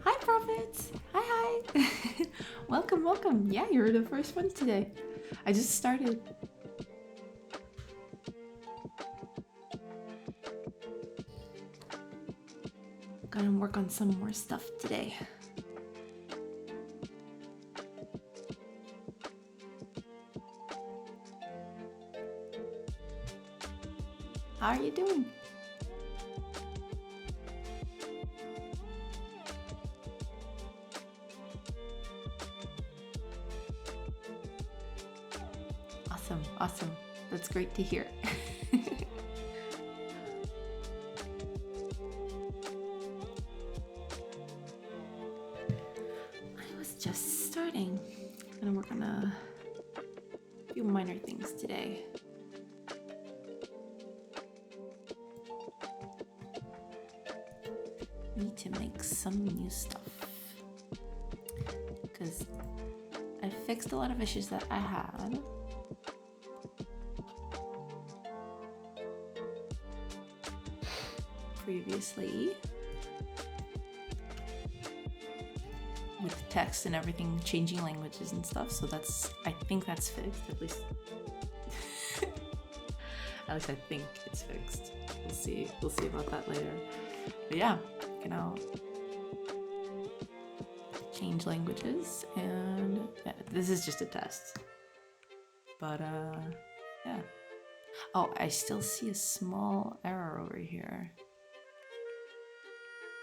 Hi, Prophets! Hi, hi! Welcome, welcome. Yeah, you're the first one today. I just started. Gonna work on some more stuff today. How are you doing? Awesome, awesome. That's great to hear. I was just starting. Gonna work on a few minor things today. Need to make some new stuff because I fixed a lot of issues that I had. Previously with text and everything changing languages and stuff, so I think that's fixed, at least I think it's fixed. We'll see about that later. But yeah, you know, change languages, and yeah, this is just a test, but yeah. Oh, I still see a small error over here.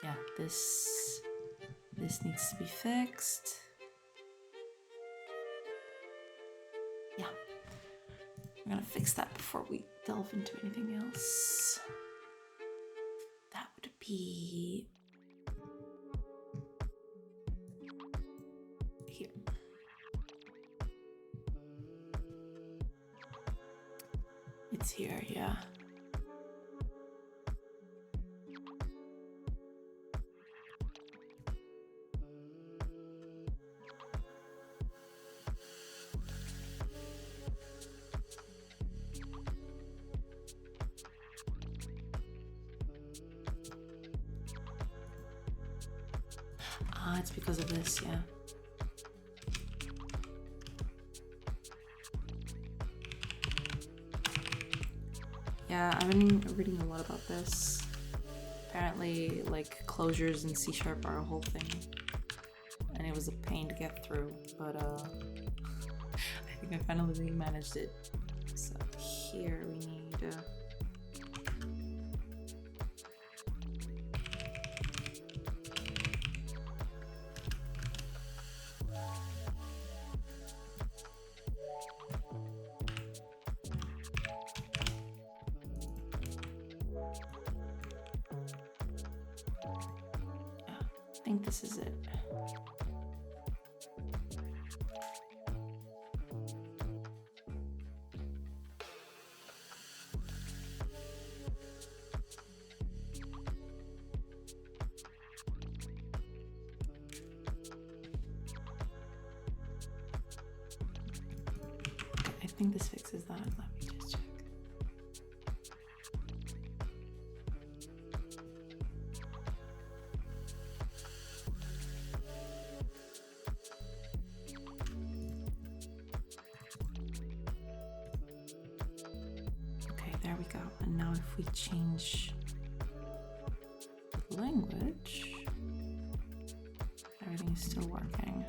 Yeah, this needs to be fixed. Yeah, we're gonna fix that before we delve into anything else. That would be here. It's here, yeah. Ah, it's because of this, yeah. Yeah, I've been reading a lot about this. Apparently, like, closures in C# are a whole thing. And it was a pain to get through, but I think I finally managed it. So here we need I think this is it. I think this fixes that. Let me just check. Okay, there we go. And now if we change the language, everything is still working.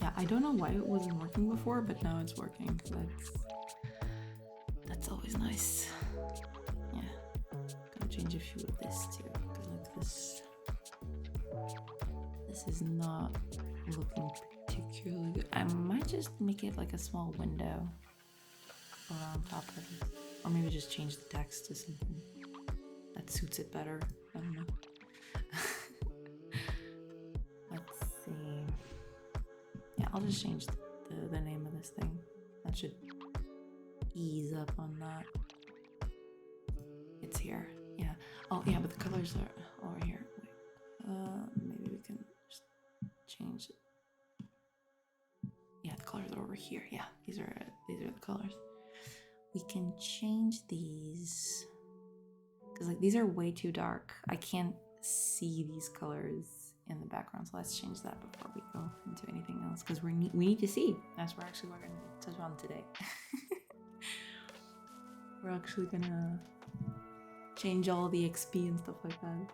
Yeah, I don't know why it wasn't working before, but now it's working. That's always nice. Yeah, gotta change a few of this too, because like this is not looking particularly good. I might just make it like a small window around top of it, or maybe just change the text to something that suits it better. I don't know. Let's see. Yeah, I'll just change the name of this thing. That should ease up on that. It's here. Yeah. Oh yeah, but the colors are over here. Wait. Maybe we can just change it. Yeah, the colors are over here. Yeah, these are the colors. we can change these. Because like these are way too dark. I can't see these colors in the background. So let's change that before we go into anything else. Because we need to see. That's what we're going to touch on today. We're actually gonna change all the XP and stuff like that.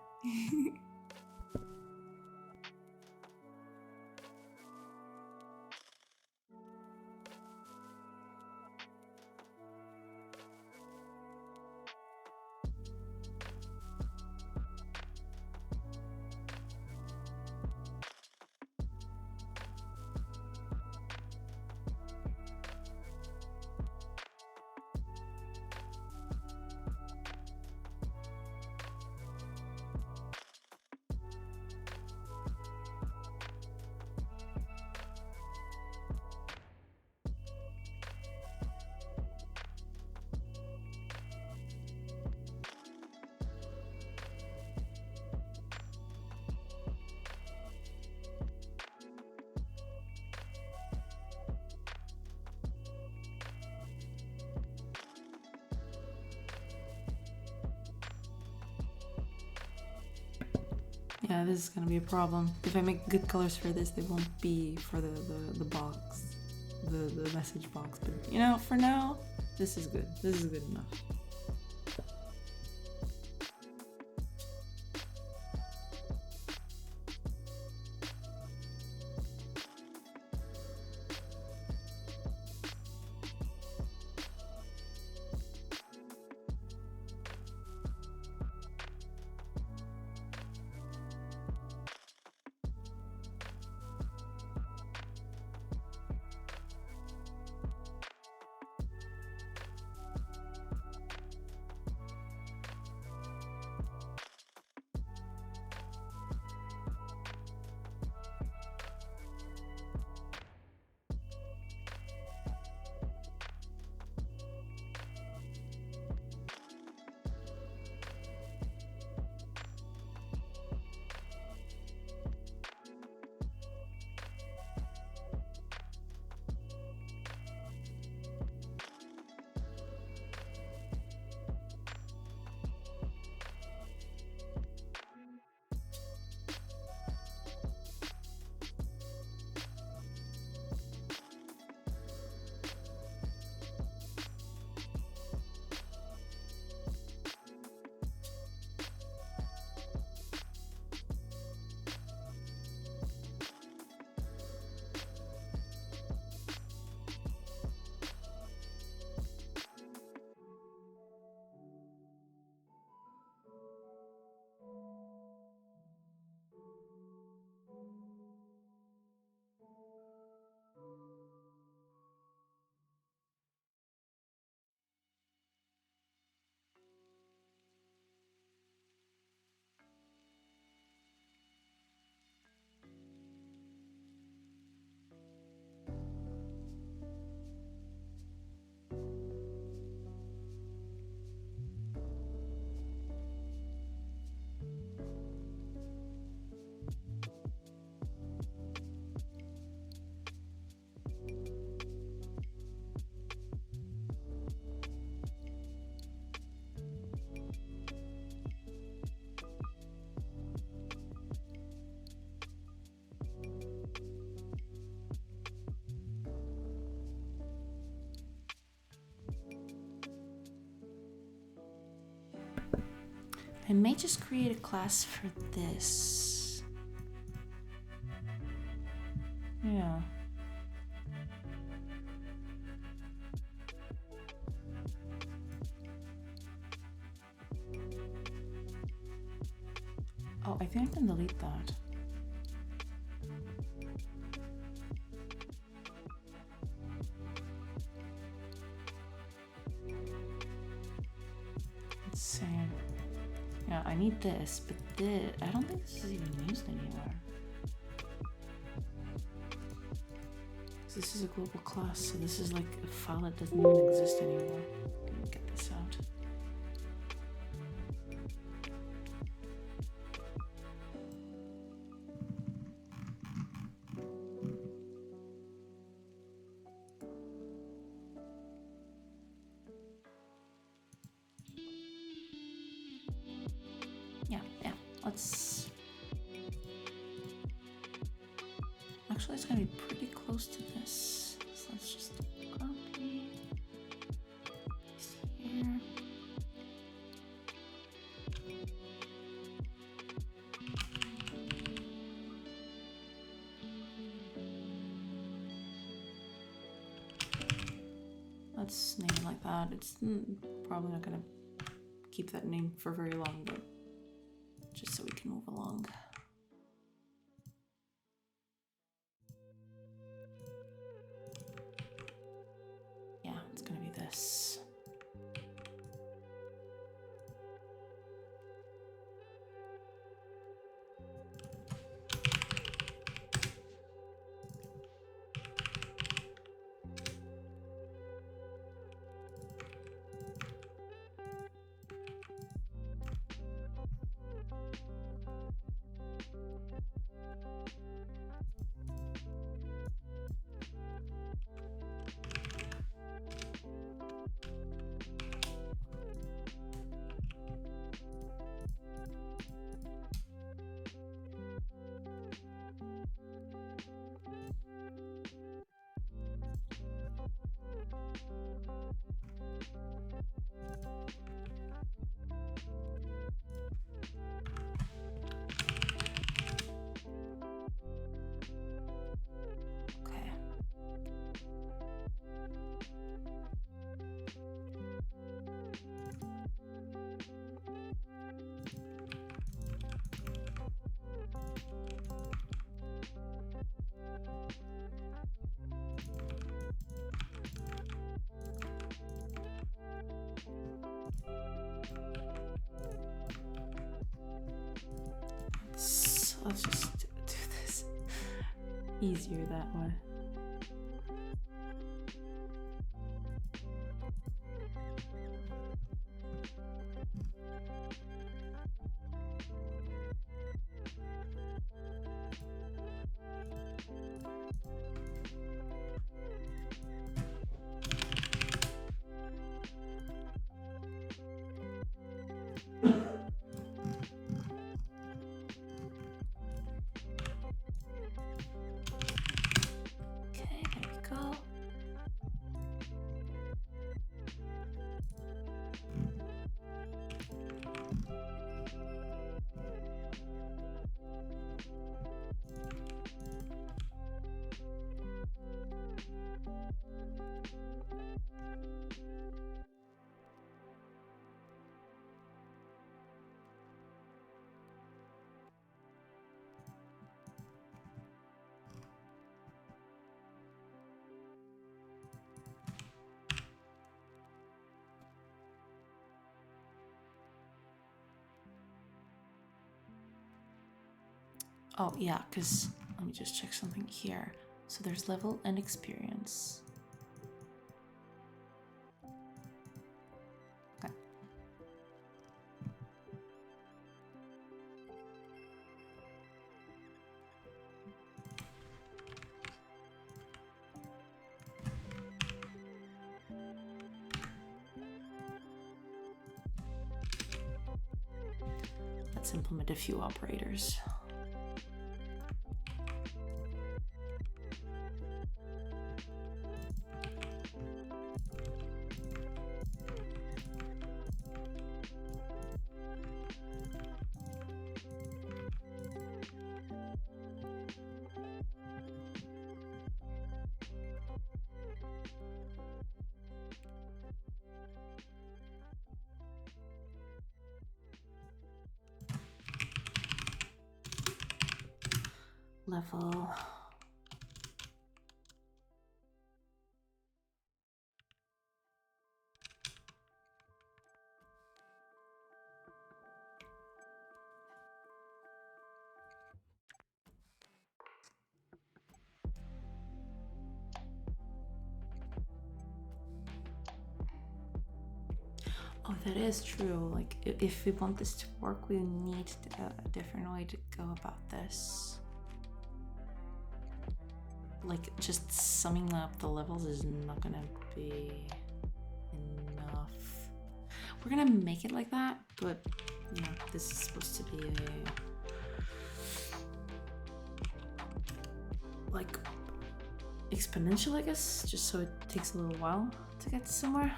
Yeah, this is gonna be a problem. If I make good colors for this, they won't be for the box, the message box. But you know, for now, this is good. This is good enough. I may just create a class for this. Yeah. Oh, I think I can delete that. Let's see. Yeah, I need this, but I don't think this is even used anywhere. This is a global class, so this is like a file that doesn't even exist anymore. Let me get this out. let's... Actually, it's gonna be pretty close to this. So let's just copy this here. Let's name it like that. It's probably not gonna keep that name for very long, but just so we can move along. Yeah, it's gonna be this. Let's just do this easier that way. Oh yeah, because let me just check something here. So there's level and experience. Okay. Let's implement a few operators. Level. Oh, that is true. Like, if we want this to work, we need a different way to go about this. Like, just summing up the levels is not gonna be enough. We're gonna make it like that, but Yeah, this is supposed to be a like exponential, I guess, just so it takes a little while to get somewhere.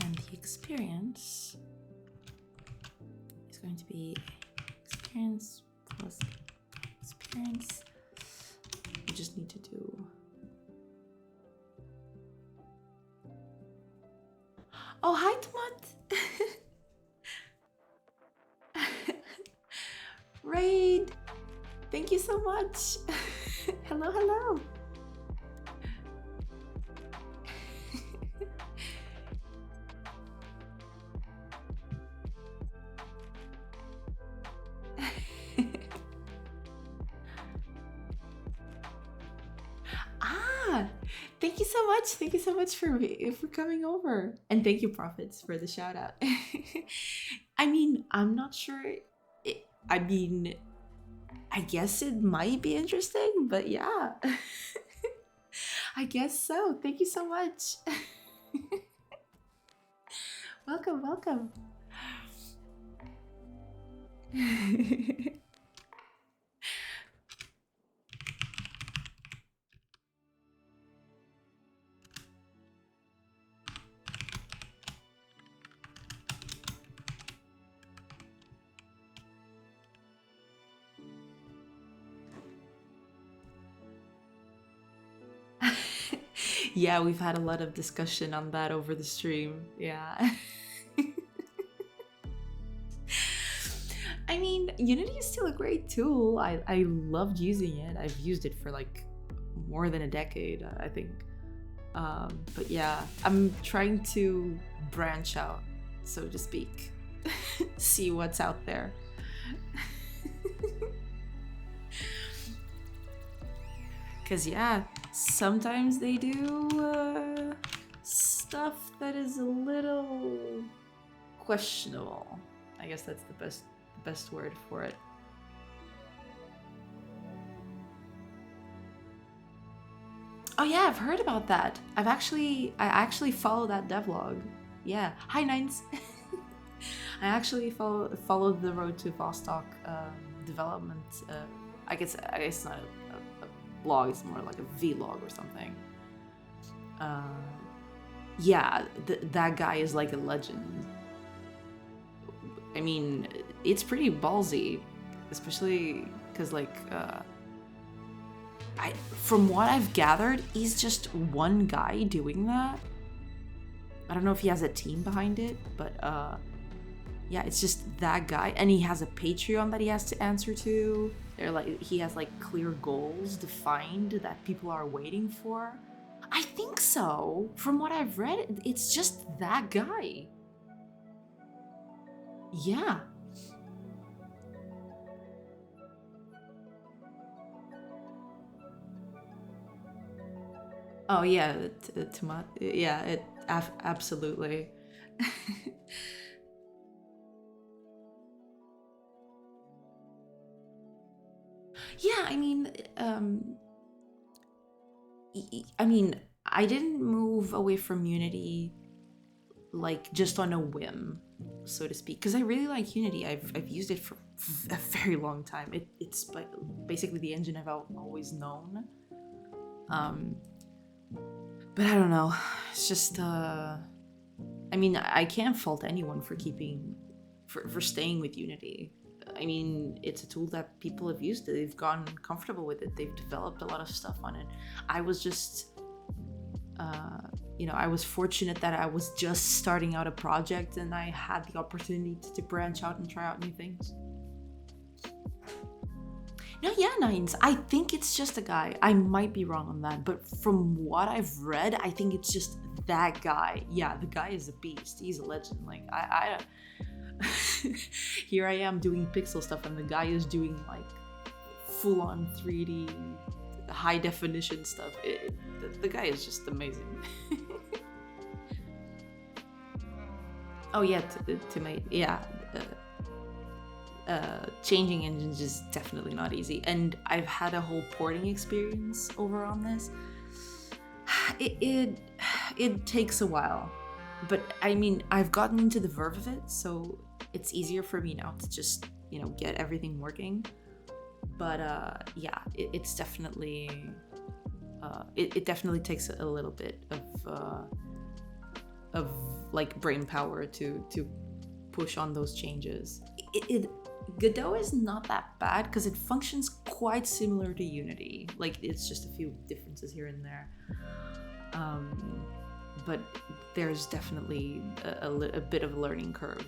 And the experience is going to be experience plus experience. We just need to do. Oh, hi, Tomat. Raid. Thank you so much. Hello, hello. Thank you so much. Thank you so much for coming over. And thank you, Prophets, for the shout out. I mean, I'm not sure. I mean, I guess it might be interesting, but yeah. I guess so. Thank you so much. Welcome, welcome. Yeah, we've had a lot of discussion on that over the stream. Yeah. I mean, Unity is still a great tool. I loved using it. I've used it for like more than a decade, I think. But yeah, I'm trying to branch out, so to speak. See what's out there. Because yeah, sometimes they do stuff that is a little questionable. I guess that's the best word for it. Oh yeah, I've heard about that. I actually follow that devlog. Yeah. Hi Nines. I actually followed the Road to Vostok development. I guess it's not a blog. It's more like a vlog or something. Yeah, that guy is like a legend. I mean, it's pretty ballsy, especially because like from what I've gathered, he's just one guy doing that. I don't know if he has a team behind it, but yeah, it's just that guy, and he has a Patreon that he has to answer to. They're like, he has like clear goals defined that people are waiting for. I think so. From what I've read, it's just that guy. Yeah. Oh yeah, yeah, it absolutely. Yeah, I mean, I didn't move away from Unity like just on a whim, so to speak, because I really like Unity. I've used it for a very long time. It's basically the engine I've always known. But I don't know. It's just I mean, I can't fault anyone for staying with Unity. I mean, it's a tool that people have used. They've gotten comfortable with it. They've developed a lot of stuff on it. I was just, I was fortunate that I was just starting out a project and I had the opportunity to branch out and try out new things. No, yeah, Nines. I think it's just a guy. I might be wrong on that, but from what I've read, I think it's just that guy. Yeah, the guy is a beast. He's a legend. Like, I here I am doing pixel stuff, and the guy is doing like full-on 3D, high definition stuff. The guy is just amazing. Oh yeah, yeah. changing engines is definitely not easy, and I've had a whole porting experience over on this. It takes a while, but I mean, I've gotten into the verve of it, so it's easier for me now to just, you know, get everything working. But yeah, it's definitely it definitely takes a little bit of like brain power to push on those changes. Godot is not that bad because it functions quite similar to Unity. Like, it's just a few differences here and there. But there's definitely a bit of a learning curve.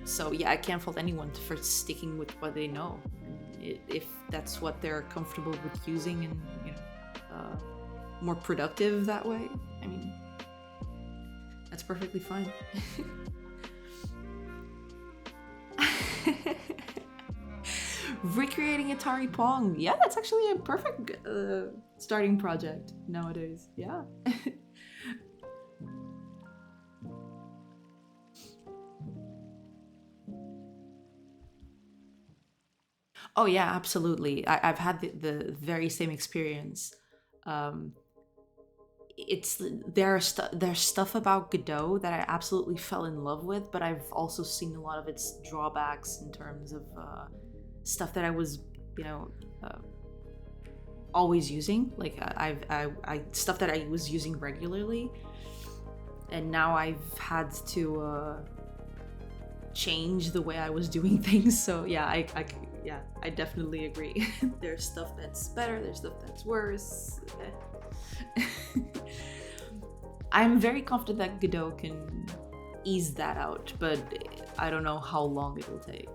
So yeah, I can't fault anyone for sticking with what they know. If that's what they're comfortable with using and, you know, more productive that way, I mean, that's perfectly fine. Recreating Atari Pong. Yeah, that's actually a perfect starting project nowadays. Yeah. Oh yeah, absolutely. I've had the very same experience. Um, there's stuff about Godot that I absolutely fell in love with, but I've also seen a lot of its drawbacks in terms of stuff that I was, you know, always using. Like I stuff that I was using regularly, and now I've had to change the way I was doing things. So yeah, I definitely agree. There's stuff that's better, there's stuff that's worse. I'm very confident that Godot can ease that out, but I don't know how long it will take.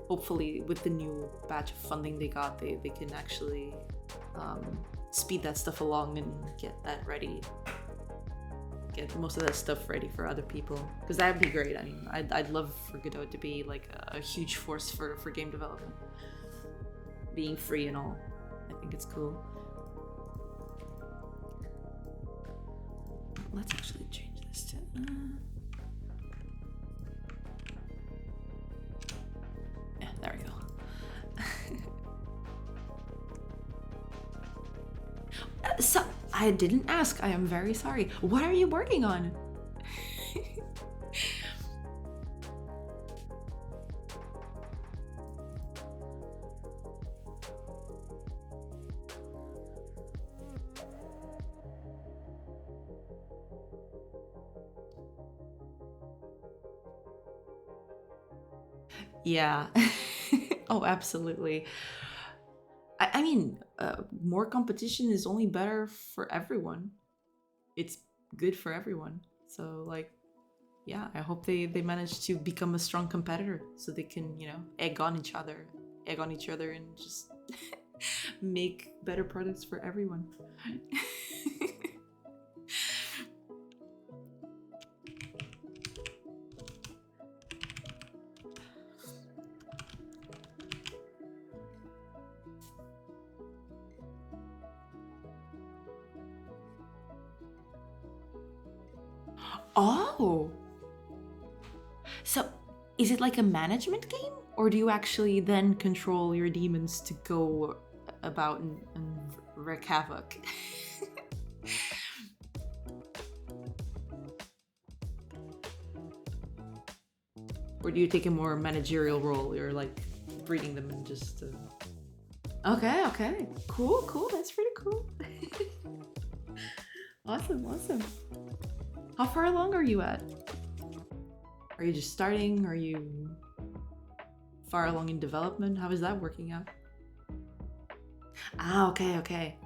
Hopefully with the new batch of funding they got, they can actually speed that stuff along and get that ready. Get most of that stuff ready for other people, because that would be great. I mean, I'd love for Godot to be like a huge force for game development, being free and all. I think it's cool. Let's actually change this to yeah, there we go. So I didn't ask. I am very sorry. What are you working on? Yeah. Oh, absolutely. I mean, more competition is only better for everyone. It's good for everyone. So, like, yeah, I hope they manage to become a strong competitor so they can, you know, egg on each other and just make better products for everyone. Oh! So, is it like a management game? Or do you actually then control your demons to go about and wreak havoc? Or do you take a more managerial role? You're like breeding them and just... Okay, okay. Cool, cool. That's pretty cool. Awesome, awesome. How far along are you at? Are you just starting? Are you far along in development? How is that working out? Ah, okay, okay.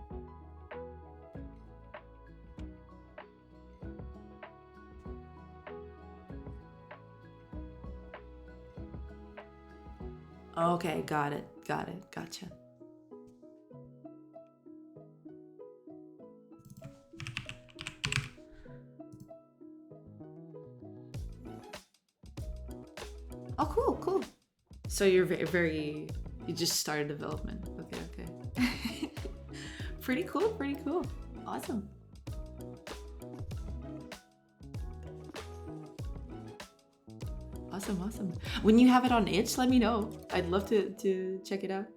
Okay, got it, gotcha. Oh, cool, cool. So you're very, you just started development. Okay, okay. Pretty cool, pretty cool. Awesome. Awesome, awesome. When you have it on itch, let me know. I'd love to check it out.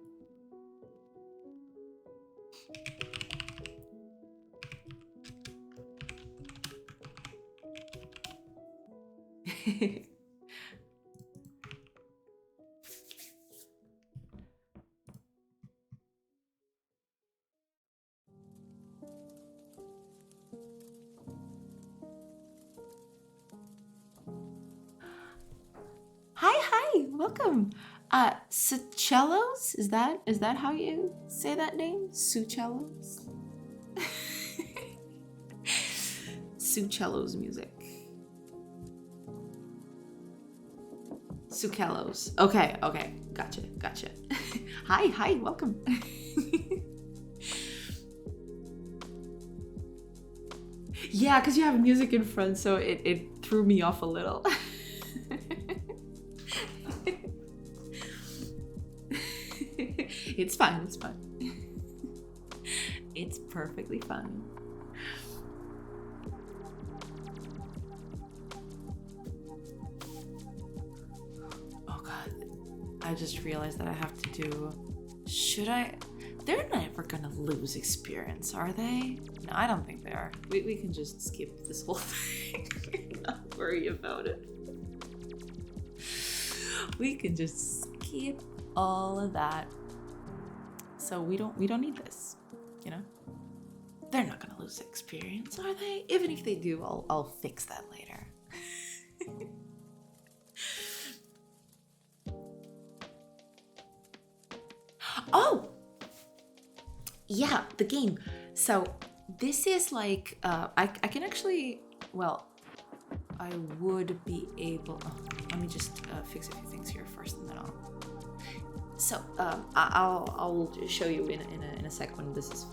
Hi, welcome. Sucellos? Is that how you say that name? Sucellos? Sucellos music. Sucellos. Okay, gotcha. Hi, welcome. Yeah, because you have music in front, so it threw me off a little. It's fine. It's perfectly fine. Oh god, I just realized that I have to do... Should I... They're never gonna lose experience, are they? No, I don't think they are. We can just skip this whole thing. Not worry about it. We can just skip all of that. So we don't need this, you know? They're not gonna lose experience, are they? Even if they do, I'll fix that later. Oh! Yeah, the game. So this is like, I can actually, well, I would be able, oh, let me just fix a few things here first and then I'll. So I'll show you in a sec when this is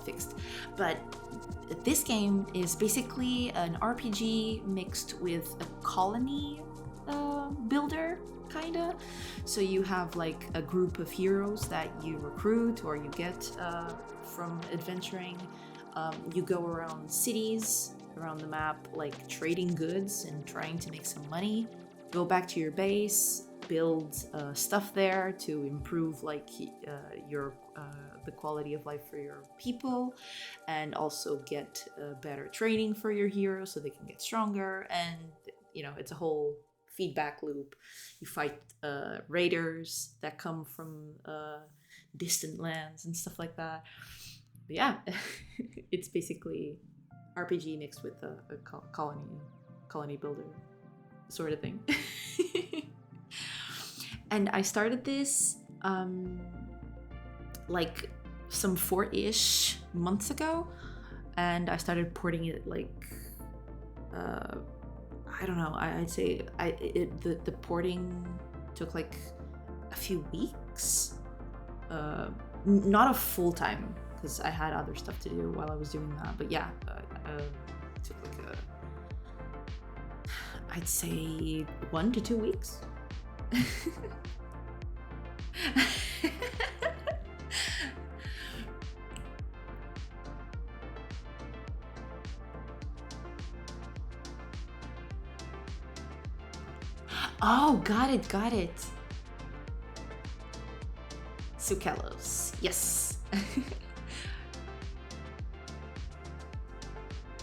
fixed. But this game is basically an RPG mixed with a colony builder, kinda. So you have like a group of heroes that you recruit or you get from adventuring. You go around cities around the map, like trading goods and trying to make some money. Go back to your base, build stuff there to improve like your the quality of life for your people, and also get better training for your heroes so they can get stronger. And you know, it's a whole feedback loop. You fight raiders that come from distant lands and stuff like that. But yeah, it's basically RPG mixed with a colony builder sort of thing. And I started this like some 4-ish months ago, and I started porting it like I don't know, I'd say the porting took like a few weeks, not a full time because I had other stuff to do while I was doing that, but yeah, it took like I'd say 1 to 2 weeks. Oh, got it. Sucellos, yes.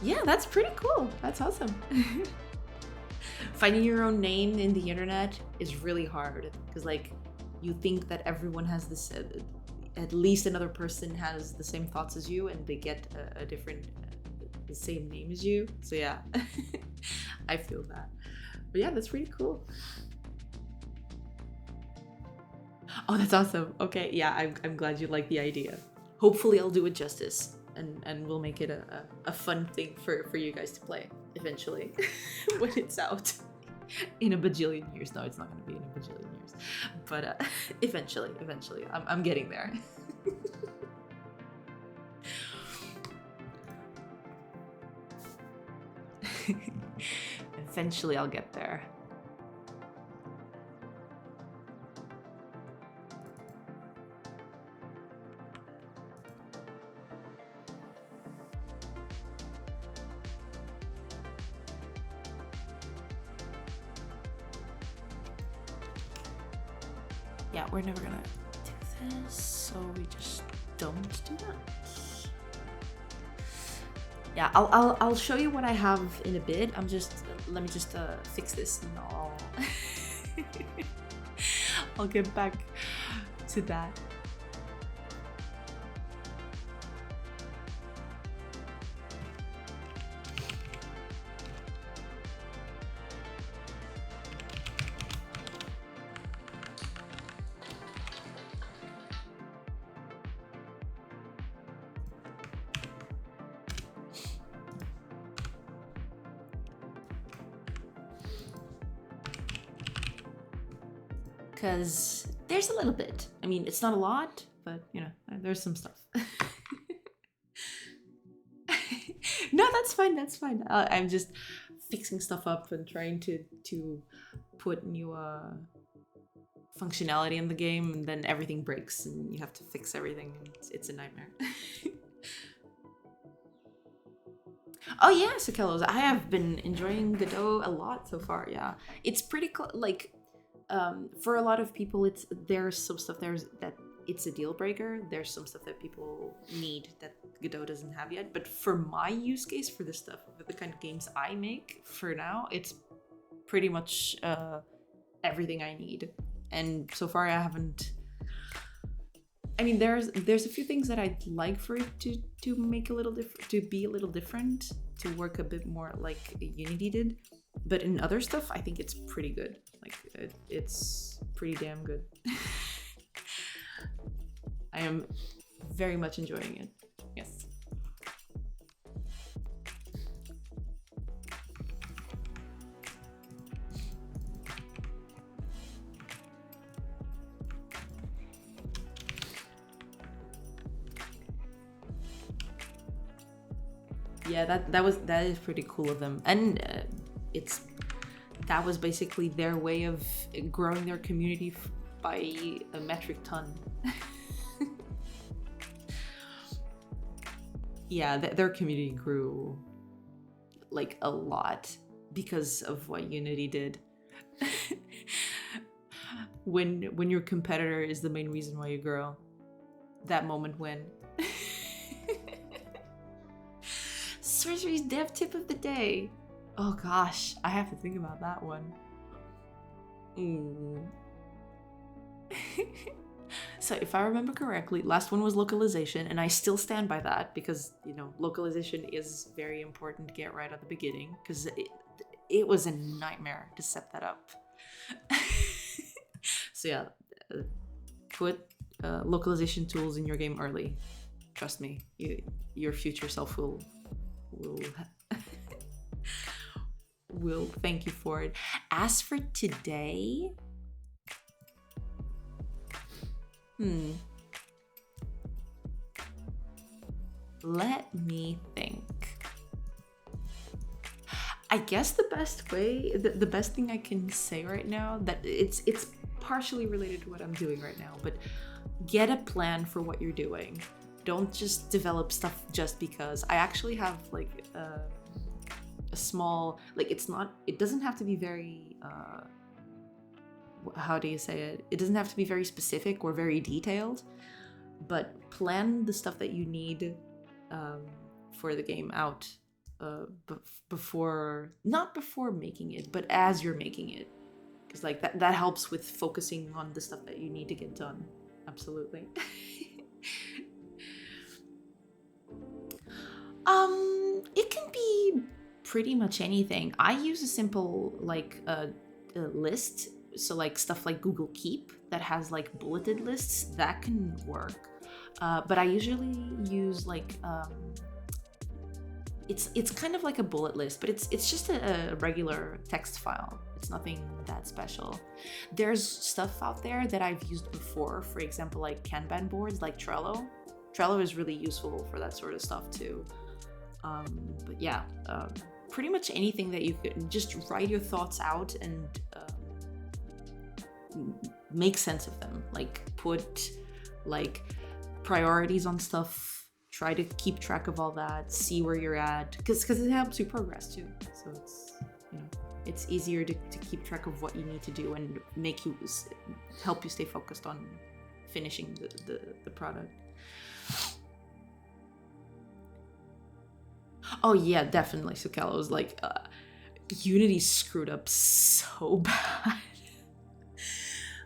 Yeah, that's pretty cool. That's awesome. Finding your own name in the internet is really hard because like you think that everyone has this, at least another person has the same thoughts as you and they get a different, the same name as you. So yeah, I feel that. But yeah, that's pretty cool. Oh, that's awesome. Okay, yeah, I'm glad you like the idea. Hopefully I'll do it justice and we'll make it a fun thing for you guys to play eventually when it's out. In a bajillion years. No, it's not going to be in a bajillion years. But eventually, I'm getting there. Eventually, I'll get there. yeah, we're never gonna do this, so we just don't do that. Yeah, I'll show you what I have in a bit. Let me just fix this and I'll get back to that. Because there's a little bit. I mean, it's not a lot, but you know, there's some stuff. No, that's fine. That's fine. I'm just fixing stuff up and trying to put new functionality in the game, and then everything breaks, and you have to fix everything. It's a nightmare. Oh yeah, Sakelos. I have been enjoying Godot a lot so far. Yeah, it's pretty like. For a lot of people, there's some stuff that it's a deal breaker. There's some stuff that people need that Godot doesn't have yet. But for my use case, for the stuff, for the kind of games I make, for now, it's pretty much everything I need. And so far, I haven't. I mean, there's a few things that I'd like for it to make a little different, to be a little different, to work a bit more like Unity did. But in other stuff, I think it's pretty good. Like, it's pretty damn good. I am very much enjoying it. Yes. Yeah, that is pretty cool of them. And that was basically their way of growing their community by a metric ton. Yeah, their community grew like a lot because of what Unity did. When your competitor is the main reason why you grow, that moment when. Sorcery's dev tip of the day. Oh gosh, I have to think about that one. So if I remember correctly, last one was localization, and I still stand by that because, you know, localization is very important to get right at the beginning because it was a nightmare to set that up. So yeah, put localization tools in your game early. Trust me, your future self will thank you for it. As for today, let me think. I guess the best way, the best thing I can say right now, that it's partially related to what I'm doing right now, but get a plan for what you're doing. Don't just develop stuff just because. I actually have like a small, like it doesn't have to be very, how do you say it? It doesn't have to be very specific or very detailed, but plan the stuff that you need for the game out not before making it, but as you're making it. Because like that helps with focusing on the stuff that you need to get done. Absolutely. It can be pretty much anything. I use a simple like a list, so like stuff like Google Keep that has like bulleted lists that can work. But I usually use like it's kind of like a bullet list, but it's just a regular text file. It's nothing that special. There's stuff out there that I've used before, for example, like Kanban boards, like Trello. Trello is really useful for that sort of stuff too. But yeah, pretty much anything that you could just write your thoughts out and make sense of them. Like put like priorities on stuff. Try to keep track of all that. See where you're at, because it helps you progress too. So it's, you know. it's easier to keep track of what you need to do and help you stay focused on finishing the product. Oh yeah, definitely. Sukala was like, Unity screwed up so bad.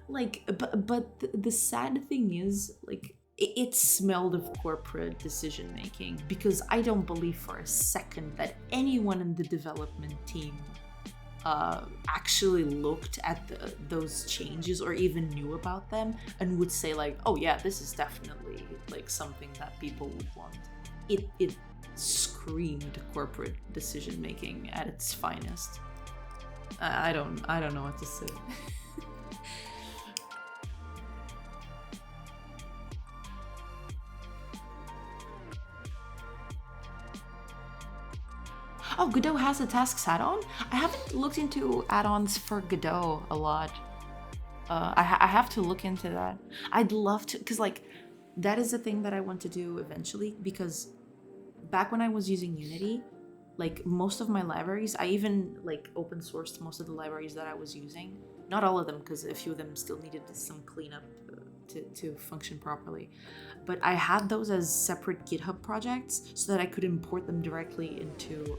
Like, but the sad thing is, like, it smelled of corporate decision making, because I don't believe for a second that anyone in the development team actually looked at those changes or even knew about them and would say like, oh yeah, this is definitely like something that people would want. It screamed corporate decision making at its finest. I don't know what to say. Oh, Godot has a tasks add-on? I haven't looked into add-ons for Godot a lot. I have to look into that. I'd love to, because like that is the thing that I want to do eventually, because back when I was using Unity, like most of my libraries, I even like open sourced most of the libraries that I was using. Not all of them, because a few of them still needed some cleanup to function properly. But I had those as separate GitHub projects so that I could import them directly into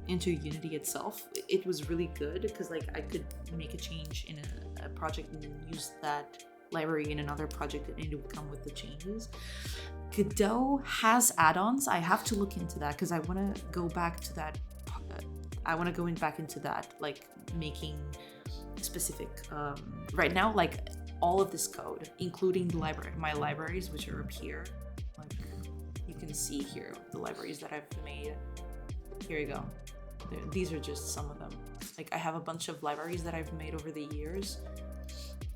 Unity itself. It was really good because like I could make a change in a project and then use that library in another project and it would come with the changes. Godot has add-ons. I have to look into that because I want to go back to that. I want to go back into that, like making specific. Right now, like all of this code, including the my libraries, which are up here. Like you can see here the libraries that I've made. Here you go. These are just some of them. Like I have a bunch of libraries that I've made over the years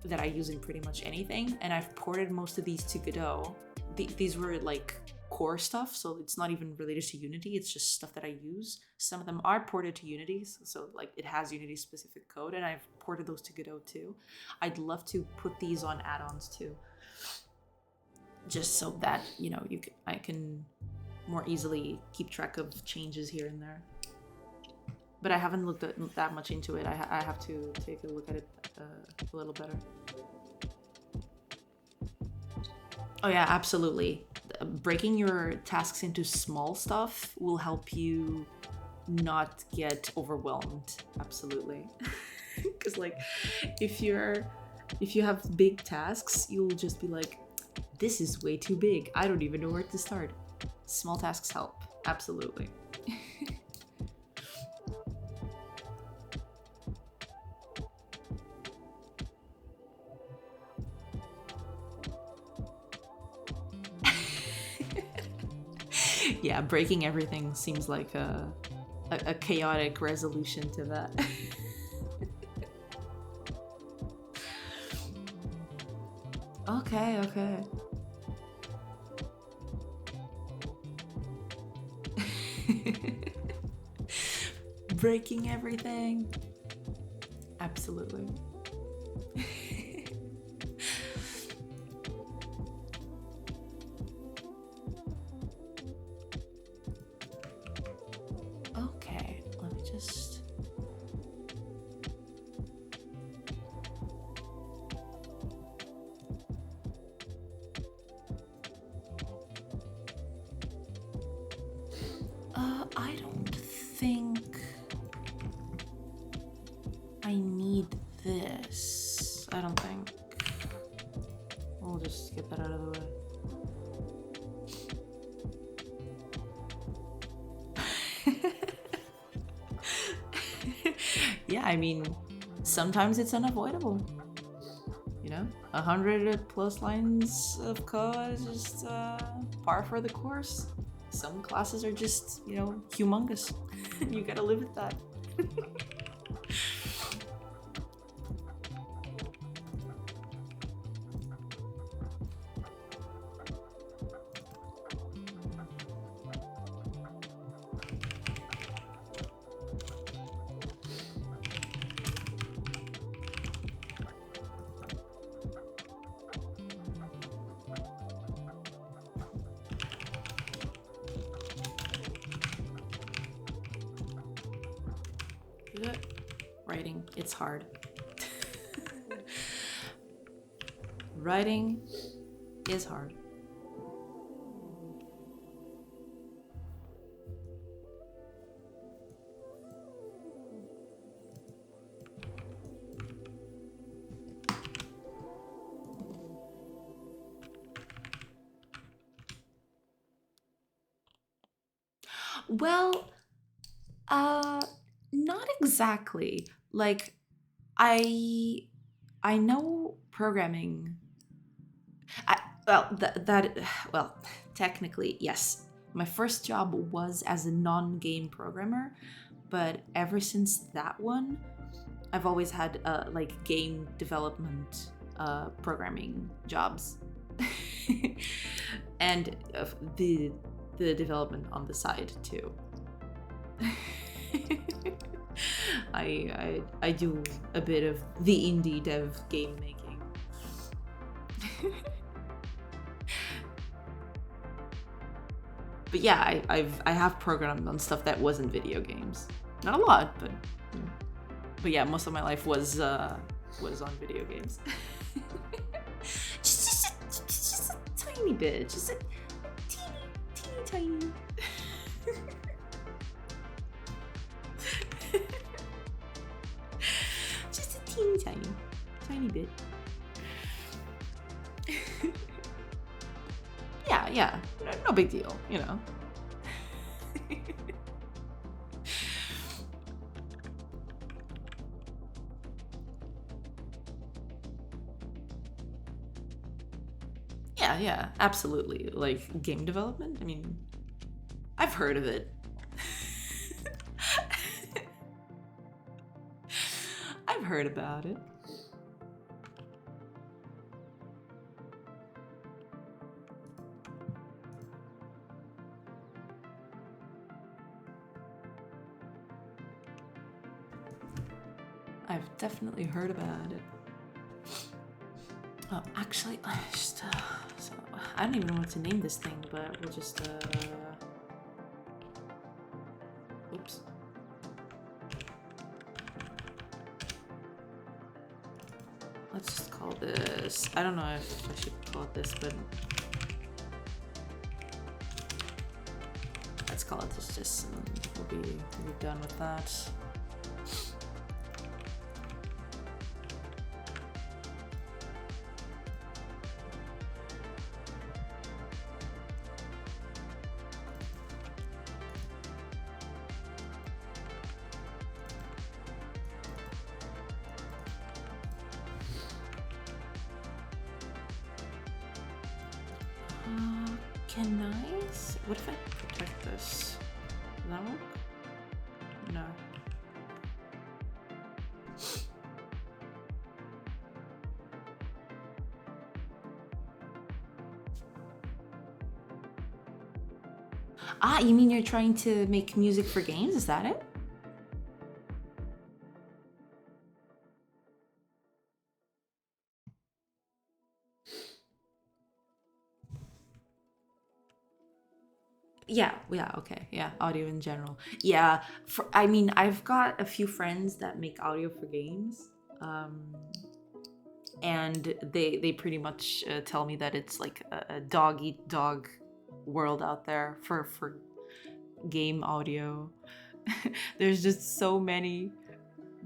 that I use in pretty much anything, and I've ported most of these to Godot. These were like core stuff, so it's not even related to Unity, it's just stuff that I use. Some of them are ported to Unity, so like it has Unity specific code, and I've ported those to Godot too. I'd love to put these on add-ons too, just so that, you know, I can more easily keep track of changes here and there. But I haven't looked that much into it. I have to take a look at it a little better. Oh yeah, absolutely. Breaking your tasks into small stuff will help you not get overwhelmed. Absolutely. Because like if you have big tasks, you'll just be like, this is way too big. I don't even know where to start. Small tasks help. Absolutely. Yeah, breaking everything seems like a chaotic resolution to that. Okay. Breaking everything. Absolutely. Okay, let me just... I don't think I need this. I don't think. We'll just get that out of the way. Yeah, I mean, sometimes it's unavoidable. You know, 100+ lines of code is just par for the course. Some classes are just, you know, humongous. You gotta live with that. Good. Writing, it's hard. Writing is hard. Well, not exactly. Like, I know programming. Well, technically, yes. My first job was as a non-game programmer, but ever since that one, I've always had like game development programming jobs, and the development on the side too. I do a bit of the indie dev game making. But yeah, I have programmed on stuff that wasn't video games. Not a lot, but yeah, most of my life was on video games. just a tiny bit, just a teeny tiny. Just a tiny bit. Yeah, no big deal, you know. Yeah, absolutely. Like game development, I mean, I've heard of it. I've heard about it. I've definitely heard about it. Oh, actually, I just so I don't even know what to name this thing, but we'll just oops. Let's just call this. I don't know if I should call it this, but let's call it this. Just we'll be done with that. Can I? What if I protect this? Does that work? No. Ah, you mean you're trying to make music for games? Is that it? Yeah, okay. Yeah, audio in general. Yeah, I mean, I've got a few friends that make audio for games. And they pretty much tell me that it's like a dog eat dog world out there for game audio. There's just so many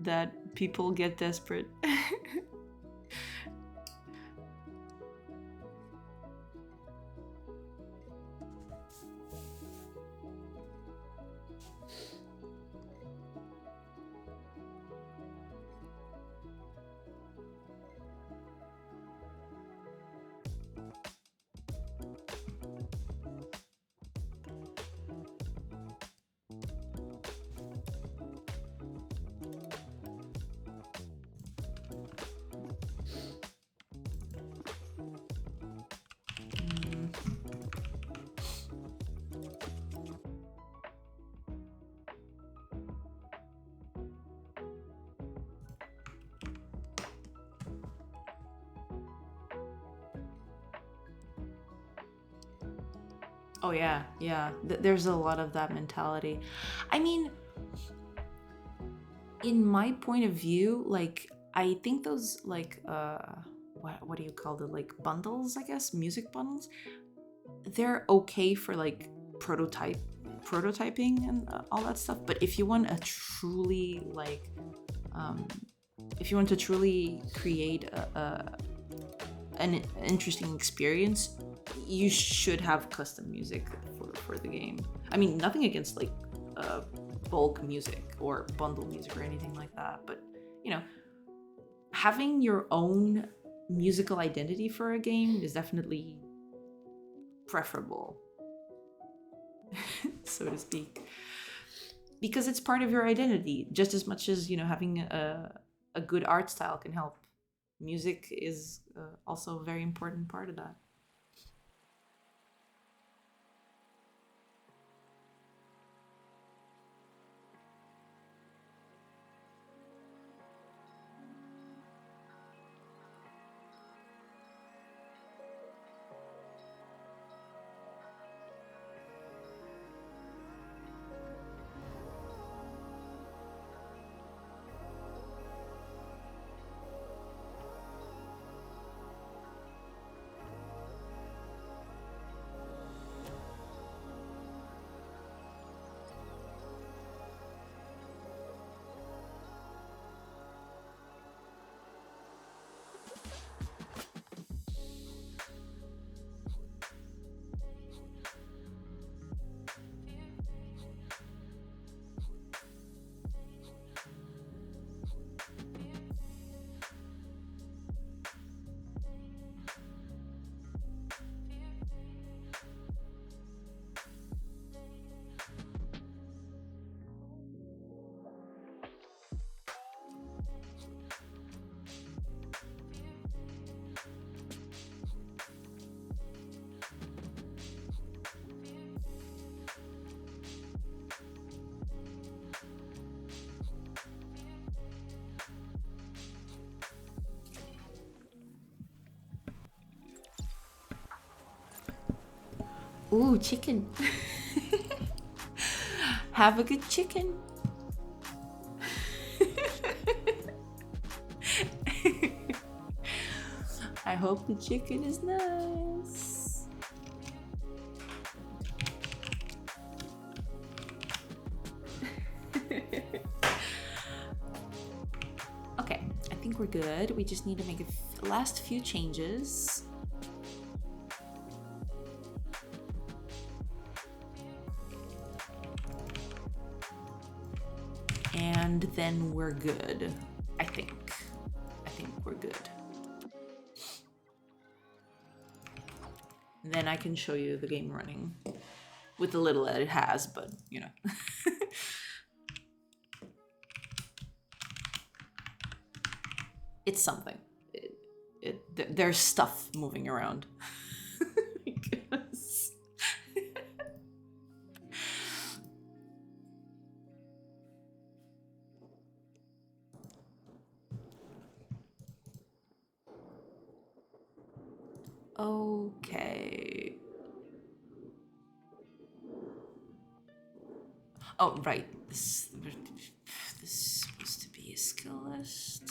that people get desperate. Oh yeah, yeah. There's a lot of that mentality. I mean, in my point of view, like I think those like what do you call it, like bundles, I guess, music bundles, they're okay for like prototyping and all that stuff. But if you want a truly like if you want to truly create an interesting experience, you should have custom music for the game. I mean, nothing against like bulk music or bundle music or anything like that, but you know, having your own musical identity for a game is definitely preferable, so to speak, because it's part of your identity just as much as, you know, having a good art style can help. Music is also a very important part of that. Ooh, chicken. Have a good chicken. I hope the chicken is nice. Okay, I think we're good. We just need to make a last few changes. And then we're good. I think we're good. Then I can show you the game running with the little that it has, but you know. It's something. There's stuff moving around. Okay. Oh, right. This is supposed to be a skill list.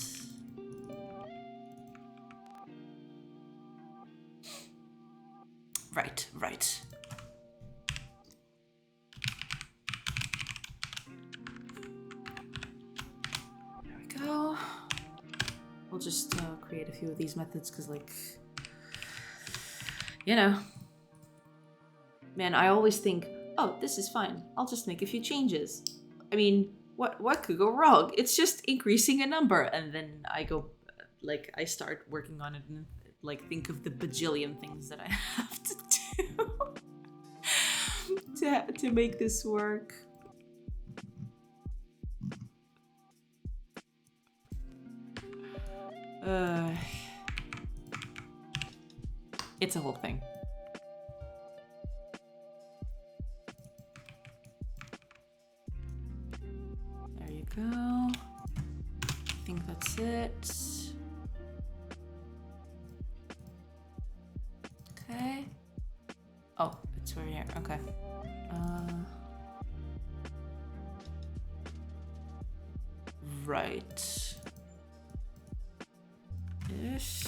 Right. There we go. We'll just create a few of these methods because, like, you know, man, I always think, oh, this is fine. I'll just make a few changes. I mean, what could go wrong? It's just increasing a number. And then I go, like, I start working on it and, like, think of the bajillion things that I have to do to make this work. It's a whole thing. There you go. I think that's it. Okay. Oh, it's right here. Okay. Right. Ish.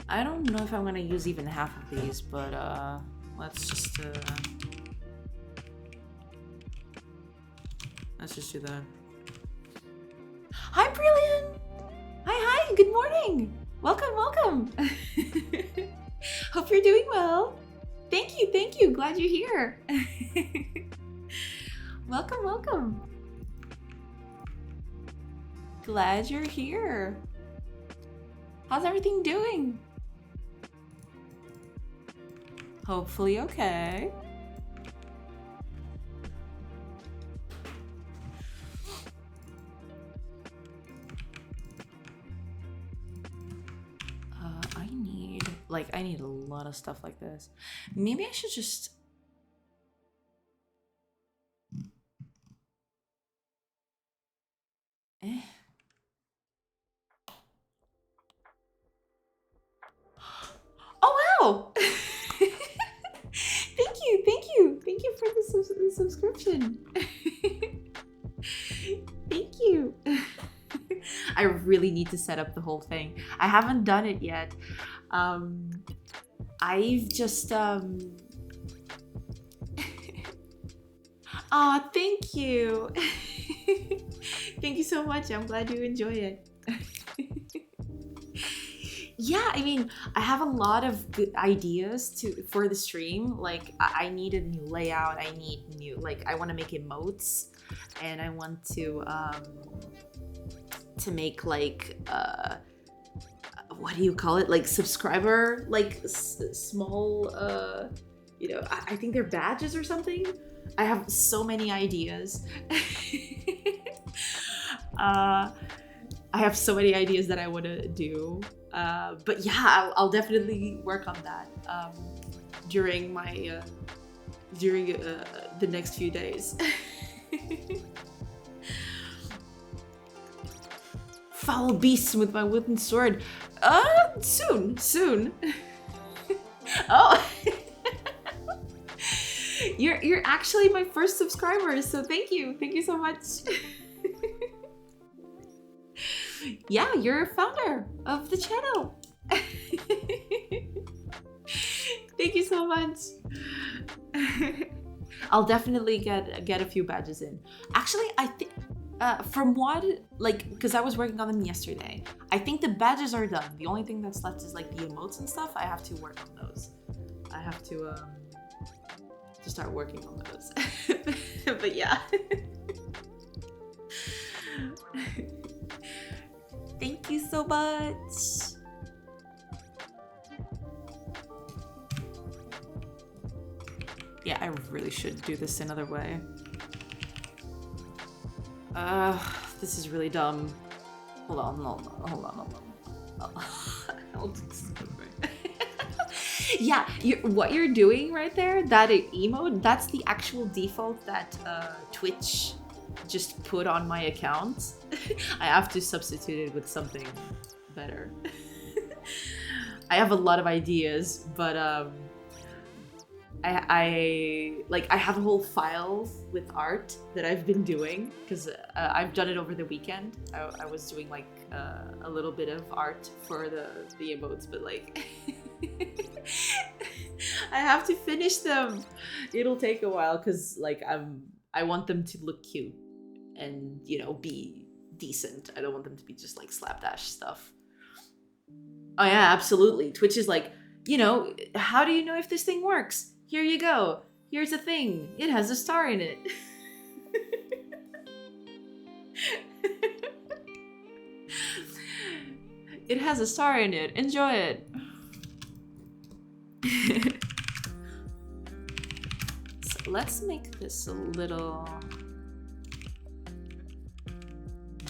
I don't know if I'm gonna use even half of these, but let's just do that. Hi, Brilliant! Hi, good morning! Welcome! Hope you're doing well. Thank you. Glad you're here. Welcome. Glad you're here. How's everything doing? Hopefully okay. I need a lot of stuff like this. Maybe I should just... Oh, wow! Thank you for the subscription. Thank you. I really need to set up the whole thing. I haven't done it yet. I've just Aw, thank you. Thank you so much. I'm glad you enjoy it. Yeah, I mean, I have a lot of good ideas for the stream. Like, I need a new layout. I need new, like, I want to make emotes, and I want to make like what do you call it? Like subscriber, like small you know, I think they're badges or something. I have so many ideas. I have so many ideas that I want to do. But yeah, I'll definitely work on that during my the next few days. Foul beasts with my wooden sword. Soon. Oh. You're actually my first subscriber, so thank you so much. Yeah, you're a founder of the channel. Thank you so much. I'll definitely get a few badges in. Actually, I think from what, like, because I was working on them yesterday, I think the badges are done. The only thing that's left is like the emotes and stuff. I have to work on those. I have to start working on those. But yeah. Thank you so much. Yeah, I really should do this another way. This is really dumb. Hold on. I'll do this another way. Yeah, what you're doing right there, that emote, that's the actual default that Twitch just put on my account. I have to substitute it with something better. I have a lot of ideas, but I have a whole file with art that I've been doing because I've done it over the weekend. I was doing like a little bit of art for the emotes, but like I have to finish them. It'll take a while because like I want them to look cute and, you know, be decent. I don't want them to be just like slapdash stuff. Oh yeah, absolutely. Twitch is like, you know, how do you know if this thing works? Here you go. Here's a thing. It has a star in it. It has a star in it. Enjoy it. So let's make this a little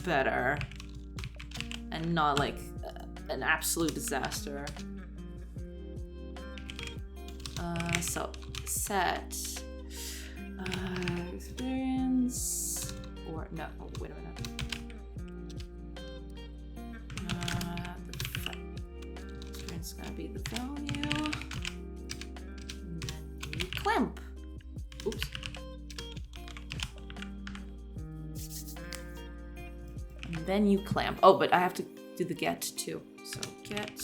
better and not like an absolute disaster. So set experience or no, oh, wait a minute. The experience is gonna be the value, and then you clamp. Oops. And then you clamp. Oh, but I have to do the get too. So get.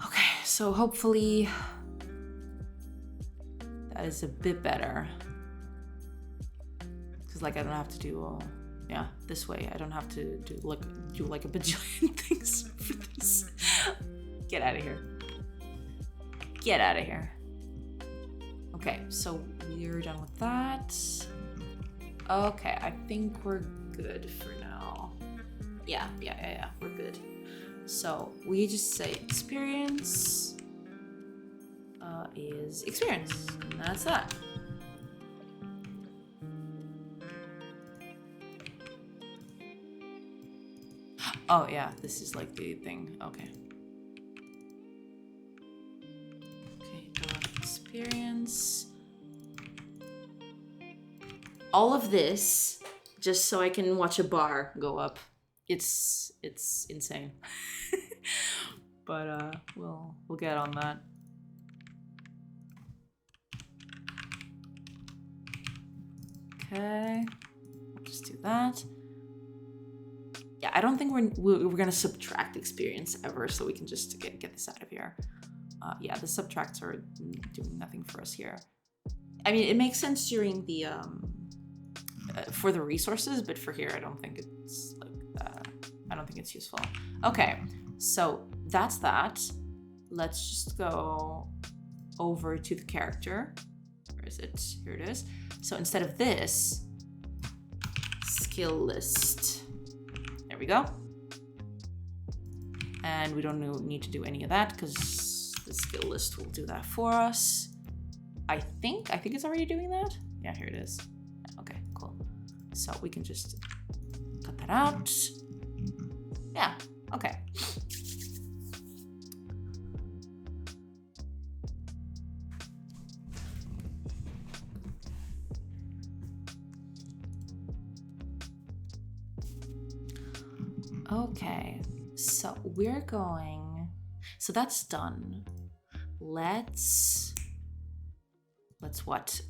Okay, so hopefully that is a bit better. Because like I don't have to do yeah, this way. I don't have to do like a bajillion things for this. Get out of here. Get out of here. Okay, so we're done with that. Okay, I think we're good for now. Yeah, we're good. So we just say experience is experience. And that's that. Oh yeah, this is like the thing. Okay. Okay, dot experience. All of this just so I can watch a bar go up. It's insane. But we'll get on that. Okay. We'll just do that. Yeah, I don't think we're gonna subtract experience ever, so we can just get this out of here. Yeah, the subtracts are doing nothing for us here. I mean, it makes sense during the for the resources, but for here, I don't think it's like I don't think it's useful. Okay, so that's that. Let's just go over to the character. Where is it? Here it is. So instead of this, skill list. There we go. And we don't need to do any of that because the skill list will do that for us. I think it's already doing that. Yeah, here it is. Okay, cool. So we can just cut that out. Yeah, okay. Okay, so we're going, so that's done. Let's what?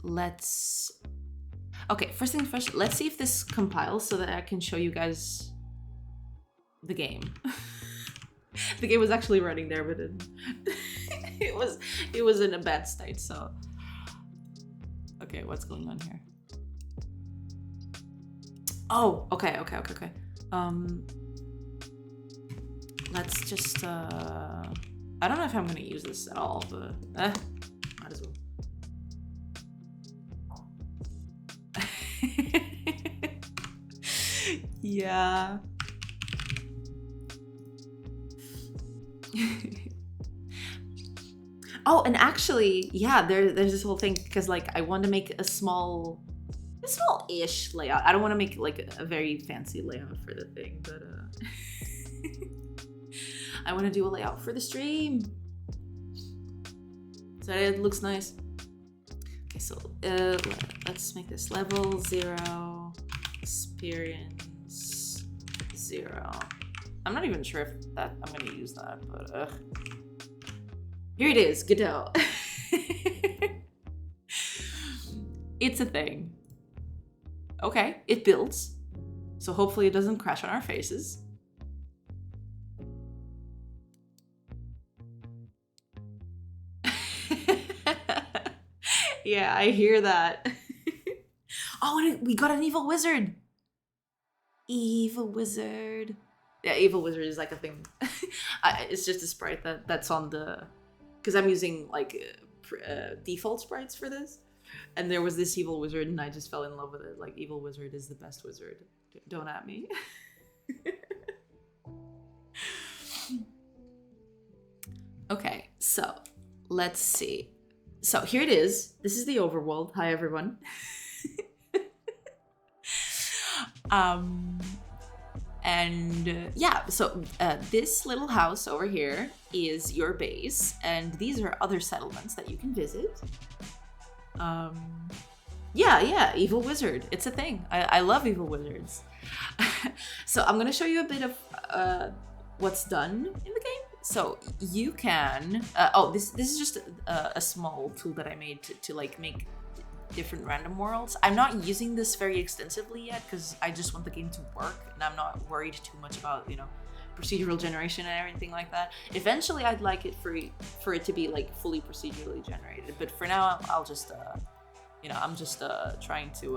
Okay, first things first, let's see if this compiles so that I can show you guys the game. The game was actually running there, but it was in a bad state, so. Okay, what's going on here? Oh, okay. Let's just, I don't know if I'm gonna use this at all, but might as well. Yeah. Oh, and actually, yeah, there's this whole thing because like I want to make a small-ish layout. I don't want to make like a very fancy layout for the thing, but I want to do a layout for the stream so it looks nice. Okay, so let's make this level 0, experience 0. I'm not even sure if that I'm gonna use that, but here it is, Godot. It's a thing. Okay, it builds, so hopefully it doesn't crash on our faces. Yeah, I hear that. Oh, and we got an evil wizard. Evil wizard. Yeah, evil wizard is like a thing. It's just a sprite that's on the, because I'm using like default sprites for this, and there was this evil wizard, and I just fell in love with it. Like, evil wizard is the best wizard. Don't at me. Okay, so let's see. So here it is. This is the overworld. Hi, everyone. Yeah, so this little house over here is your base, and these are other settlements that you can visit. Yeah, evil wizard. It's a thing. I love evil wizards. So I'm gonna show you a bit of what's done in the game. So you can, this is just a small tool that I made to like make different random worlds. I'm not using this very extensively yet because I just want the game to work and I'm not worried too much about, you know, procedural generation and everything like that. Eventually I'd like it for it to be like fully procedurally generated, but for now I'll just, you know, I'm just trying to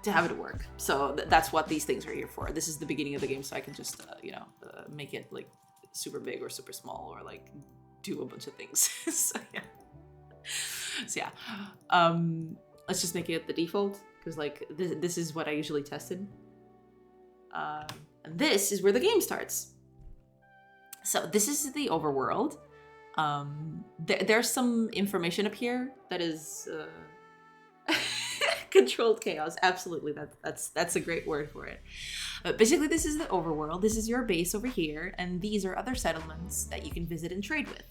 have it work. So that's what these things are here for. This is the beginning of the game, so I can just, you know, make it like super big or super small or like do a bunch of things. So yeah. So yeah, let's just make it the default because like this is what I usually tested. And this is where the game starts. So this is the overworld. There's some information up here that is controlled chaos. Absolutely, that's a great word for it. Basically, this is the overworld. This is your base over here, and these are other settlements that you can visit and trade with.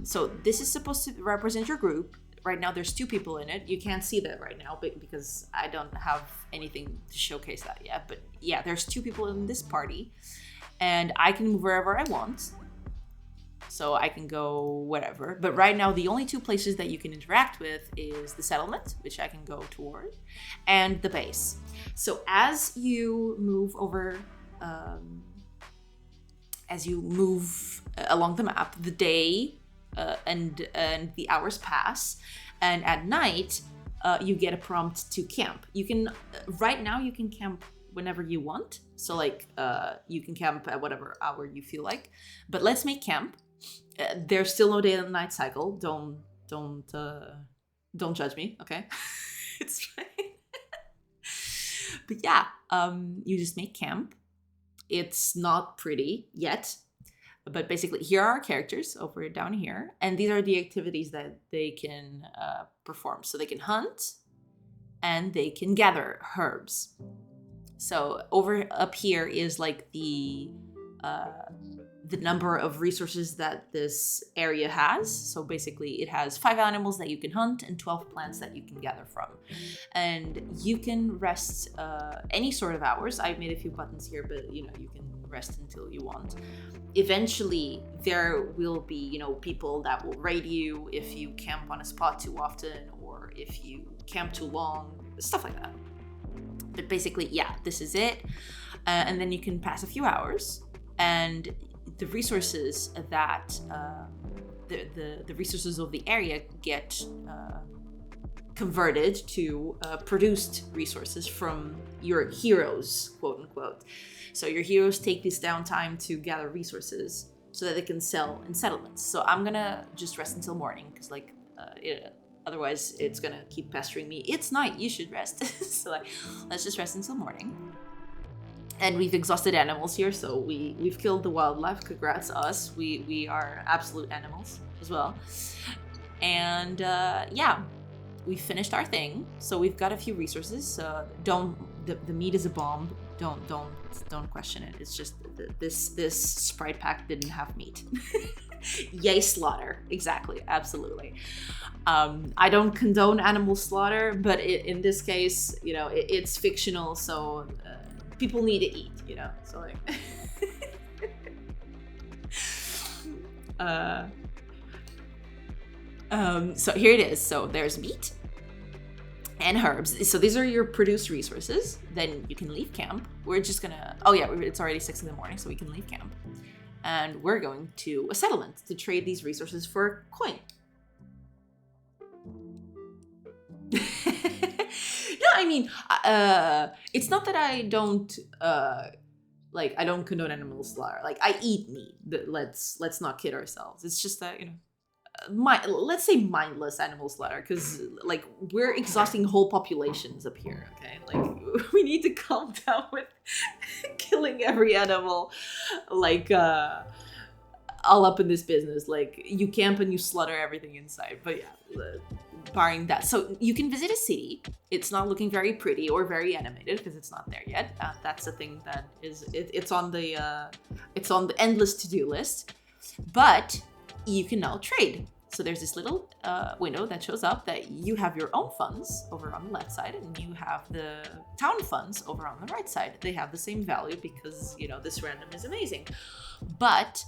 So this is supposed to represent your group. Right now, there's 2 people in it. You can't see that right now because I don't have anything to showcase that yet. But yeah, there's 2 people in this party, and I can move wherever I want. So I can go wherever. But right now, the only 2 places that you can interact with is the settlement, which I can go toward, and the base. So as you move over, as you move along the map, the day and the hours pass, and at night you get a prompt to camp. You can right now you can camp whenever you want. So like you can camp at whatever hour you feel like. But let's make camp. There's still no day and night cycle. Don't judge me, okay? It's fine. But yeah, you just make camp. It's not pretty yet, but basically here are our characters over down here, and these are the activities that they can perform. So they can hunt and they can gather herbs. So over up here is like the number of resources that this area has. So basically it has 5 animals that you can hunt and 12 plants that you can gather from. And you can rest any sort of hours. I've made a few buttons here, but you know, you can rest until you want. Eventually there will be, you know, people that will raid you if you camp on a spot too often or if you camp too long, stuff like that. But basically, yeah, this is it. And then you can pass a few hours, and the resources that the resources of the area get converted to produced resources from your heroes, quote unquote. So your heroes take this downtime to gather resources so that they can sell in settlements. So I'm gonna just rest until morning because like otherwise it's gonna keep pestering me. It's night, you should rest. So like, let's just rest until morning. And we've exhausted animals here, so we've killed the wildlife. Congrats us. We are absolute animals as well. And yeah, we finished our thing. So we've got a few resources. The meat is a bomb. Don't question it. It's just this sprite pack didn't have meat. Yay, slaughter. Exactly, absolutely. I don't condone animal slaughter, but in this case, you know, it's fictional, so people need to eat, you know, so like so here it is. So there's meat and herbs. So these are your produced resources. Then you can leave camp. We're just gonna, oh yeah, it's already 6 in the morning, so we can leave camp. And we're going to a settlement to trade these resources for coin. No, I mean, it's not that I don't I don't condone animal slaughter. Like, I eat meat. But let's not kid ourselves. It's just that, you know, let's say mindless animal slaughter, because like we're exhausting whole populations up here. Okay, like we need to calm down with killing every animal. Like all up in this business. Like, you camp and you slaughter everything inside. But yeah. Barring that, so you can visit a city. It's not looking very pretty or very animated because it's not there yet. That's the thing that is it's on the endless to-do list. But you can now trade. So there's this little window that shows up that you have your own funds over on the left side, and you have the town funds over on the right side. They have the same value because, you know, this random is amazing. But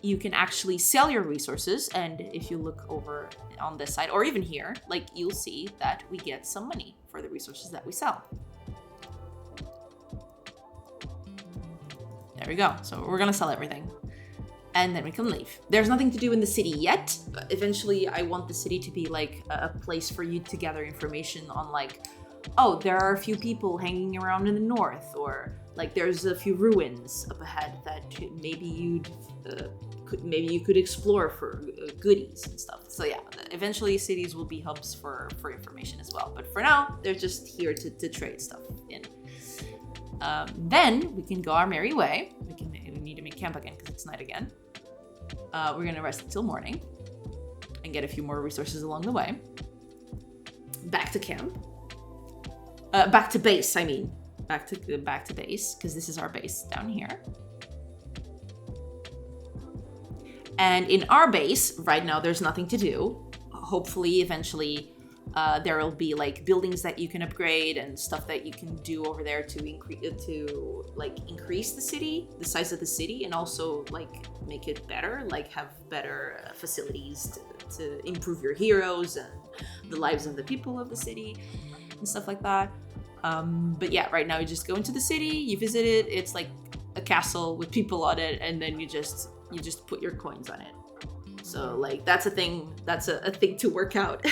you can actually sell your resources, and if you look over on this side, or even here, like, you'll see that we get some money for the resources that we sell. There we go. So we're gonna sell everything. And then we can leave. There's nothing to do in the city yet. But eventually, I want the city to be like a place for you to gather information on, like, oh, there are a few people hanging around in the north, or like there's a few ruins up ahead that maybe you could explore for goodies and stuff. So yeah, eventually cities will be hubs for information as well. But for now, they're just here to trade stuff in. Then we can go our merry way. We need to make camp again because it's night again. We're gonna rest until morning and get a few more resources along the way. Back to camp. Back to base, I mean. Back to base, because this is our base down here. And in our base, right now, there's nothing to do. Hopefully, eventually, there will be like buildings that you can upgrade and stuff that you can do over there to increase the city, the size of the city, and also like make it better, like have better facilities to improve your heroes and the lives of the people of the city and stuff like that. But yeah, right now you just go into the city, you visit it. It's like a castle with people on it, and then you just put your coins on it. So like that's a thing. That's a thing to work out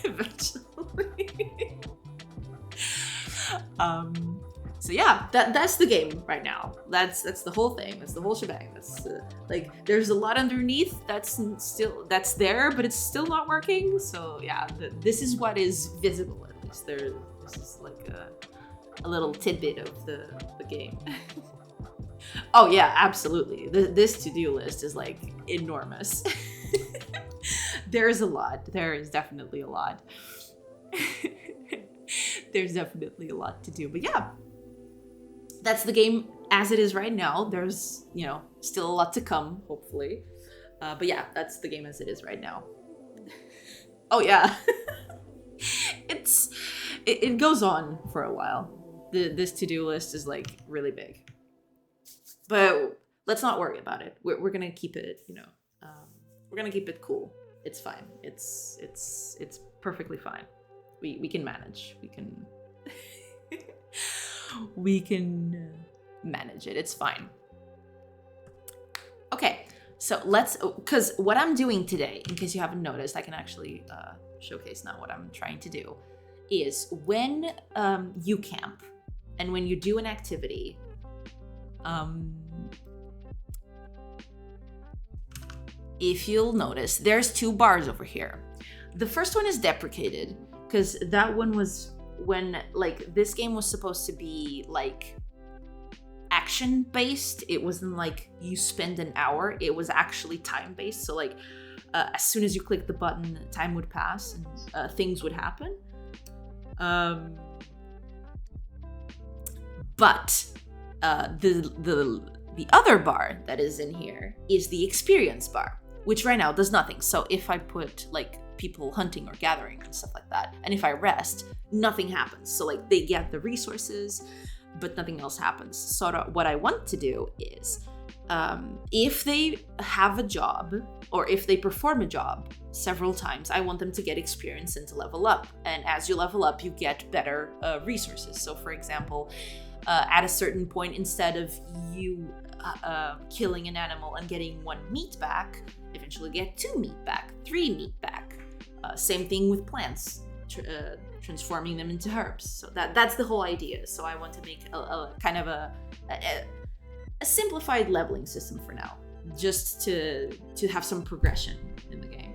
eventually. So yeah, that's the game right now. That's the whole thing. That's the whole shebang. That's like there's a lot underneath that's there, but it's still not working. So yeah, this is what is visible at least. This is like a little tidbit of the game. Oh yeah, absolutely. This to-do list is like enormous. There's a lot. There is definitely a lot. There's definitely a lot to do. But yeah, that's the game as it is right now. There's, you know, still a lot to come, hopefully. But yeah, that's the game as it is right now. Oh yeah. It goes on for a while. This to-do list is like really big. But let's not worry about it. We're gonna keep it, you know, we're gonna keep it cool. It's fine. It's perfectly fine. We can manage. We can manage it. It's fine. Okay, so because what I'm doing today, in case you haven't noticed, I can actually showcase now what I'm trying to do, is when you camp and when you do an activity, if you'll notice, there's 2 bars over here. The first one is deprecated, because that one was when, like, this game was supposed to be, like, action-based. It wasn't like you spend an hour. It was actually time-based. So, like, as soon as you click the button, time would pass and things would happen. But the other bar that is in here is the experience bar, which right now does nothing. So if I put like people hunting or gathering and stuff like that, and if I rest, nothing happens. So like they get the resources, but nothing else happens. So what I want to do is, if they have a job or if they perform a job several times, I want them to get experience and to level up. And as you level up, you get better resources. So for example, at a certain point, instead of you killing an animal and getting 1 meat back, eventually get 2 meat back, 3 meat back. Same thing with plants, transforming them into herbs. So that's the whole idea. So I want to make a kind of a simplified leveling system for now, just to have some progression in the game.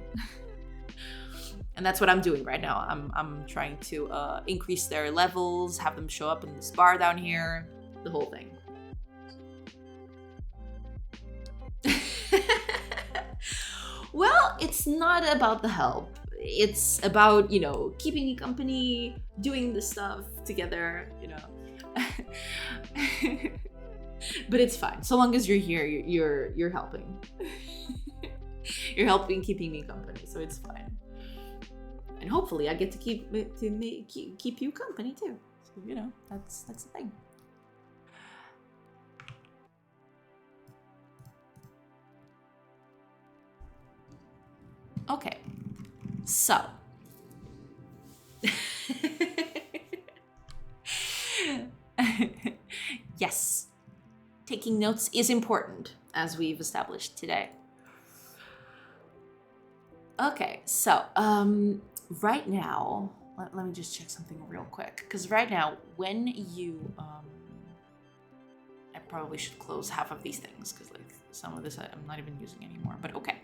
And that's what I'm doing right now. I'm trying to increase their levels, have them show up in this bar down here, the whole thing. Well, it's not about the help. It's about, you know, keeping you company, doing the stuff together, you know. But it's fine. So long as you're here, you're helping. You're helping keeping me company, so it's fine. And hopefully I get to keep you company too. So, you know, that's the thing. Okay, so yes, taking notes is important, as we've established today. Okay, so right now, let me just check something real quick, because right now, when you I probably should close half of these things, because like some of this I'm not even using anymore, but okay.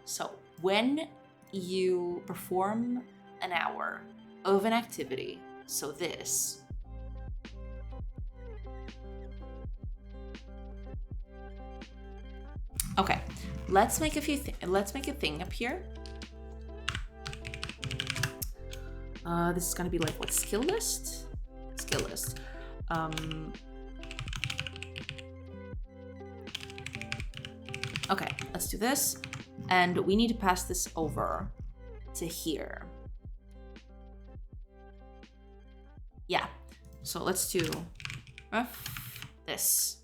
So when you perform an hour of an activity, so this, okay, let's make a thing up here. This is gonna be like what, skill list? Skill list. Okay, let's do this. And we need to pass this over to here. Yeah, so let's do this.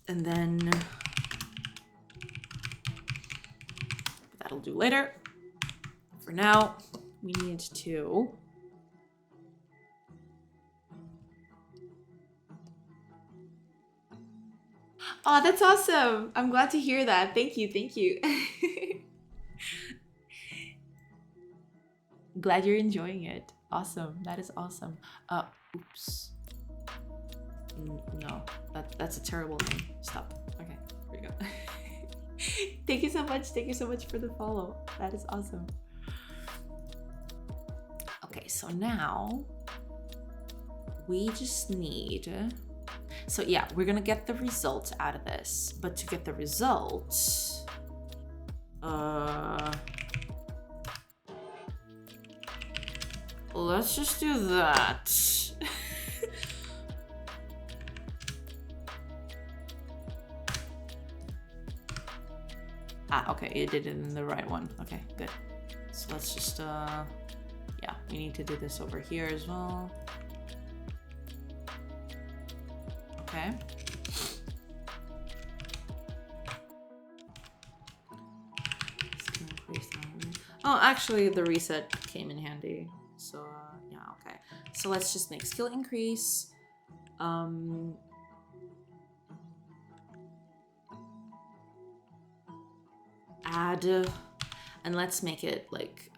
And then that'll do later. For now, we need to oh, that's awesome. I'm glad to hear that. Thank you. Thank you. Glad you're enjoying it. Awesome. That is awesome. Oops. No, that's a terrible thing. Stop. Okay, here we go. Thank you so much. Thank you so much for the follow. That is awesome. Okay, so now we just need... So yeah, we're gonna get the result out of this, but to get the result, let's just do that. Okay, it did it in the right one. Okay, good. So let's just, yeah, we need to do this over here as well. Okay. Oh, actually, the reset came in handy. So, yeah, okay. So let's just make skill increase. Add, and let's make it like,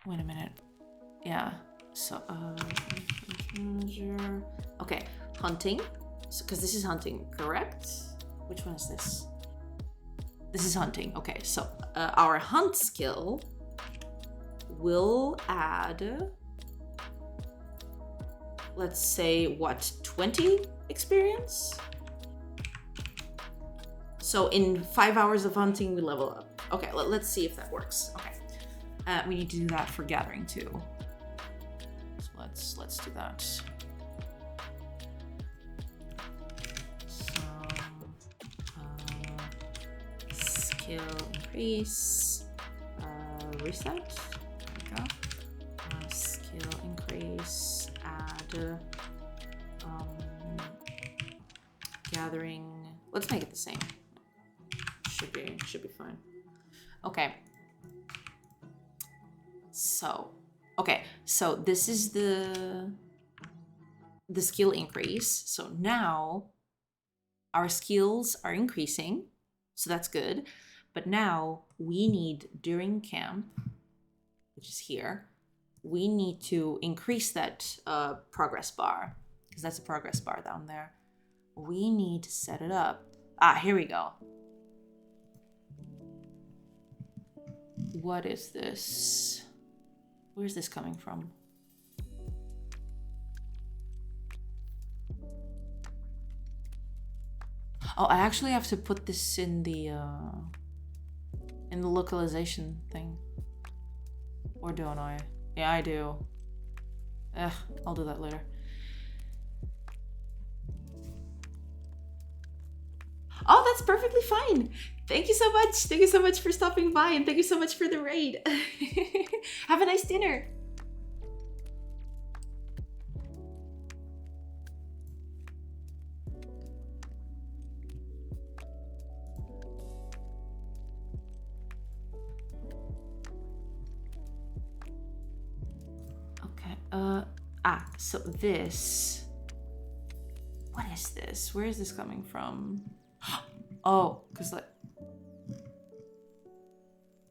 wait a minute. Yeah, so, manager. Okay, hunting. So, because this is hunting, correct? Which one is this? This is hunting. Okay, so our hunt skill will add, let's say, what, 20 experience? So in 5 hours of hunting, we level up. Okay, let's see if that works. Okay. We need to do that for gathering too. So let's do that. So skill increase, reset. There we go. Skill increase, add gathering. Let's make it the same. Should be fine. Okay. So, okay, so this is the skill increase. So now our skills are increasing, so that's good. But now we need, during camp, which is here, we need to increase that progress bar, because that's a progress bar down there. We need to set it up. Here we go. What is this? Where's this coming from? Oh, I actually have to put this in the localization thing. Or don't I? Yeah, I do. Ugh, I'll do that later. Oh, that's perfectly fine. Thank you so much. Thank you so much for stopping by, and thank you so much for the raid. Have a nice dinner. Okay, so this... What is this? Where is this coming from? Oh, because like...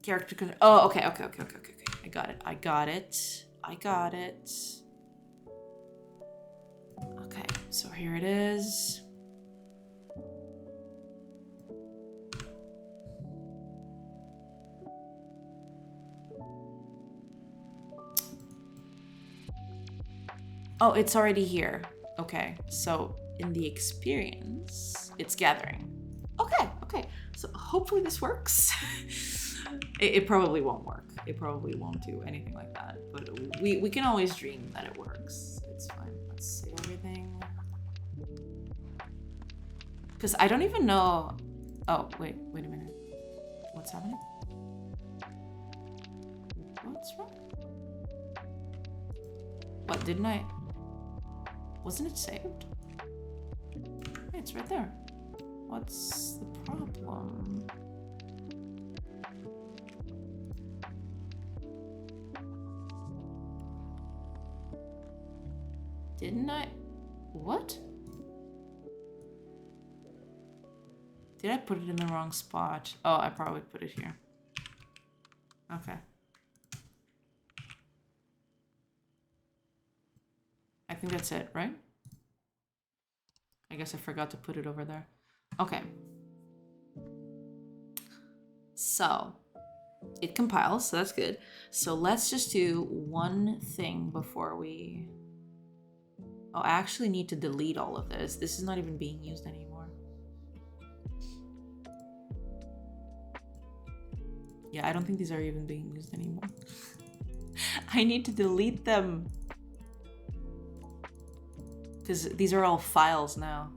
Character... Oh, okay. I got it. Okay, so here it is. Oh, it's already here. Okay, so in the experience, it's gathering. Okay. So hopefully this works. It probably won't work. It probably won't do anything like that. But we can always dream that it works. It's fine. Let's save everything. Because I don't even know... Oh, wait a minute. What's happening? What's wrong? What, didn't I... Wasn't it saved? Hey, it's right there. What's the problem? Didn't I? What? Did I put it in the wrong spot? Oh, I probably put it here. Okay. I think that's it, right? I guess I forgot to put it over there. Okay. So, it compiles, so that's good. So let's just do one thing before we... Oh, I actually need to delete all of this. This is not even being used anymore. Yeah, I don't think these are even being used anymore. I need to delete them. Because these are all files now.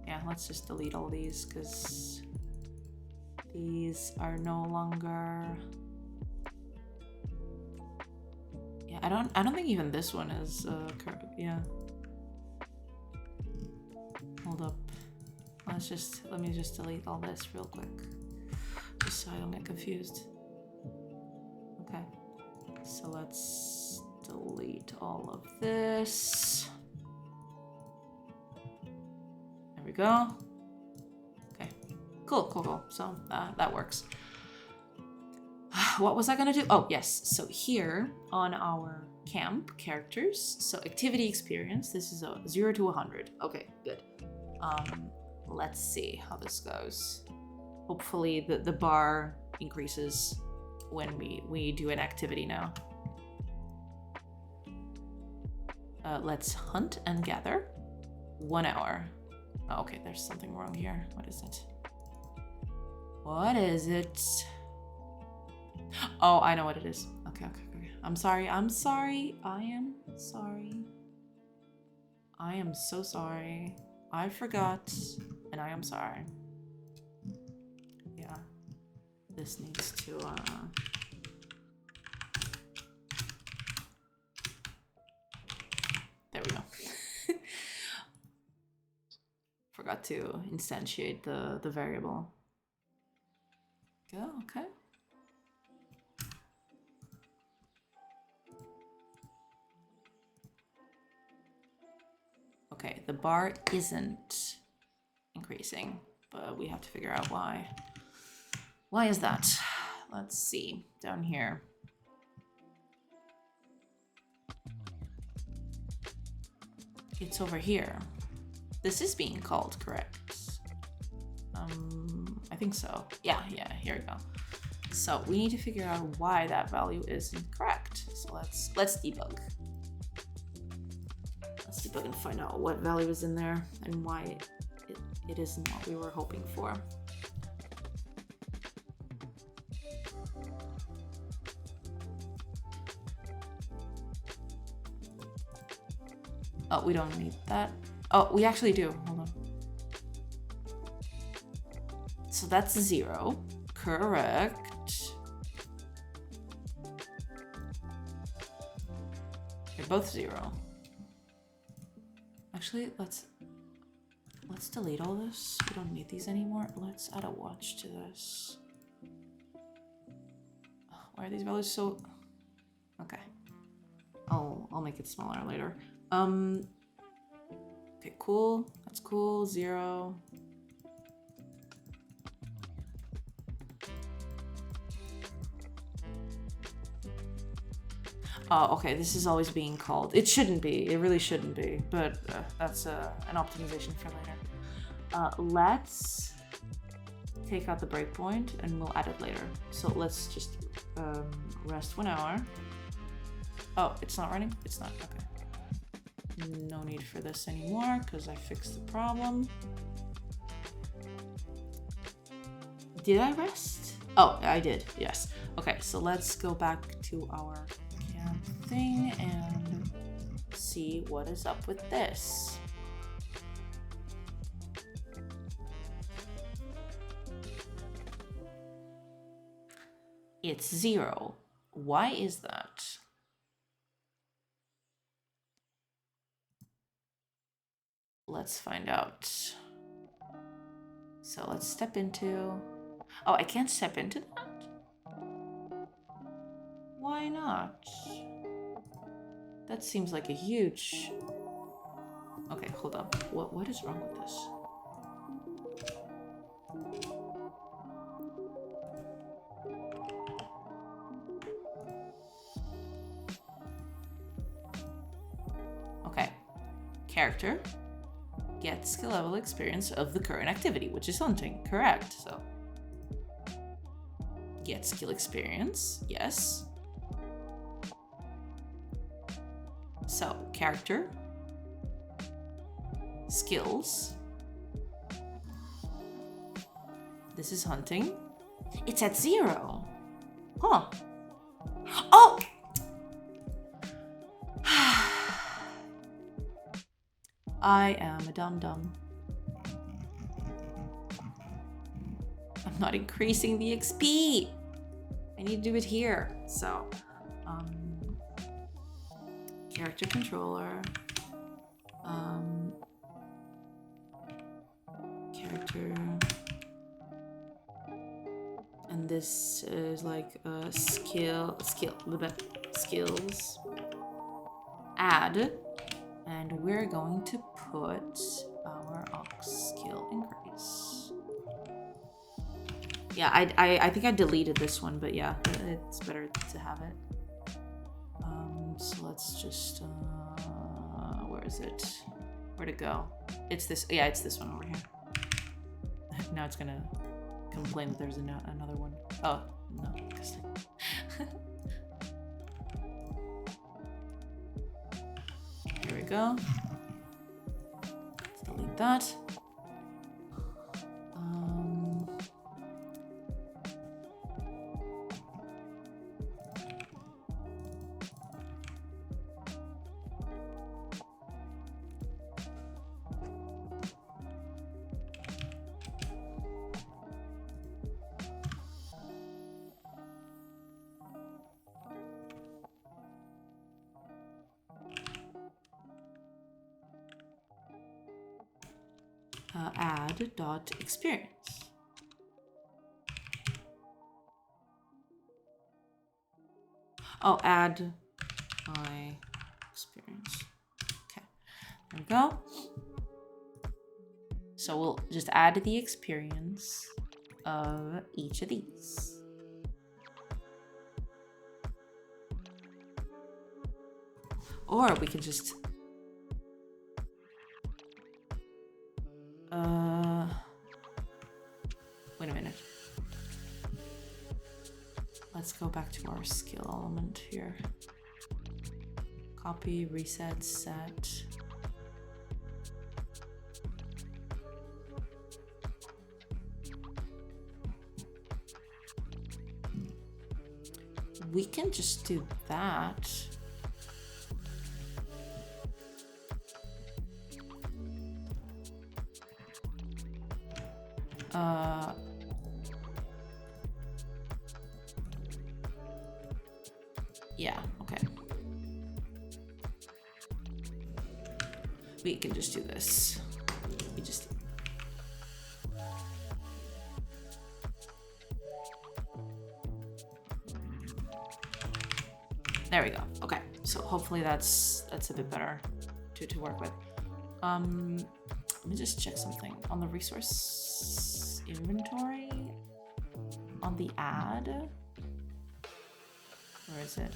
Yeah, let's just delete all these because these are no longer... Yeah, I don't think even this one is yeah. Hold up. Let me just delete all this real quick. Just so I don't get confused. Okay. So let's delete all of this. There we go. Okay. Cool. So that works. What was I gonna do? Oh, yes. So here on our camp characters, so activity experience, this is a 0 to 100. Okay, good. Let's see how this goes. Hopefully the bar increases when we do an activity now. Let's hunt and gather. 1 hour. Oh, okay, there's something wrong here. What is it? What is it? Oh, I know what it is. Okay. I'm sorry. I am sorry. I am so sorry. I forgot, and I am sorry. Yeah. This needs to, There we go. Forgot to instantiate the variable. Go, okay. Okay, the bar isn't increasing, but we have to figure out why. Why is that? Let's see, down here. It's over here. This is being called, correct? I think so. Yeah, here we go. So we need to figure out why that value isn't correct. So let's debug. Let's debug and find out what value is in there and why it isn't what we were hoping for. Oh, we don't need that. Oh, we actually do. Hold on. So that's 0. Correct. They're both 0. Actually, let's delete all this. We don't need these anymore. Let's add a watch to this. Why are these values so... Okay. I'll make it smaller later. Okay, cool. That's cool. 0. Oh, okay, this is always being called. It shouldn't be. It really shouldn't be. But that's an optimization for later. Let's take out the breakpoint and we'll add it later. So let's just rest 1 hour. Oh, it's not running? It's not. Okay. No need for this anymore because I fixed the problem. Did I rest? Oh, I did. Yes. Okay, so let's go back to our thing and see what is up with this. It's 0. Why is that? Let's find out. So let's step into... Oh, I can't step into that? Why not? That seems like a huge... Okay, hold on. What is wrong with this? Okay. Character. Get skill level experience of the current activity, which is hunting. Correct. So get skill experience. Yes. So, character, skills, this is hunting. It's at 0. Huh. Oh! I am a dum-dum. I'm not increasing the XP. I need to do it here. So, character controller, character, and this is like a skills, add, and we're going to put our ox skill increase. Yeah, I think I deleted this one, but yeah, it's better to have it. So let's just, where is it? Where'd it go? It's this, yeah, it's this one over here. Now it's gonna complain that there's another one. Oh, no. Here we go. Let's delete that. Add dot experience. Oh, add my experience. Okay, there we go. So we'll just add the experience of each of these. Or we can just wait a minute. Let's go back to our skill element here. Copy, reset, set. We can just do that. Yeah, okay. We can just do this. We just... There we go. Okay, so hopefully that's a bit better to work with. Let me just check something on the resource inventory. On the ad. Where is it?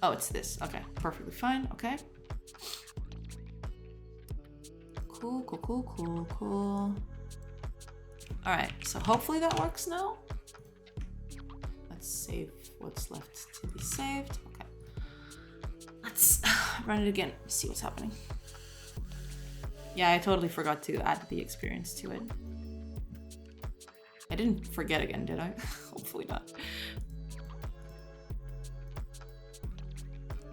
Oh, it's this. Okay, perfectly fine. Okay. Cool, cool, cool, cool, cool. All right, so hopefully that works now. Let's save what's left to be saved. Okay. Let's run it again, see what's happening. Yeah, I totally forgot to add the experience to it. I didn't forget again, did I? Hopefully not.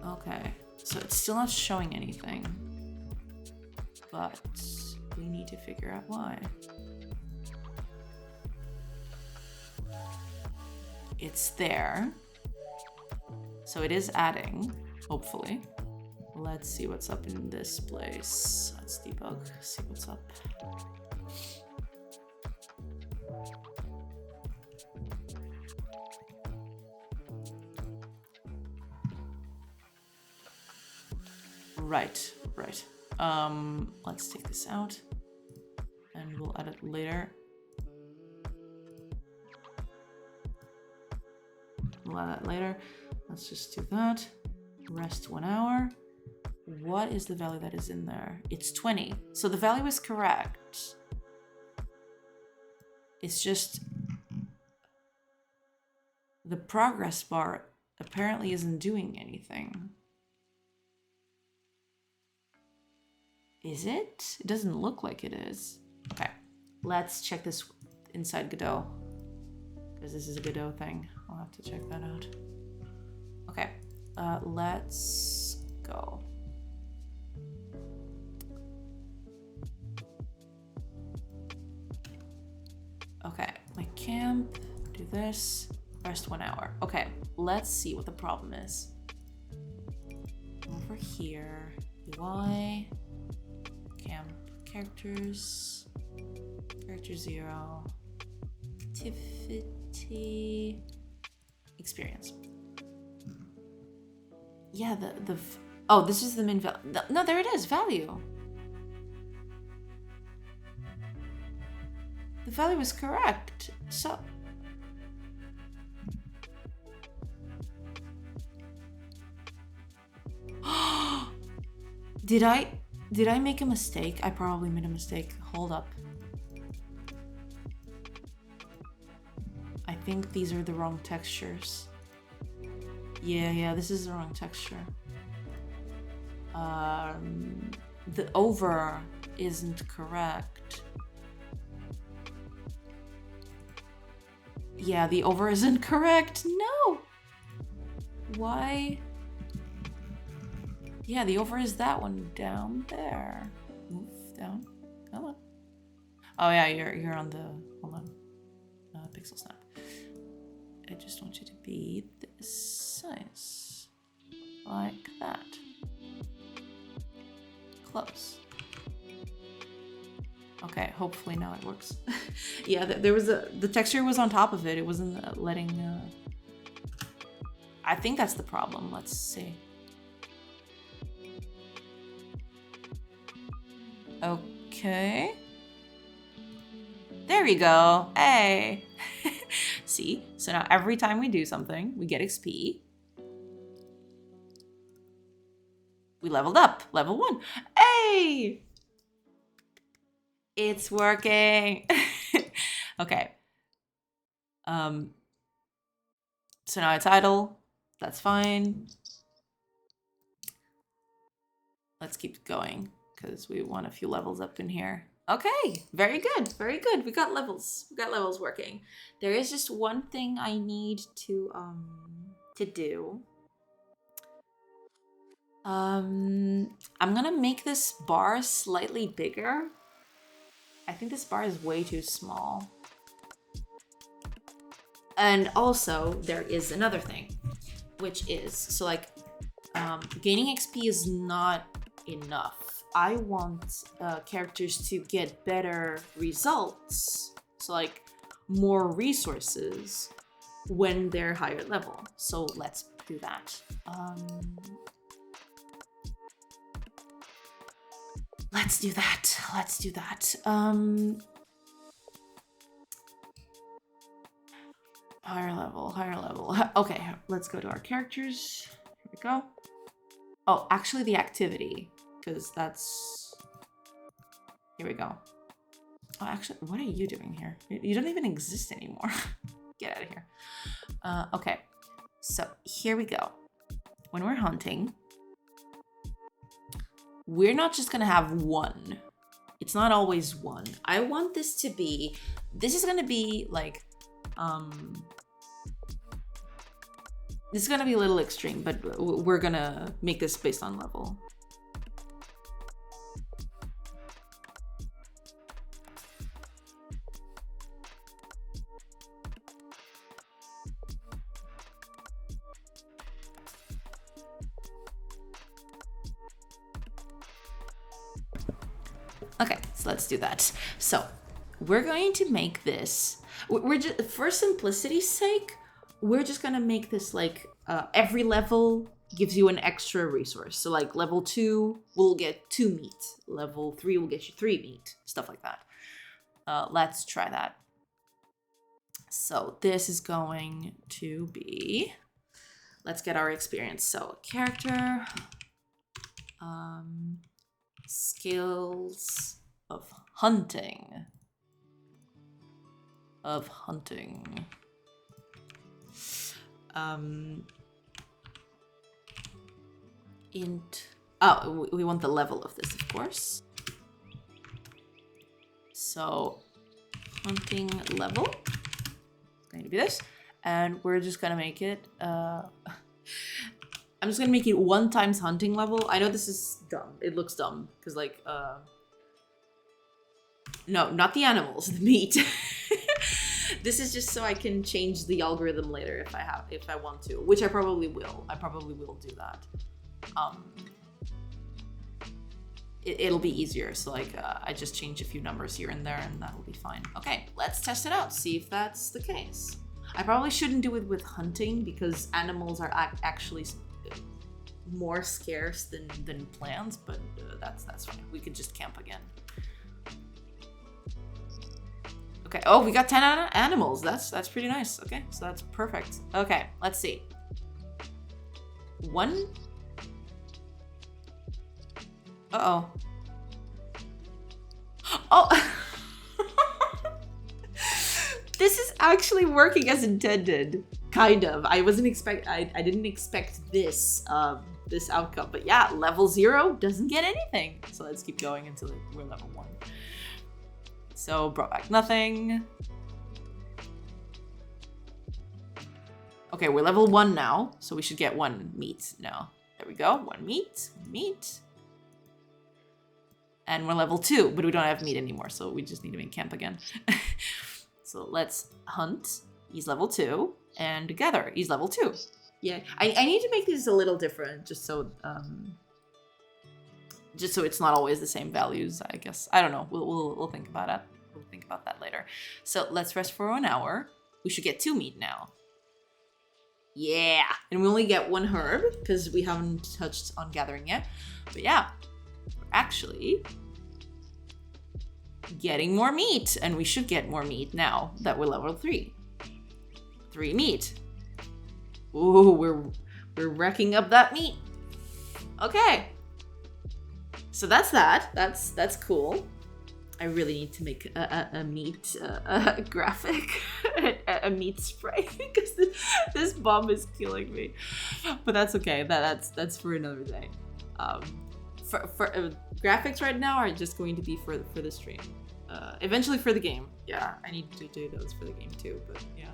Okay, so it's still not showing anything, but we need to figure out why. It's there, so it is adding, hopefully. Let's see what's up in this place. Let's debug, see what's up. Right, right. Let's take this out and we'll add it later. We'll add that later. Let's just do that. Rest 1 hour. What is the value that is in there? It's 20. So the value is correct. It's just the progress bar apparently isn't doing anything. Is it? It doesn't look like it is. Okay, let's check this inside Godot, because this is a Godot thing. I'll have to check that out. Okay, let's go. Okay, my camp, do this, rest 1 hour. Okay, let's see what the problem is. Over here, UI, camp, characters, character 0, activity, experience. Yeah, oh, this is the min value. No, there it is, value. The value is correct. So did I make a mistake? I probably made a mistake. Hold up. I think these are the wrong textures. Yeah, this is the wrong texture. The over isn't correct. Yeah, the over isn't correct. No! Why? Yeah, the over is that one down there. Move down. Come on. Oh yeah, you're on the, hold on. Pixel snap. I just want you to be this size. Like that. Close. Okay, hopefully now it works. Yeah, there was the texture was on top of it. It wasn't letting, I think that's the problem. Let's see. Okay. There we go. Hey. See? So now every time we do something, we get XP. We leveled up. Level 1. Hey! It's working. Okay. So now it's idle. That's fine. Let's keep going because we want a few levels up in here. Okay, very good, very good. We got levels. We got levels working. There is just one thing I need to do. I'm gonna make this bar slightly bigger. I think this bar is way too small. And also, there is another thing, which is, so like, gaining XP is not enough. I want characters to get better results, so like more resources when they're higher level. So let's do that. Let's do that. Let's do that. Higher level, higher level. Okay, let's go to our characters. Here we go. Oh, actually the activity, because that's... Here we go. Oh, actually, what are you doing here? You don't even exist anymore. Get out of here. Okay, so here we go. When we're hunting, we're not just gonna have one. It's not always one. I want this to be... This is gonna be like... This is gonna be a little extreme, but we're gonna make this based on level. Okay, so let's do that. So we're going to make this, we're just, for simplicity's sake, we're just gonna make this like every level gives you an extra resource. So like level 2 will get 2 meat, level 3 will get you 3 meat, stuff like that. Let's try that. So this is going to be, let's get our experience. So character, skills of hunting. Int. Oh, we want the level of this, of course. So hunting level is going to be this, and we're just gonna make it. I'm just gonna make it 1 times hunting level. I know this is dumb. It looks dumb because like no, not the animals, the meat. This is just so I can change the algorithm later if I want to, which I probably will. I probably will do that. It'll be easier. So like I just change a few numbers here and there, and that will be fine. Okay, let's test it out. See if that's the case. I probably shouldn't do it with hunting because animals are actually more scarce than plants, but that's fine. We could just camp again. Okay. Oh, we got 10 animals. That's pretty nice. Okay, so that's perfect. Okay, let's see. 1. Uh-oh. Oh. This is actually working as intended. Kind of. I didn't expect this this outcome, but yeah, level 0 doesn't get anything. So let's keep going until we're level 1. So brought back nothing. Okay, we're level 1 now, so we should get 1 meat now. There we go. 1 meat. And we're level 2, but we don't have meat anymore, so we just need to make camp again. So let's hunt. He's level 2, and gather. He's level 2. Yeah, I need to make these a little different, just so it's not always the same values. I guess I don't know. We'll think about it. We'll think about that later. So let's rest for 1 hour. We should get 2 meat now. Yeah, and we only get 1 herb because we haven't touched on gathering yet. But yeah, we're actually getting more meat, and we should get more meat now that we're level 3. 3 meat. Ooh, we're wrecking up that meat. Okay. So that's that. That's cool. I really need to make a meat graphic, a meat spray, because this bomb is killing me. But that's okay. That's for another day. For graphics right now are just going to be for the stream. Eventually for the game. Yeah, I need to do those for the game too. But yeah.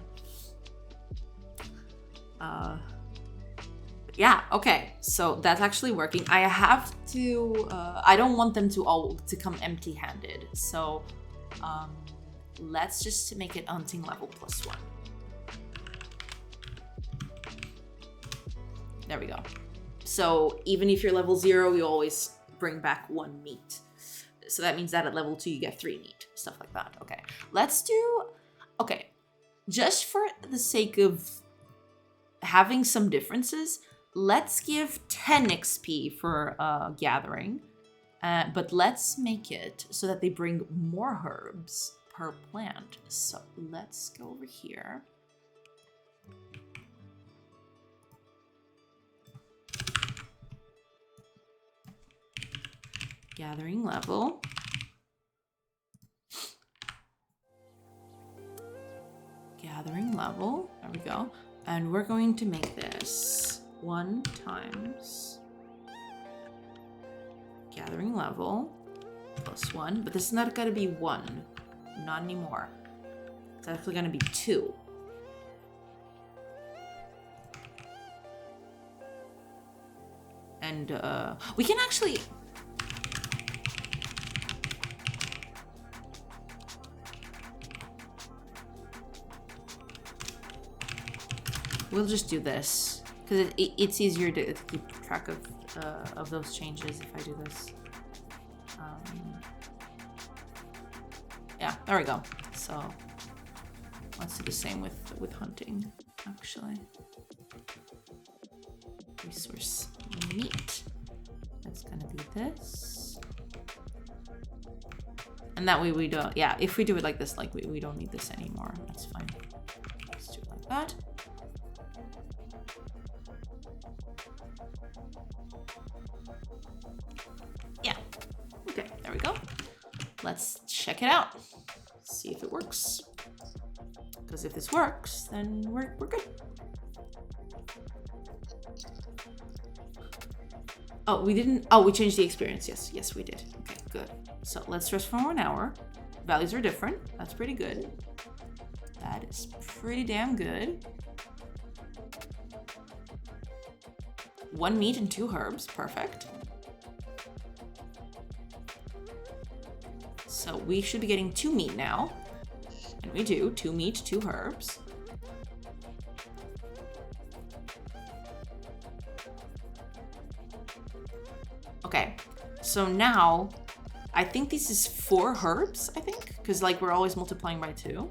Yeah, okay, so that's actually working. I have to, I don't want them to all to come empty-handed. So Let's just make it hunting level +1. There we go. So even if you're level 0, you always bring back 1 meat. So that means that at level 2 you get 3 meat, stuff like that. Okay, let's do, okay, just for the sake of having some differences, let's give 10 XP for gathering, but let's make it so that they bring more herbs per plant. So let's go over here. Gathering level. Gathering level. There we go. And we're going to make this 1 times gathering level +1. But this is not going to be 1. Not anymore. It's actually going to be 2. And we can actually... We'll just do this because it's easier to keep track of those changes if I do this. Yeah, there we go. So let's do the same with hunting, actually. Resource meat. That's gonna be this. And that way we don't, yeah, if we do it like this, like we don't need this anymore. That's fine. Let's do it like that. There we go. Let's check it out. See if it works. Because if this works, then we're good. Oh, we didn't. Oh, we changed the experience. Yes, we did. Okay, good. So let's rest for 1 hour. Values are different. That's pretty good. That is pretty damn good. 1 meat and 2 herbs. Perfect. So we should be getting 2 meat now. And we do. 2 meat, 2 herbs. Okay. So now, I think this is 4 herbs, I think. Because like we're always multiplying by 2.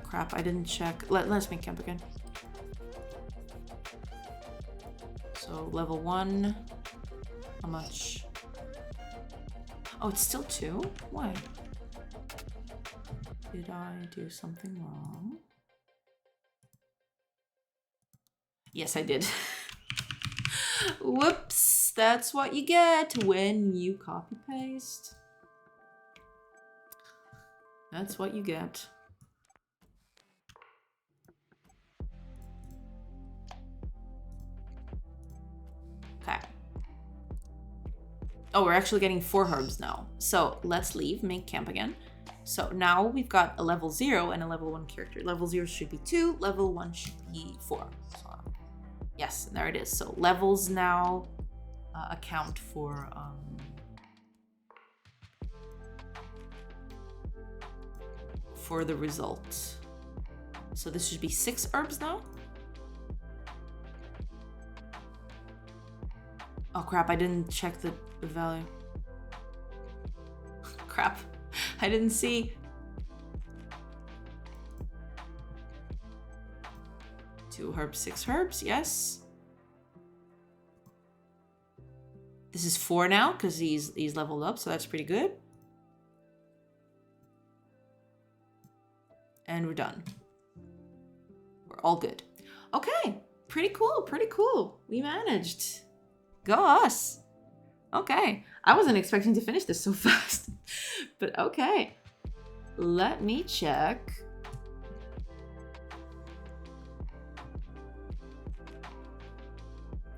Crap, I didn't check. Let's make camp again. So level 1, how much? Oh, it's still 2? Why? Did I do something wrong? Yes, I did. Whoops, that's what you get when you copy paste. That's what you get. Okay. Oh, we're actually getting 4 herbs now. So let's leave, make camp again. So now we've got a level 0 and a level 1 character. Level 0 should be 2, level 1 should be 4. So, yes, and there it is. So levels now account for the result. So this should be 6 herbs now. Oh crap, I didn't check the value. Crap, I didn't see. 2 herbs, 6 herbs, yes. This is 4 now because he's leveled up, so that's pretty good. And we're done. We're all good. Okay, pretty cool, pretty cool. We managed. Go us. Okay, I wasn't expecting to finish this so fast, but okay. Let me check.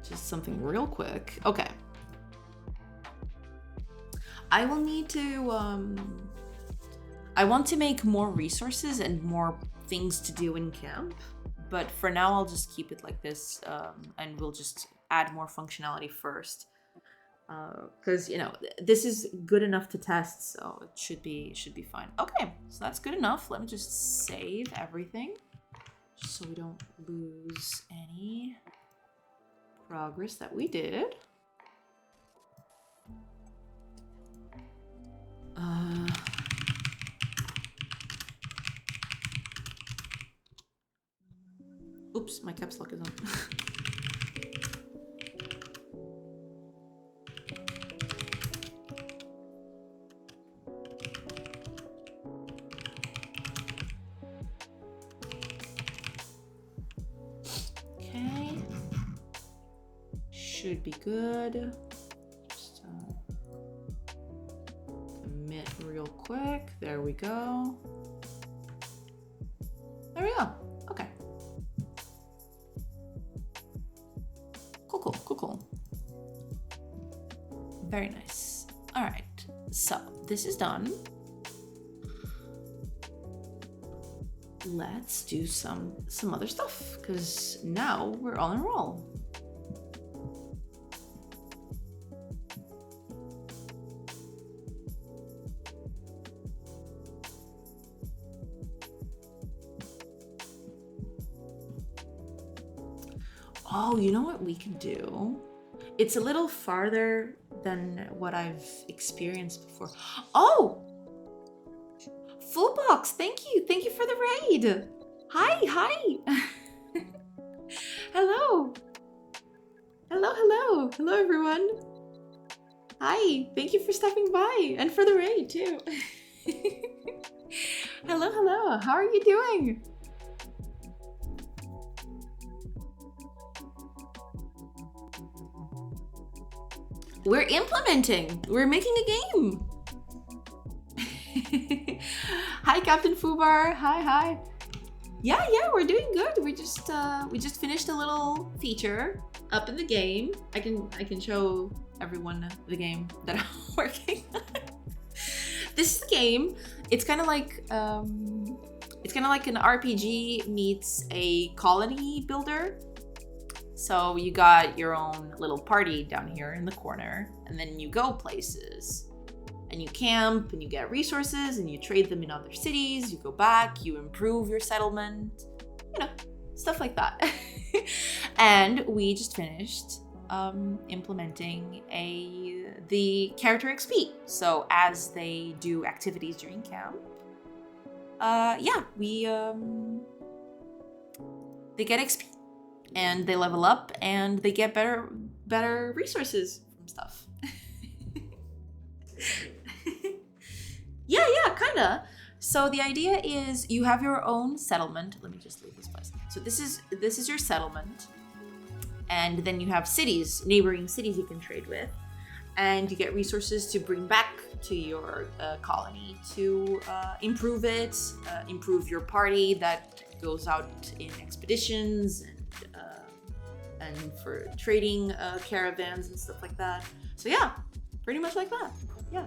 Just something real quick. Okay. I will need to, I want to make more resources and more things to do in camp, but for now I'll just keep it like this, and we'll just add more functionality first. Because you know, this is good enough to test, so it should be fine. Okay, so that's good enough. Let me just save everything, just so we don't lose any progress that we did. Oops, my caps lock is on. Okay. Should be good. Just commit real quick. There we go. There we go. Okay. Cool. Very nice. All right. So this is done. Let's do some other stuff, because now we're on a roll. Oh, you know what we can do? It's a little farther than what I've experienced before. Oh! Fullbox, thank you. Thank you for the raid. Hi. Hello. Hello, everyone. Hi, thank you for stopping by and for the raid too. Hello. How are you doing? We're implementing. We're making a game. Hi, Captain Fubar. Hi. Yeah, we're doing good. We just finished a little feature up in the game. I can show everyone the game that I'm working on. This is the game. It's kind of like an RPG meets a colony builder. So you got your own little party down here in the corner, and then you go places. And you camp, and you get resources, and you trade them in other cities. You go back, you improve your settlement, you know, stuff like that. And we just finished implementing the character XP. So as they do activities during camp, they get XP, and they level up, and they get better resources from stuff. Yeah, kinda. So the idea is you have your own settlement. Let me just leave this place. So this is your settlement, and then you have cities, neighboring cities you can trade with, and you get resources to bring back to your colony to improve it, improve your party that goes out in expeditions and for trading caravans and stuff like that. So yeah, pretty much like that. Yeah.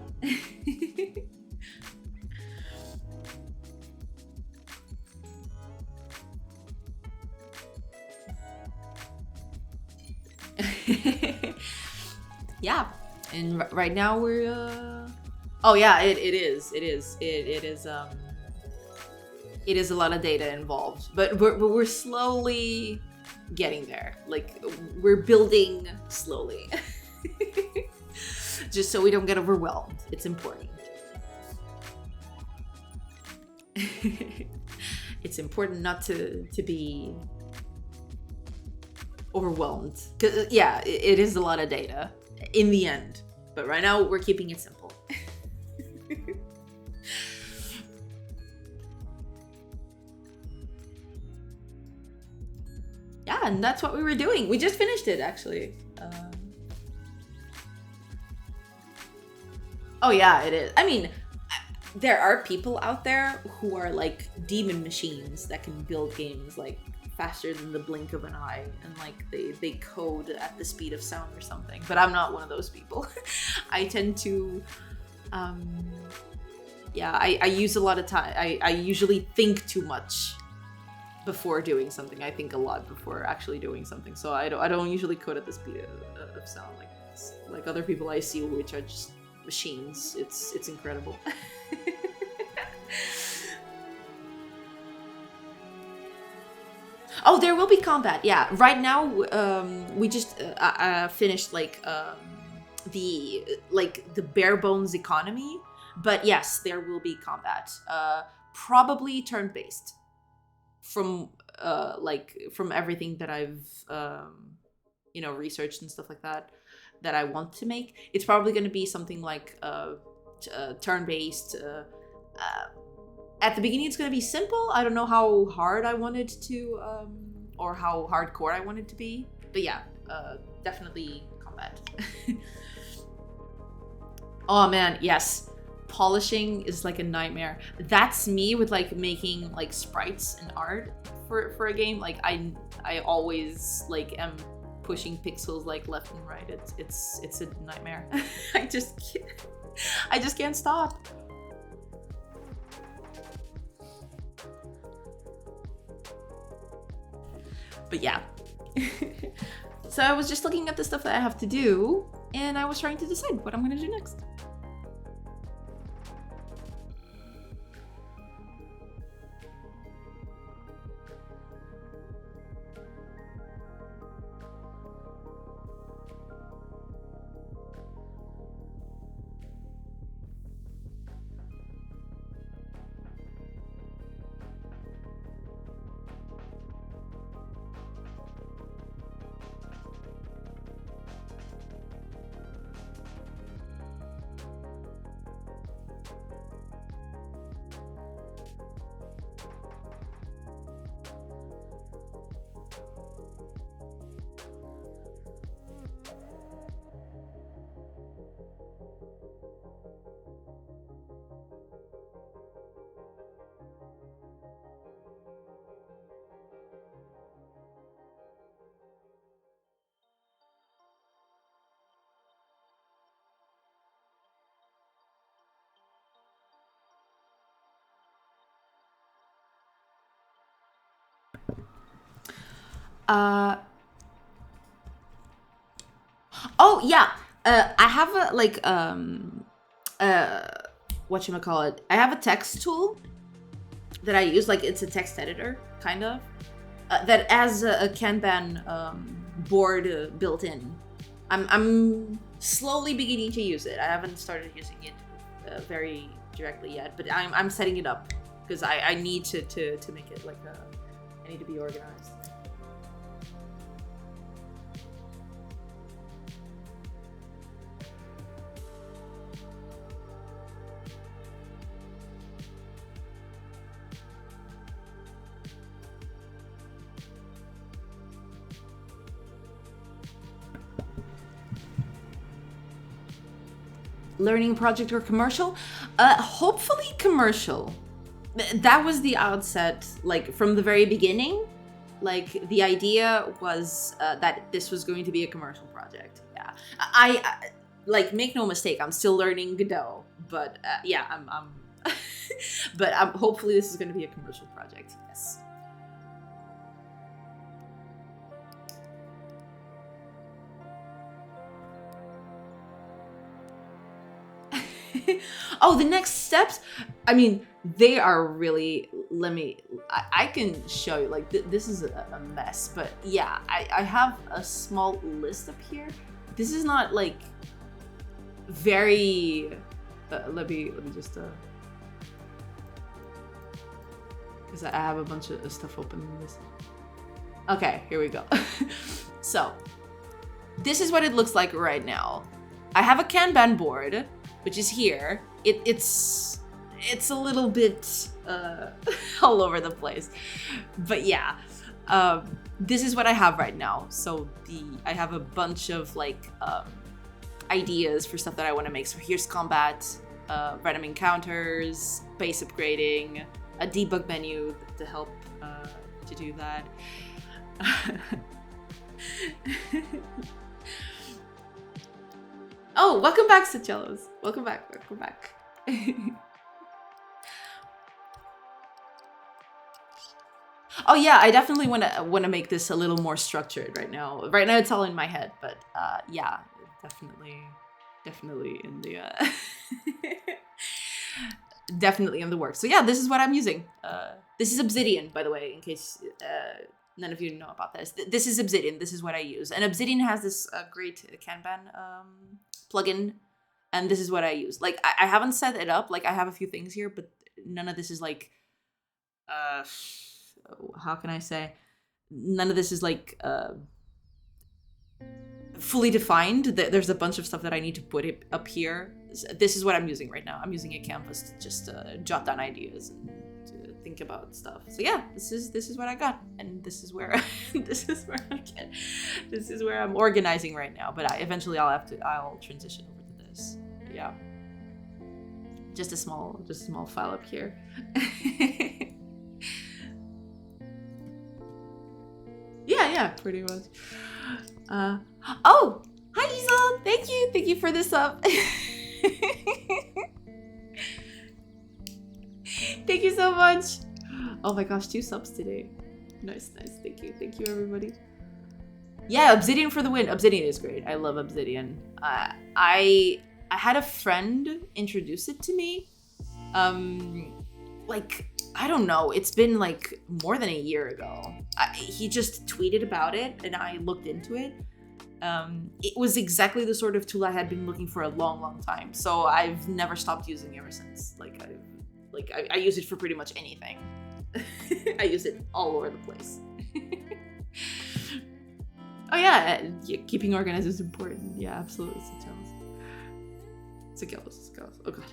Yeah, and right now we're oh yeah, it is a lot of data involved, but we're slowly getting there. Like, we're building slowly. Just so we don't get overwhelmed. It's important. It's important not to be overwhelmed. 'Cause, yeah, it is a lot of data in the end. But right now, we're keeping it simple. Yeah, and that's what we were doing. We just finished it, actually. Oh yeah, it is. I mean, there are people out there who are like demon machines that can build games like faster than the blink of an eye, and like they code at the speed of sound or something. But I'm not one of those people. I tend to, yeah, I use a lot of time. I usually think too much before doing something. I think a lot before actually doing something. So I don't usually code at the speed of sound like this. Like other people I see, which are just machines. It's incredible. Oh, there will be combat. Yeah, right now we just finished like the bare bones economy, but yes, there will be combat. Probably turn based. From from everything that I've researched and stuff like that I want to make, it's probably going to be something like turn based. At the beginning, it's going to be simple. I don't know how hard I want it to, or how hardcore I want it to be. But yeah, definitely combat. Oh man, yes. Polishing is like a nightmare. That's me with like making like sprites and art for a game. Like I always like am pushing pixels like left and right. It's a nightmare. I just can't stop. But yeah. So I was just looking at the stuff that I have to do, and I was trying to decide what I'm gonna do next. Oh yeah. I have a whatchamacallit. I have a text tool that I use, like it's a text editor, kind of. That has a Kanban board built in. I'm slowly beginning to use it. I haven't started using it very directly yet, but I'm setting it up because I need to make it like I need to be organized. Learning project or commercial? Hopefully commercial. That was the outset, like from the very beginning. Like the idea was that this was going to be a commercial project. Yeah, I like, make no mistake, I'm still learning Godot, but yeah, I'm but hopefully this is going to be a commercial project. Yes. Oh, the next steps, I mean, they are really, I can show you, like this is a mess, but yeah, I have a small list up here. This is not like very let me just because I have a bunch of stuff open in this. Okay, here we go. So this is what it looks like right now. I have a Kanban board, which is here. It's a little bit all over the place, but yeah, this is what I have right now. So I have a bunch of like ideas for stuff that I want to make. So here's combat, random encounters, base upgrading, a debug menu to help to do that. Oh, welcome back, Sacellos. Welcome back, welcome back. Oh yeah, I definitely wanna make this a little more structured right now. Right now it's all in my head, but yeah, definitely in the definitely in the works. So yeah, this is what I'm using. This is Obsidian, by the way, in case none of you know about this. This is Obsidian. This is what I use, and Obsidian has this great Kanban plugin, and this is what I use. Like I haven't set it up. Like I have a few things here, but none of this is like how can I say? None of this is like fully defined. There's a bunch of stuff that I need to put it up here. This is what I'm using right now. I'm using a canvas to just jot down ideas and to think about stuff. So yeah, this is what I got, and this is where this is where I'm organizing right now. But eventually I'll transition over to this. Yeah, just a small file up here. Yeah, pretty much. Oh, hi Isol. Thank you for the sub. Thank you so much. Oh my gosh, 2 subs today. Nice. Thank you everybody. Yeah, Obsidian for the win. Obsidian is great. I love Obsidian. I had a friend introduce it to me. Like, I don't know, it's been like more than a year ago. He just tweeted about it and I looked into it. It was exactly the sort of tool I had been looking for a long time. So I've never stopped using it ever since. I use it for pretty much anything. I use it all over the place. Oh yeah, keeping organized is important. Yeah, absolutely. Sigelos. Oh god,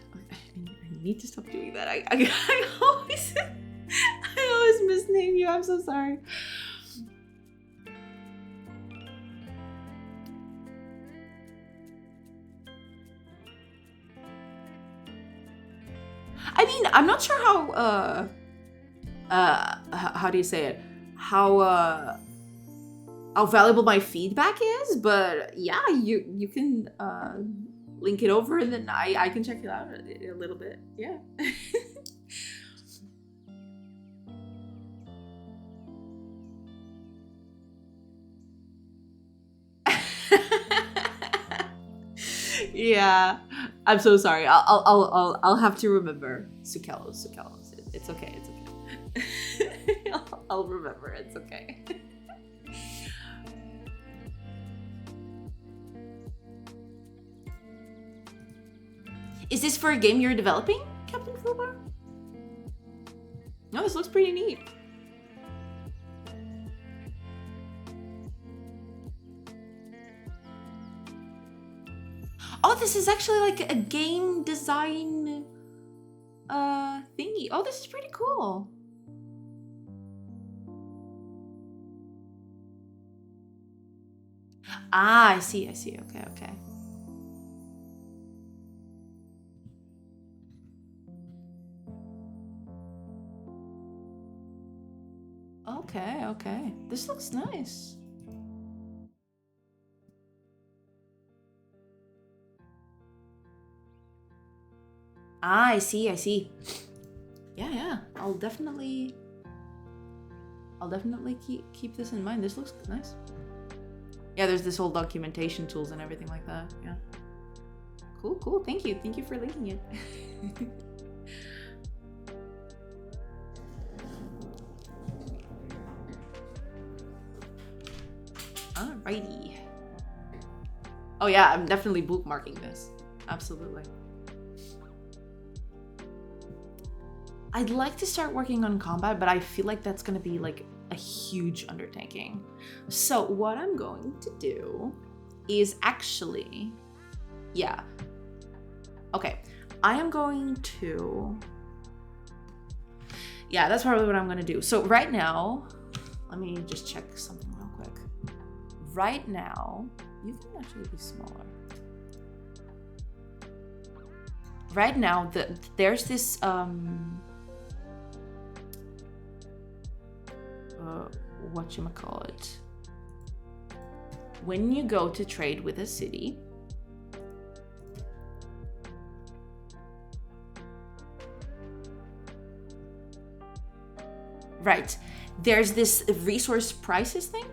I need to stop doing that. I always misname you. I'm so sorry. I mean, I'm not sure how do you say it? How valuable my feedback is, but yeah, you can link it over and then I can check it out a little bit. Yeah. Yeah, I'm so sorry. I'll have to remember Sukelos. It's okay. I'll remember. It's okay. Is this for a game you're developing, Captain Fubar? No, this looks pretty neat. Oh, this is actually like a game design thingy. Oh, this is pretty cool. Ah, I see. Okay. Okay. This looks nice. Ah, I see. Yeah. I'll definitely keep this in mind. This looks nice. Yeah, there's this whole documentation tools and everything like that. Yeah. Cool. Thank you for linking it. Alrighty. Oh yeah, I'm definitely bookmarking this. Absolutely. I'd like to start working on combat, but I feel like that's gonna be like a huge undertaking. So what I'm going to do is actually, yeah. Okay, I am going to, yeah, that's probably what I'm gonna do. So right now, let me just check something real quick. Right now, you can actually be smaller. Right now, there's this, whatchamacallit. When you go to trade with a city, right, there's this resource prices thing.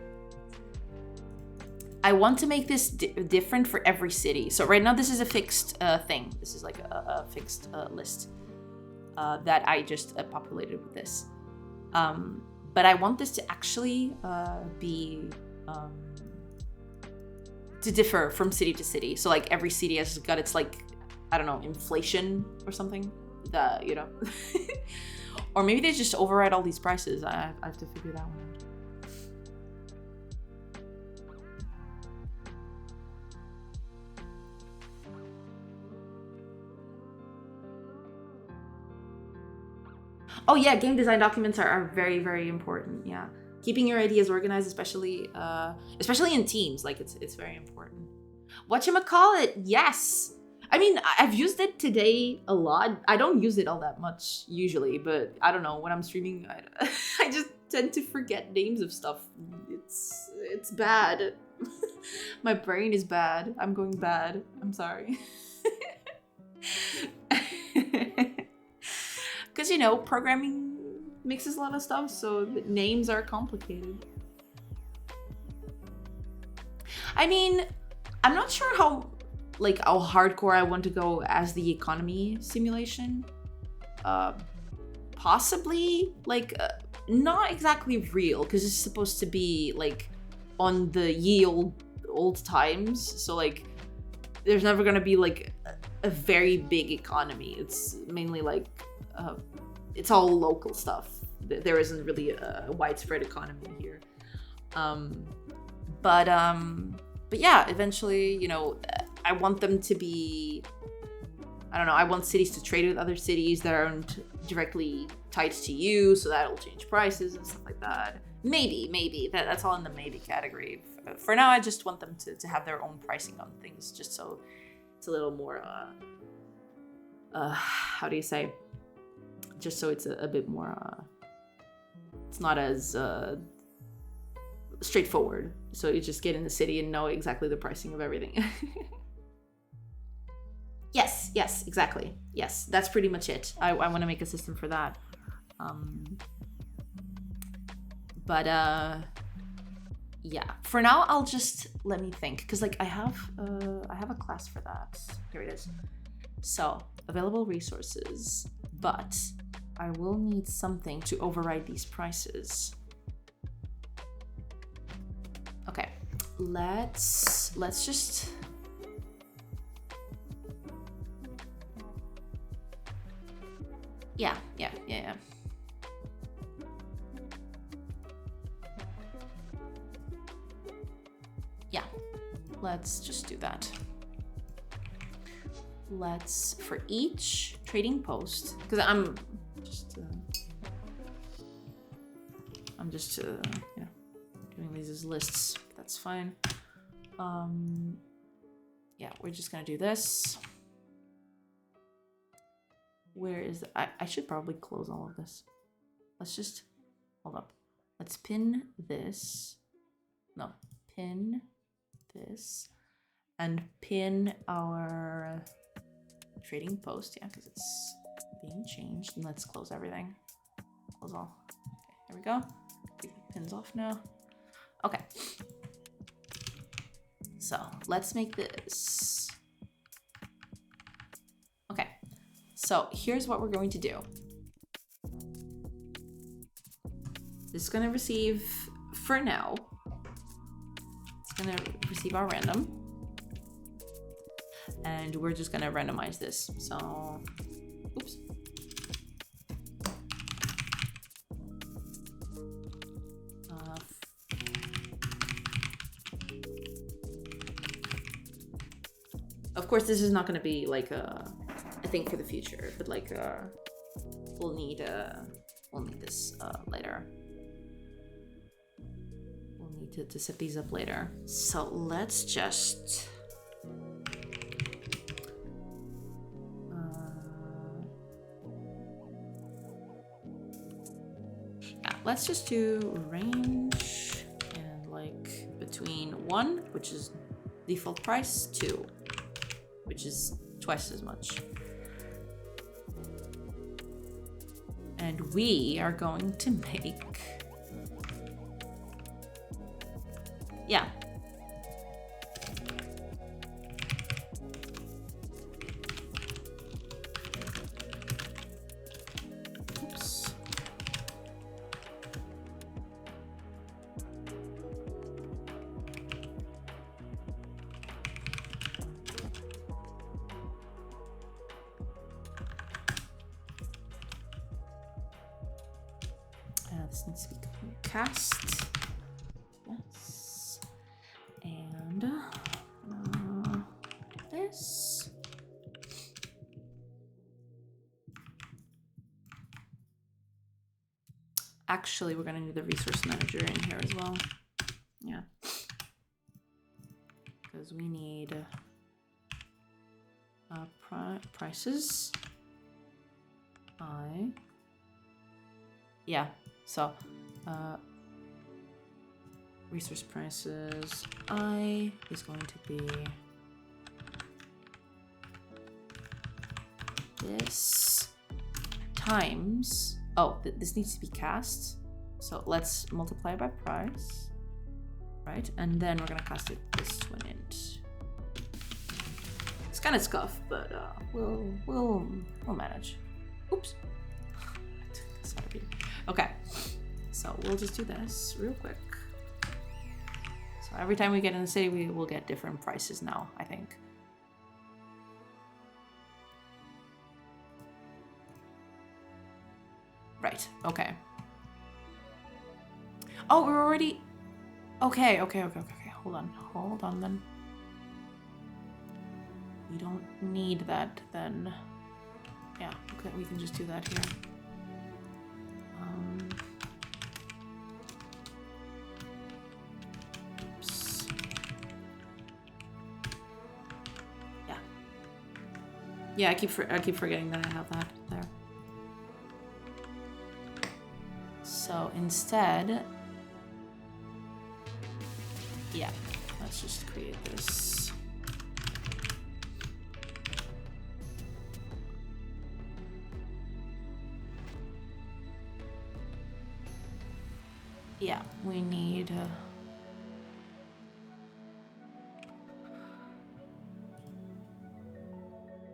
I want to make this different for every city. So right now this is a fixed thing. This is like a fixed list that I just populated with this. But I want this to actually be to differ from city to city. So like every city has got its like, I don't know, inflation or something. You know, or maybe they just override all these prices. I have to figure that one out. Oh yeah, game design documents are very, very important. Yeah, keeping your ideas organized, especially in teams, like it's very important. Whatchamacallit? Yes. I mean, I've used it today a lot. I don't use it all that much usually, but I don't know, when I'm streaming, I just tend to forget names of stuff. It's bad. My brain is bad. I'm going bad. I'm sorry. Because, you know, programming mixes a lot of stuff, so the names are complicated. I mean, I'm not sure how hardcore I want to go as the economy simulation. Possibly, not exactly real, because it's supposed to be, like, on the ye old times. So, like, there's never gonna be, like, a very big economy. It's mainly, like, it's all local stuff. There isn't really a widespread economy here. But yeah, eventually, you know, I want them to be, I don't know, I want cities to trade with other cities that aren't directly tied to you, so that'll change prices and stuff like that. Maybe. That's all in the maybe category. For now, I just want them to have their own pricing on things, just so it's a little more, how do you say? Just so it's a bit more, it's not as straightforward. So you just get in the city and know exactly the pricing of everything. Yes, exactly. Yes, that's pretty much it. I want to make a system for that. Yeah, for now I'll just, let me think, because like I have a class for that. Here it is. So available resources, but I will need something to override these prices. Okay, let's just, yeah. Let's just do that. Let's, for each trading post, because I'm just you know, doing these as lists. That's fine. Yeah, we're just gonna do this. Where is the, I should probably close all of this. Let's just hold up. Let's pin this. No, pin this and pin our trading post. Yeah, because it's being changed. And let's close everything. Close all. Okay, here we go. Take the pins off now. Okay. So let's make this. Okay. So here's what we're going to do. This is going to receive, for now, it's going to receive our random. And we're just going to randomize this. So, oops. Of course, this is not going to be like a thing for the future, but like we'll need this later. We'll need to set these up later. So let's just let's just do range and like between 1, which is default price, 2, which is twice as much. And we are going to make Yeah. Oops. This needs to be cast. Yes. And this. Actually, we're gonna need the resource manager in here as well. Yeah. Because we need prices. Yeah, so resource prices I is going to be this times, oh, this needs to be cast, so let's multiply by price, right? And then we're gonna cast it this to an int. It's kind of scuffed, but we'll manage. Oops. Sorry. Okay, so we'll just do this real quick. So every time we get in the city, we will get different prices now, I think. Right, okay. Oh, we're already... Okay. Hold on then. We don't need that then. Yeah, okay, we can just do that here. Oops. Yeah, I keep forgetting that I have that there. So instead, yeah, let's just create this. Yeah, we need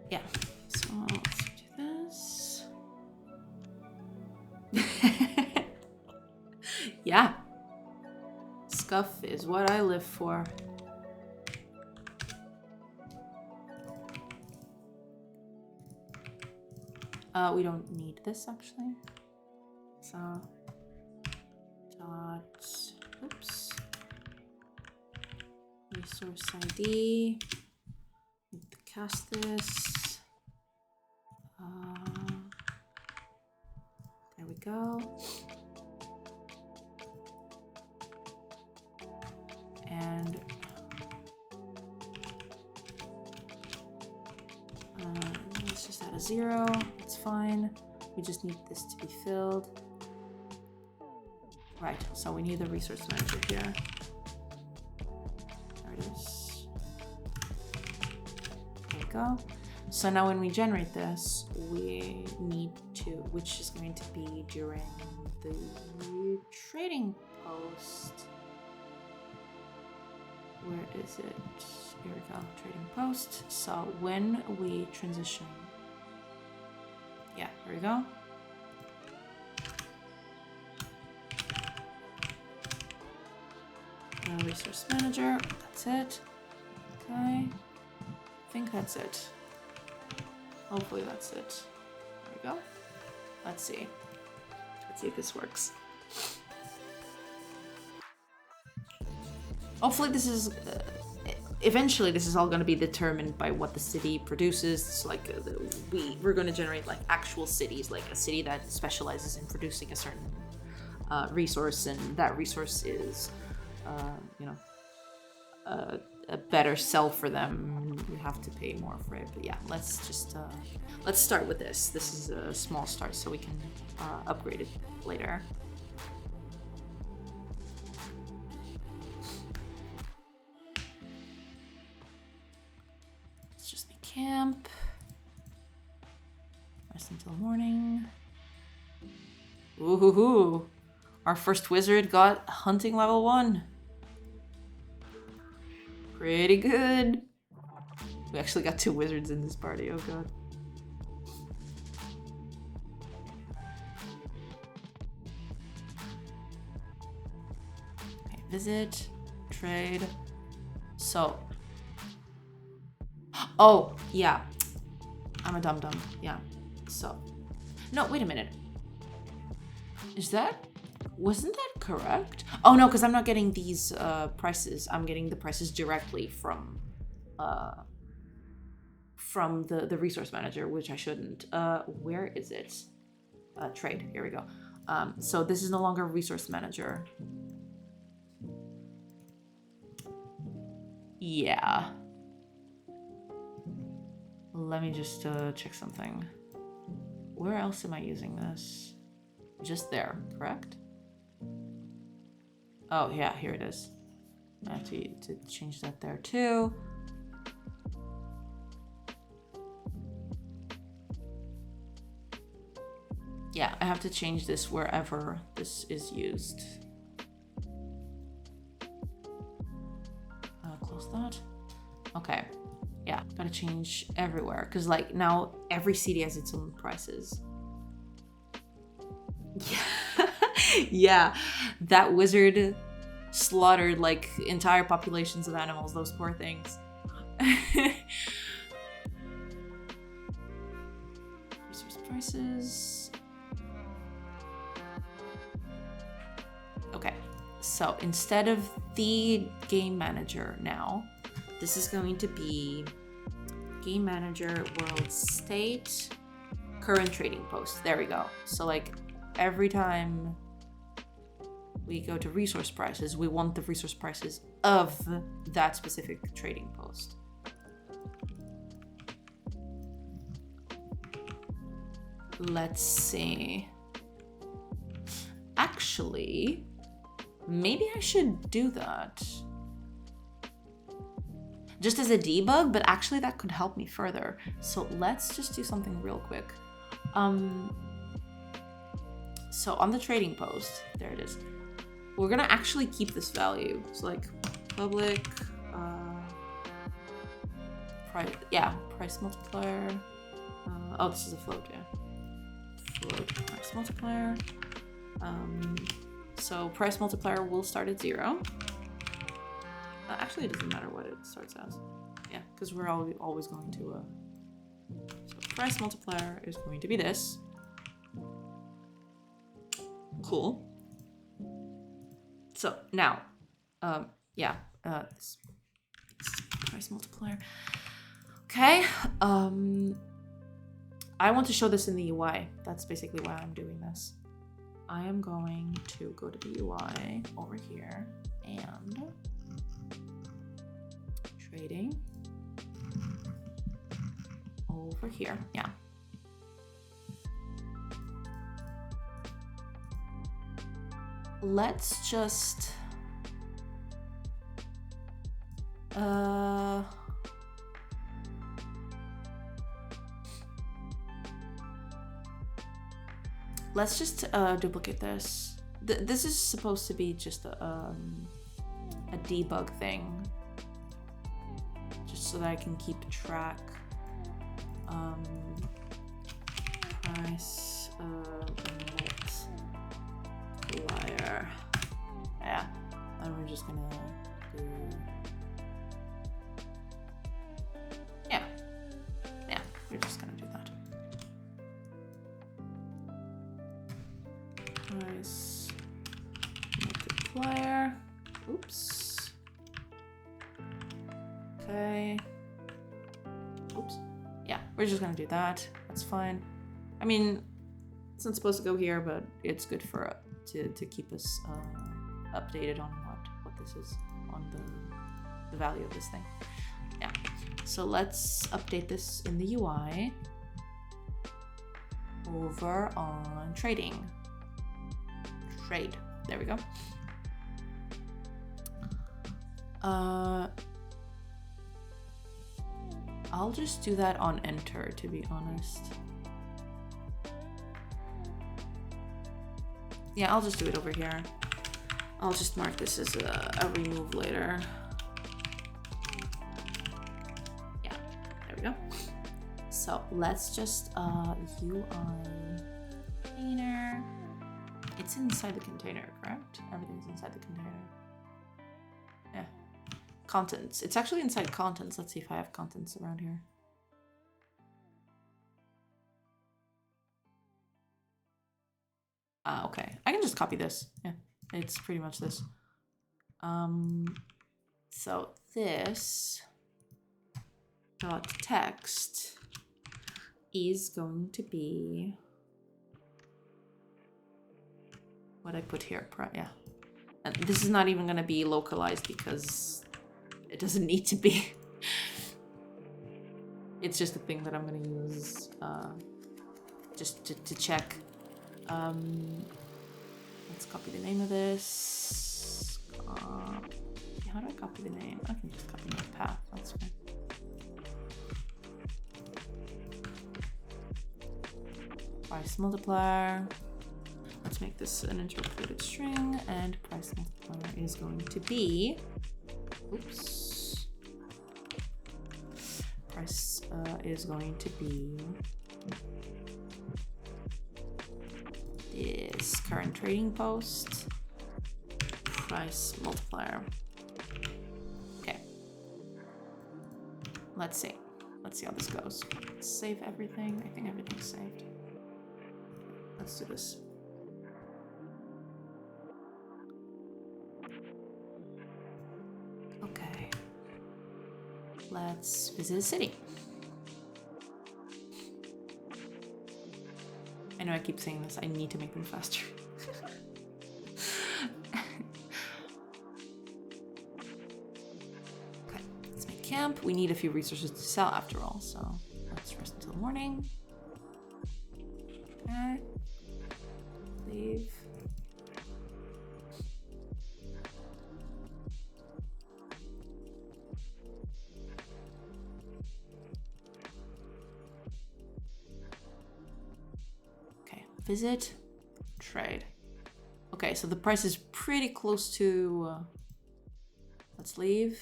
yeah, so let's do this. Yeah, scuff is what I live for. We don't need this actually. So oops, resource ID, need to cast this, there we go, and let's just add a 0, it's fine, we just need this to be filled. Right, so we need the resource manager here. There it is. There we go. So now when we generate this, we need to, which is going to be during the trading post. Where is it? Here we go, trading post. So when we transition, yeah, here we go. Resource manager, that's it. Okay, I think that's it. Hopefully that's it. There we go. Let's see if this works. Hopefully this is, eventually this is all going to be determined by what the city produces. It's like we're going to generate like actual cities, like a city that specializes in producing a certain resource, and that resource is you know, a better sell for them. You have to pay more for it, but yeah, let's just let's start with this. This is a small start, so we can upgrade it later. Let's just make camp. Rest until morning. Ooh, our first wizard got hunting level 1. Pretty good. We actually got 2 wizards in this party, oh god. Okay, visit, trade. So. Oh, yeah. I'm a dum-dum, yeah. So. No, wait a minute. Wasn't that correct? Oh no, because I'm not getting these prices. I'm getting the prices directly from the resource manager, which I shouldn't. Where is it? Trade, here we go. So this is no longer resource manager. Yeah. Let me just check something. Where else am I using this? Just there, correct? Oh, yeah, here it is. I have to change that there too. Yeah, I have to change this wherever this is used. Close that. Okay. Yeah, gotta change everywhere. Because, like, now every city has its own prices. Yeah. Yeah, that wizard slaughtered like entire populations of animals, those poor things. Resource prices. Okay, so instead of the game manager now, this is going to be game manager, world state, current trading post. There we go. So like every time we go to resource prices, we want the resource prices of that specific trading post. Let's see. Actually, maybe I should do that. Just as a debug, but actually that could help me further. So let's just do something real quick. So on the trading post, there it is. We're gonna actually keep this value. So like public, price multiplier. Oh, this is a float, yeah. Float price multiplier. So price multiplier will start at 0. Actually, it doesn't matter what it starts as. Yeah, because we're always going to. So price multiplier is going to be this. Cool. So now, this price multiplier. Okay. I want to show this in the UI. That's basically why I'm doing this. I am going to go to the UI over here and trading over here. Yeah. Let's just let's just duplicate this. This is supposed to be just a debug thing, just so that I can keep track. Price multiplier. Yeah, and we're just gonna do. Yeah, we're just gonna do that. Price multiplier. Oops. Okay. Oops. Yeah, we're just gonna do that. That's fine. I mean, it's not supposed to go here, but it's good for to keep us updated on what this is, on the value of this thing. Yeah. So let's update this in the UI. Over on trading. Trade. There we go. I'll just do that on enter, to be honest. Yeah, I'll just do it over here. I'll just mark this as a remove later. So let's just UI container. It's inside the container, correct? Everything's inside the container. Yeah. Contents. It's actually inside contents. Let's see if I have contents around here. Okay. I can just copy this. Yeah. It's pretty much this. So this dot text is going to be what I put here. Yeah. And this is not even going to be localized because it doesn't need to be. It's just a thing that I'm going to use just to check. Let's copy the name of this. How do I copy the name? I can just copy my path. That's fine. Price multiplier. Let's make this an interpolated string, and price multiplier is going to be. Oops. Price is going to be this current trading post. Price multiplier. Okay. Let's see. Let's see how this goes. Let's save everything. I think everything's saved. Let's do this. Okay. Let's visit a city. I know I keep saying this. I need to make them faster. Okay, let's make camp. We need a few resources to sell after all, so let's rest until morning. Okay. Leave. Visit, trade. Okay, so the price is pretty close to, let's leave,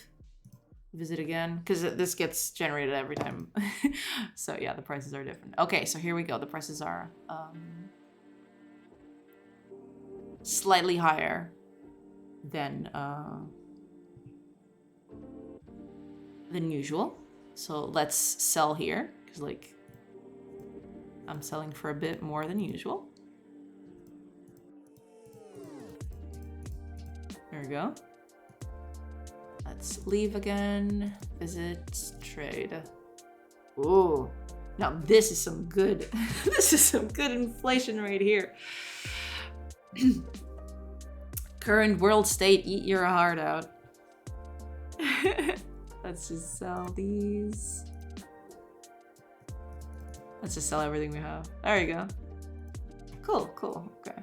visit again, because this gets generated every time. So yeah, the prices are different. Okay, so here we go. The prices are slightly higher than usual. So let's sell here, because like, I'm selling for a bit more than usual. There we go. Let's leave again. Visit, trade. Ooh, now this is some good, this is some good inflation right here. Current world state, eat your heart out. Let's just sell these. Let's just sell everything we have. There you go. Cool, cool, okay.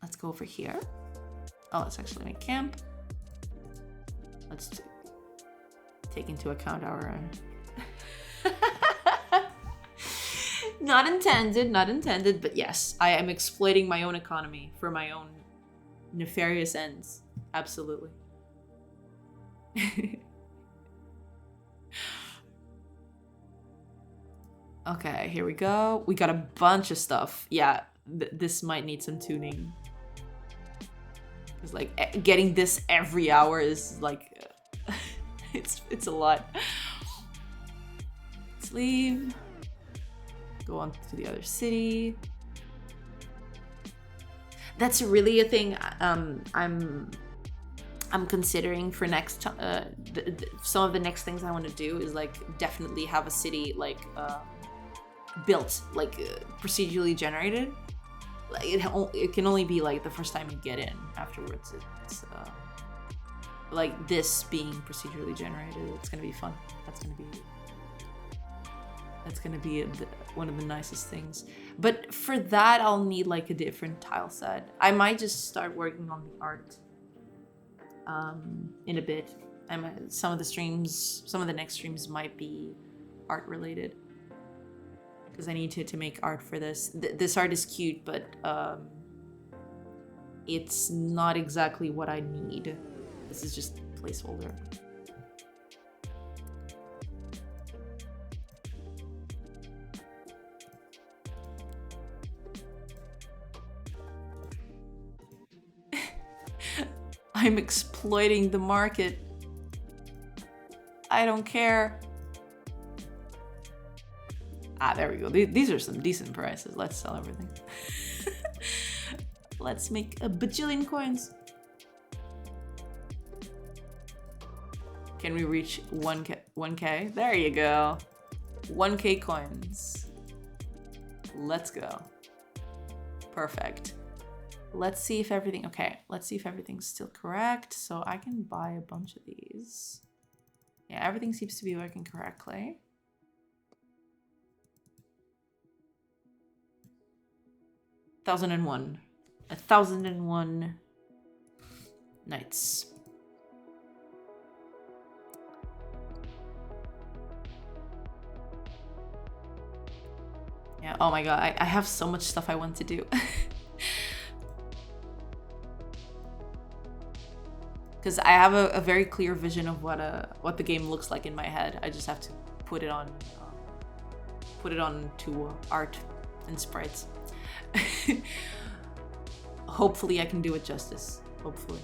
Let's go over here. Oh, let's actually make camp. Let's take into account our... Not intended, but yes, I am exploiting my own economy for my own nefarious ends. Absolutely. Okay, here we go. We got a bunch of stuff. Yeah, this might need some tuning. It's like getting this every hour is like, it's a lot. Let's leave. Go on to the other city. That's really a thing I'm considering for next. Some of the next things I want to do is like definitely have a city like built, like procedurally generated. Like it can only be like the first time you get in. Afterwards, it's like this being procedurally generated. It's gonna be fun. That's gonna be one of the nicest things. But for that, I'll need like a different tile set. I might just start working on the art in a bit. Some of the next streams might be art related. Because I need to make art for this. This art is cute, but it's not exactly what I need. This is just a placeholder. I'm exploiting the market. I don't care. Ah, there we go. These are some decent prices. Let's sell everything. Let's make a bajillion coins. Can we reach 1K? 1K? There you go. 1K coins. Let's go. Perfect. Let's see if everything, okay, let's see if everything's still correct. So I can buy a bunch of these. Yeah, everything seems to be working correctly. $1,001. 1,001 nights. Yeah, oh my god, I have so much stuff I want to do. Because I have a very clear vision of what the game looks like in my head. I just have to put it on to art and sprites. Hopefully I can do it justice. Hopefully.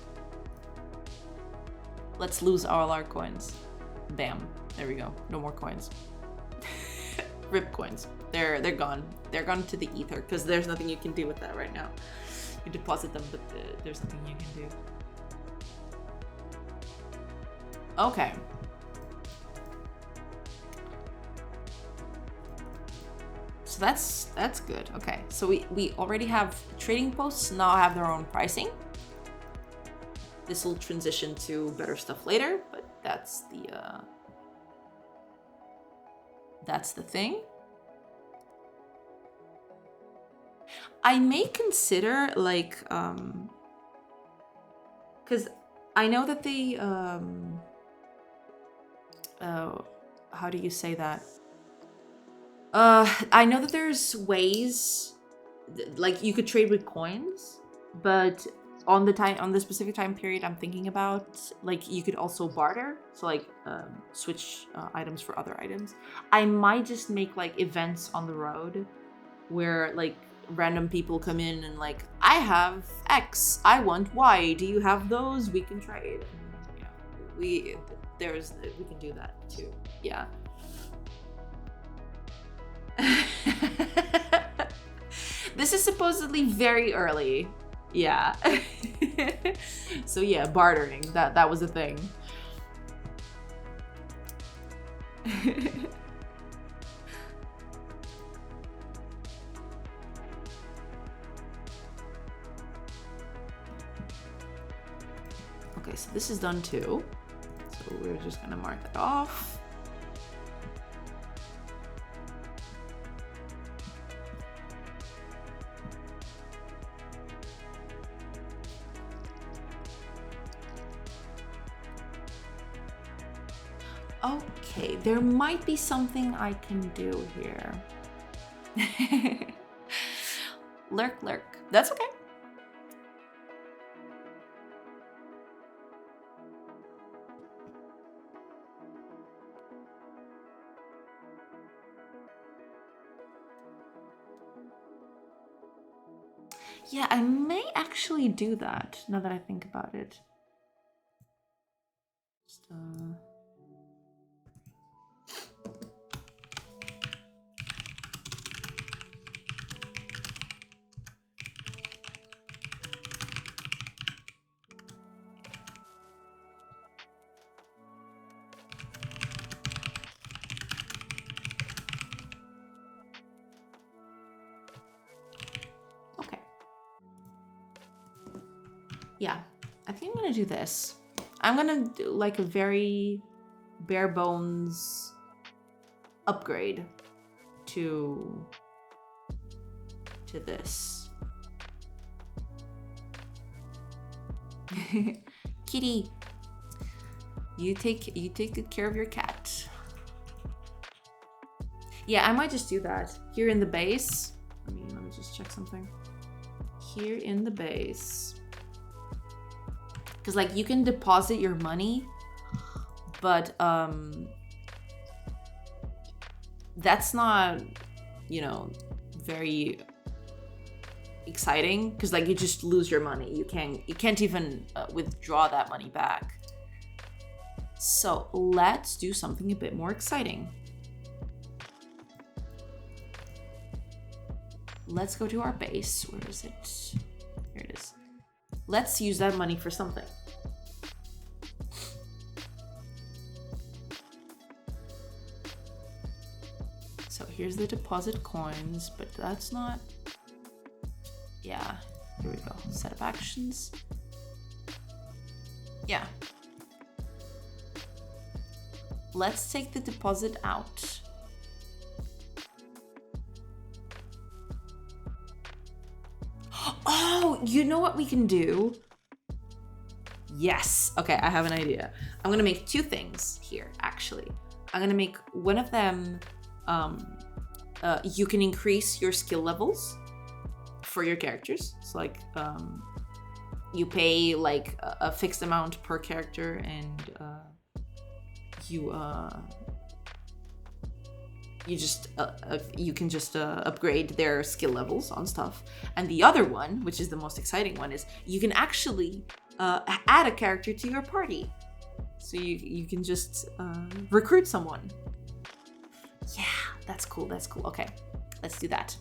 Let's lose all our coins. Bam. There we go. No more coins. RIP coins. They're gone. They're gone to the ether because there's nothing you can do with that right now. You deposit them, but there's nothing you can do. Okay. So that's good. Okay. So we already have trading posts now have their own pricing. This will transition to better stuff later, but that's the thing. I may consider like because I know that they how do you say that? I know that there's ways like you could trade with coins, but on the specific time period I'm thinking about, like you could also barter, so like switch items for other items. I might just make like events on the road where like random people come in and like, I have X, I want Y, do you have those? We can trade. Yeah, we can do that too. Yeah. This is supposedly very early. Yeah. So yeah, bartering. That was a thing. Okay, so this is done too. So we're just gonna mark that off. Okay, there might be something I can do here. Lurk. That's okay. Yeah, I may actually do that now that I think about it. Just, okay. Yeah, I think I'm gonna do this. I'm gonna do like a very bare bones upgrade to this. Kitty, you take good care of your cat. Yeah, I might just do that here in the base. Let me just check something here in the base, because like you can deposit your money, but that's not, you know, very exciting because like you just lose your money. You can't even withdraw that money back. So let's do something a bit more exciting. Let's go to our base. Where is it? Here it is. Let's use that money for something. So here's the deposit coins, but that's not... Yeah, here we go. Set up actions. Yeah. Let's take the deposit out. Oh, you know what we can do? Yes. Okay, I have an idea. I'm gonna make two things here, actually. I'm gonna make one of them, you can increase your skill levels for your characters. So like, you pay like a fixed amount per character and you can just upgrade their skill levels on stuff. And the other one, which is the most exciting one, is you can actually add a character to your party. So you can just recruit someone. Yeah, that's cool. That's cool. Okay, let's do that.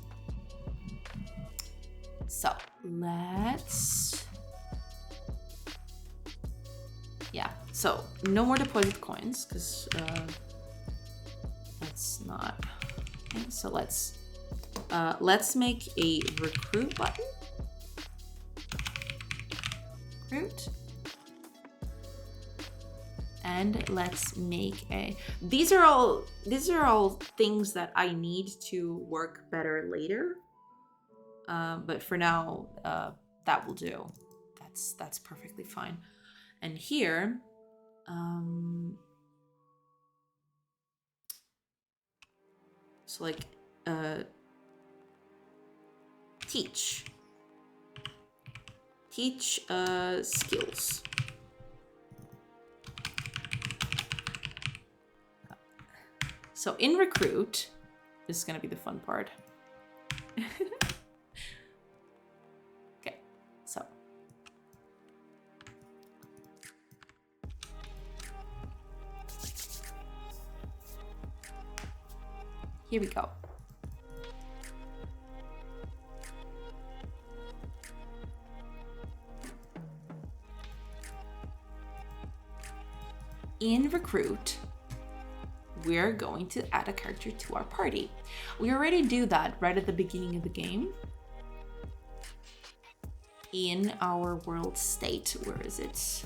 So let's... Yeah, so no more deposit coins because that's not... Okay, so let's make a recruit button. Recruit. And let's make a... These are all things that I need to work better later. But for now, that will do. That's perfectly fine. And here, so like, teach skills. So in recruit, this is gonna be the fun part. Okay, so. Here we go. In recruit, we're going to add a character to our party. We already do that right at the beginning of the game. In our world state, where is it?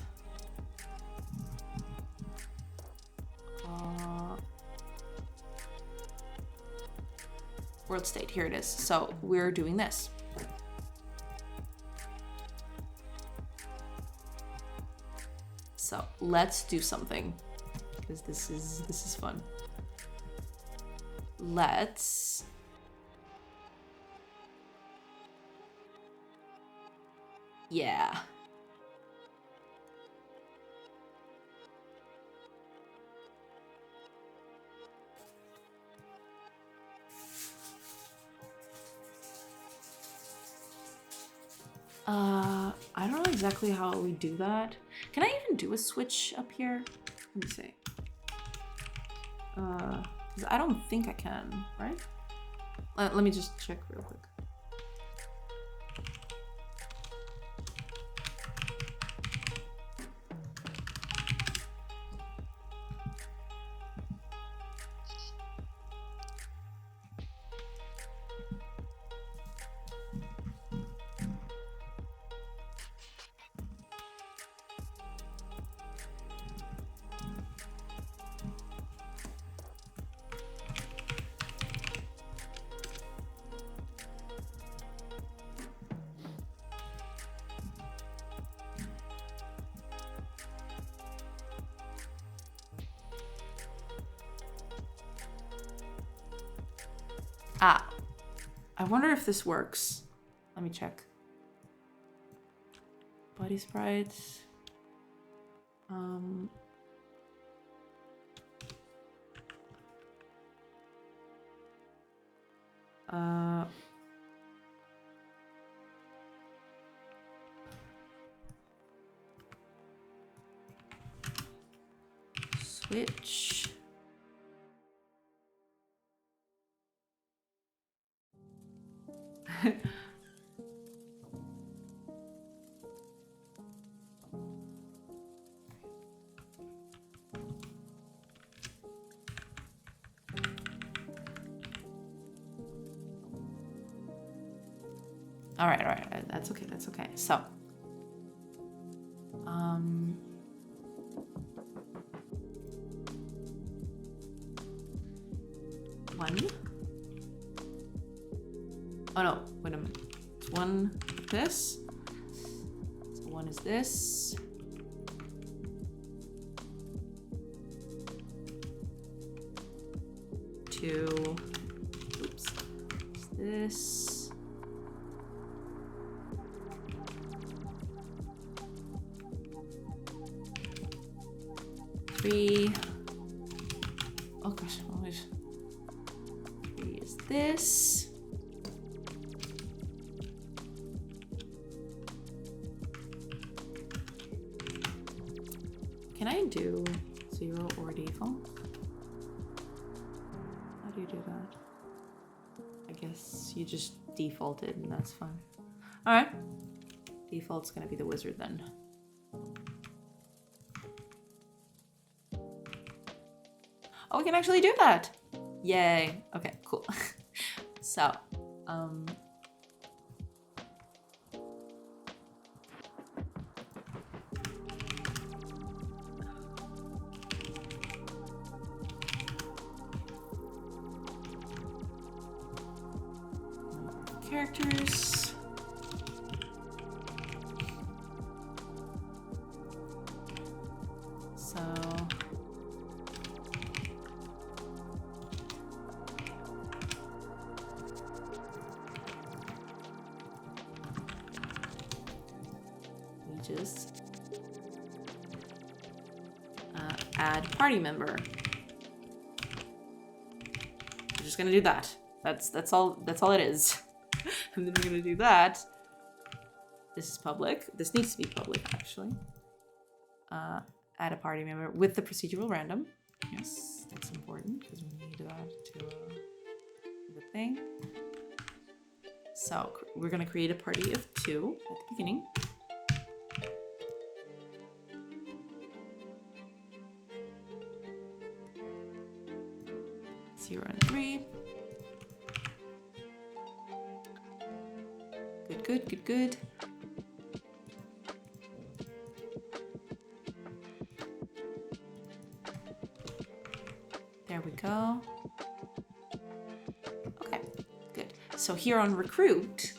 World state, here it is. So we're doing this. So let's do something because this is fun. Let's yeah. I don't know exactly how we do that. Can I even do a switch up here? Let me see. 'Cause I don't think I can, right? Let me just check real quick. Ah, I wonder if this works. Let me check. Body sprites. Switch. All right. That's okay. That's okay. So, one. Oh no! Wait a minute. It's one like this. So one is this. Two. Oops. It's this. 3. Oh gosh, wait. 3 is this. Can I do 0 or default? How do you do that? I guess you just defaulted and that's fine. Alright. Default's gonna be the wizard then. Oh, we can actually do that! Yay. Okay, cool. So, characters. So we just add party member. We're just gonna do that. That's all it is. And then we're gonna do that. This is public. This needs to be public, actually. Add a party member with the procedural random. Yes, that's important because we need that to the thing. So we're gonna create a party of 2 at the beginning. Zero and 3. Good. There we go. Okay, good. So here on recruit,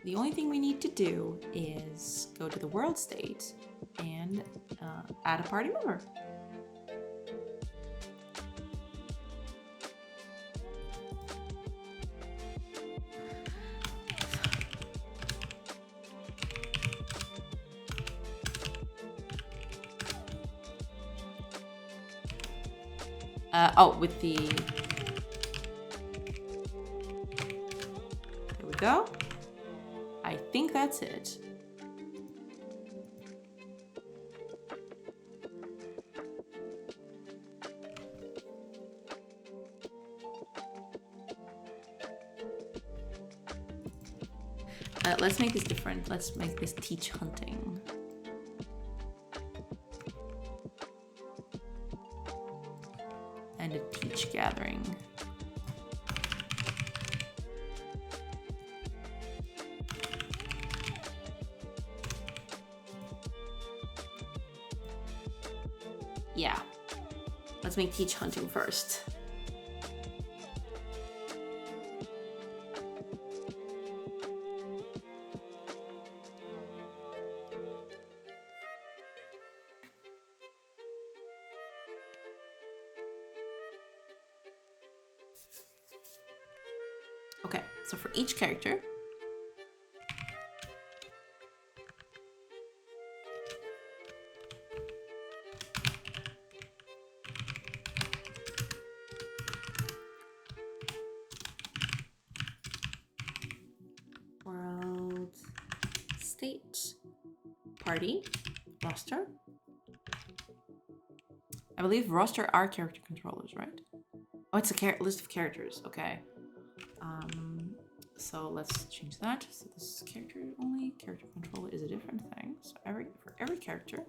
the only thing we need to do is go to the world state and add a party member. With the... There we go. I think that's it. Let's make this different. Let's make this teach hunting. And a teach gathering. Yeah. Let's make teach hunting first. Okay, so for each character, world, state, party, roster, I believe roster are character controllers, right? Oh, it's a list of characters. Okay. So let's change that. So this is character only. Character controller is a different thing. So for every character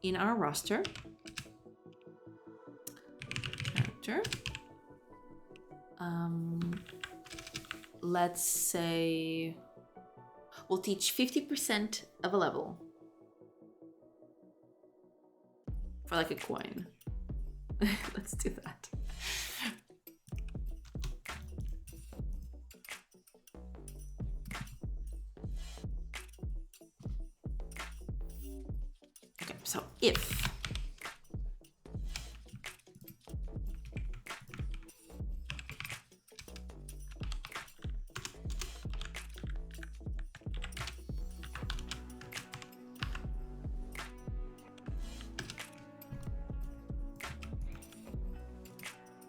in our roster, character. Let's say we'll teach 50% of a level for like a coin. Let's do that. Okay, so if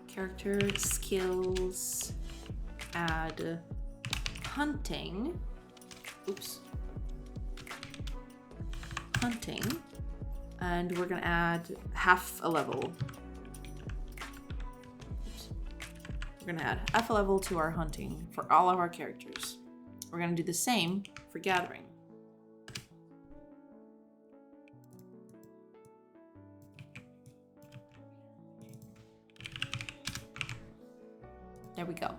character skills, add hunting, hunting, and we're gonna add half a level. We're gonna add half a level to our hunting for all of our characters. We're gonna do the same for gathering. There we go.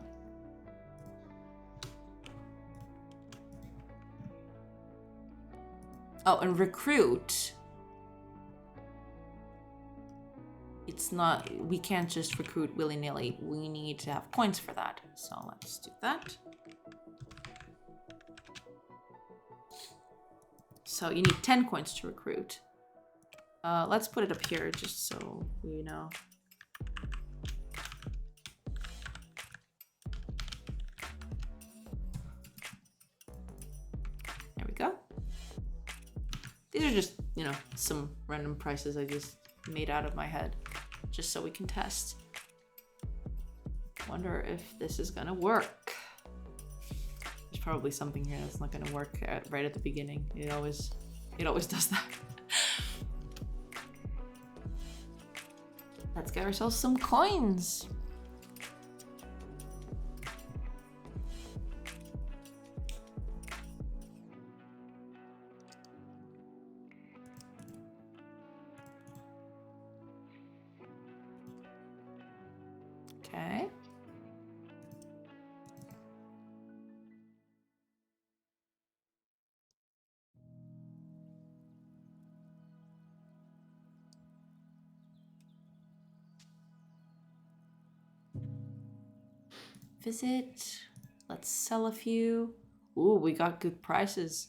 Oh, and recruit. It's not, we can't just recruit willy-nilly. We need to have coins for that. So let's do that. So you need 10 coins to recruit. Let's put it up here just so we know. There we go. These are just, you know, some random prices I just made out of my head, just so we can test. Wonder if this is gonna work. There's probably something here that's not gonna work right at the beginning. It always does that. Let's get ourselves some coins. Okay. Visit. Let's sell a few. Ooh, we got good prices.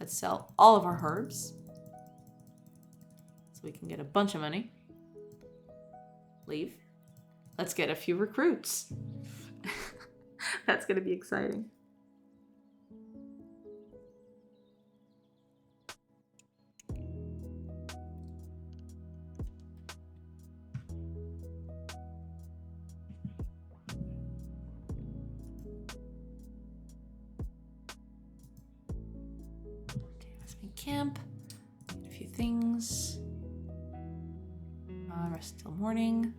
Let's sell all of our herbs so we can get a bunch of money. Leave. Let's get a few recruits. That's gonna be exciting. Okay, let's make camp. Get a few things. Rest till morning.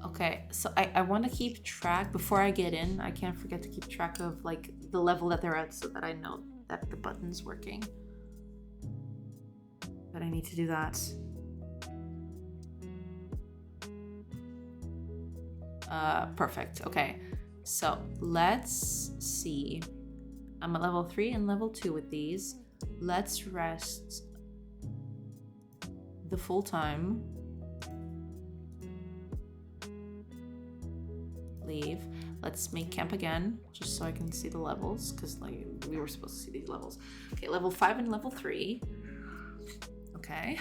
Okay, so I want to keep track before I get in. I can't forget to keep track of like the level that they're at so that I know that the button's working. But I need to do that. Perfect. Okay, so let's see. I'm at level 3 and level 2 with these. Let's rest the full time. Leave. Let's make camp again, just so I can see the levels, because like we were supposed to see these levels. Okay, level 5 and level 3. Okay.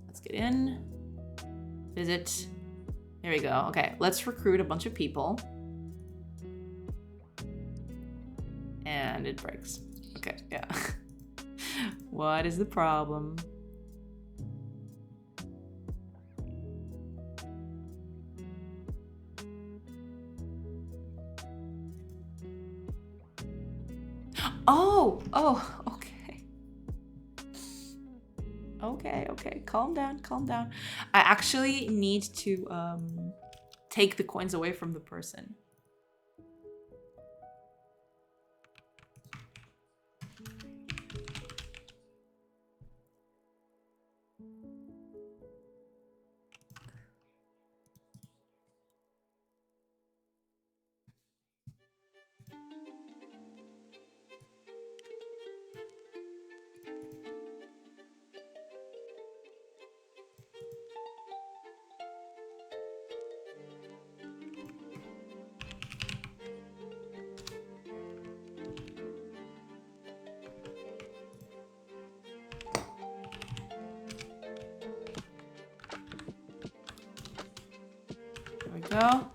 Let's get in. Visit. There we go. Okay, let's recruit a bunch of people. And it breaks. Okay, yeah. What is the problem? Oh, okay. Okay, calm down, calm down. I actually need to take the coins away from the person. There we go.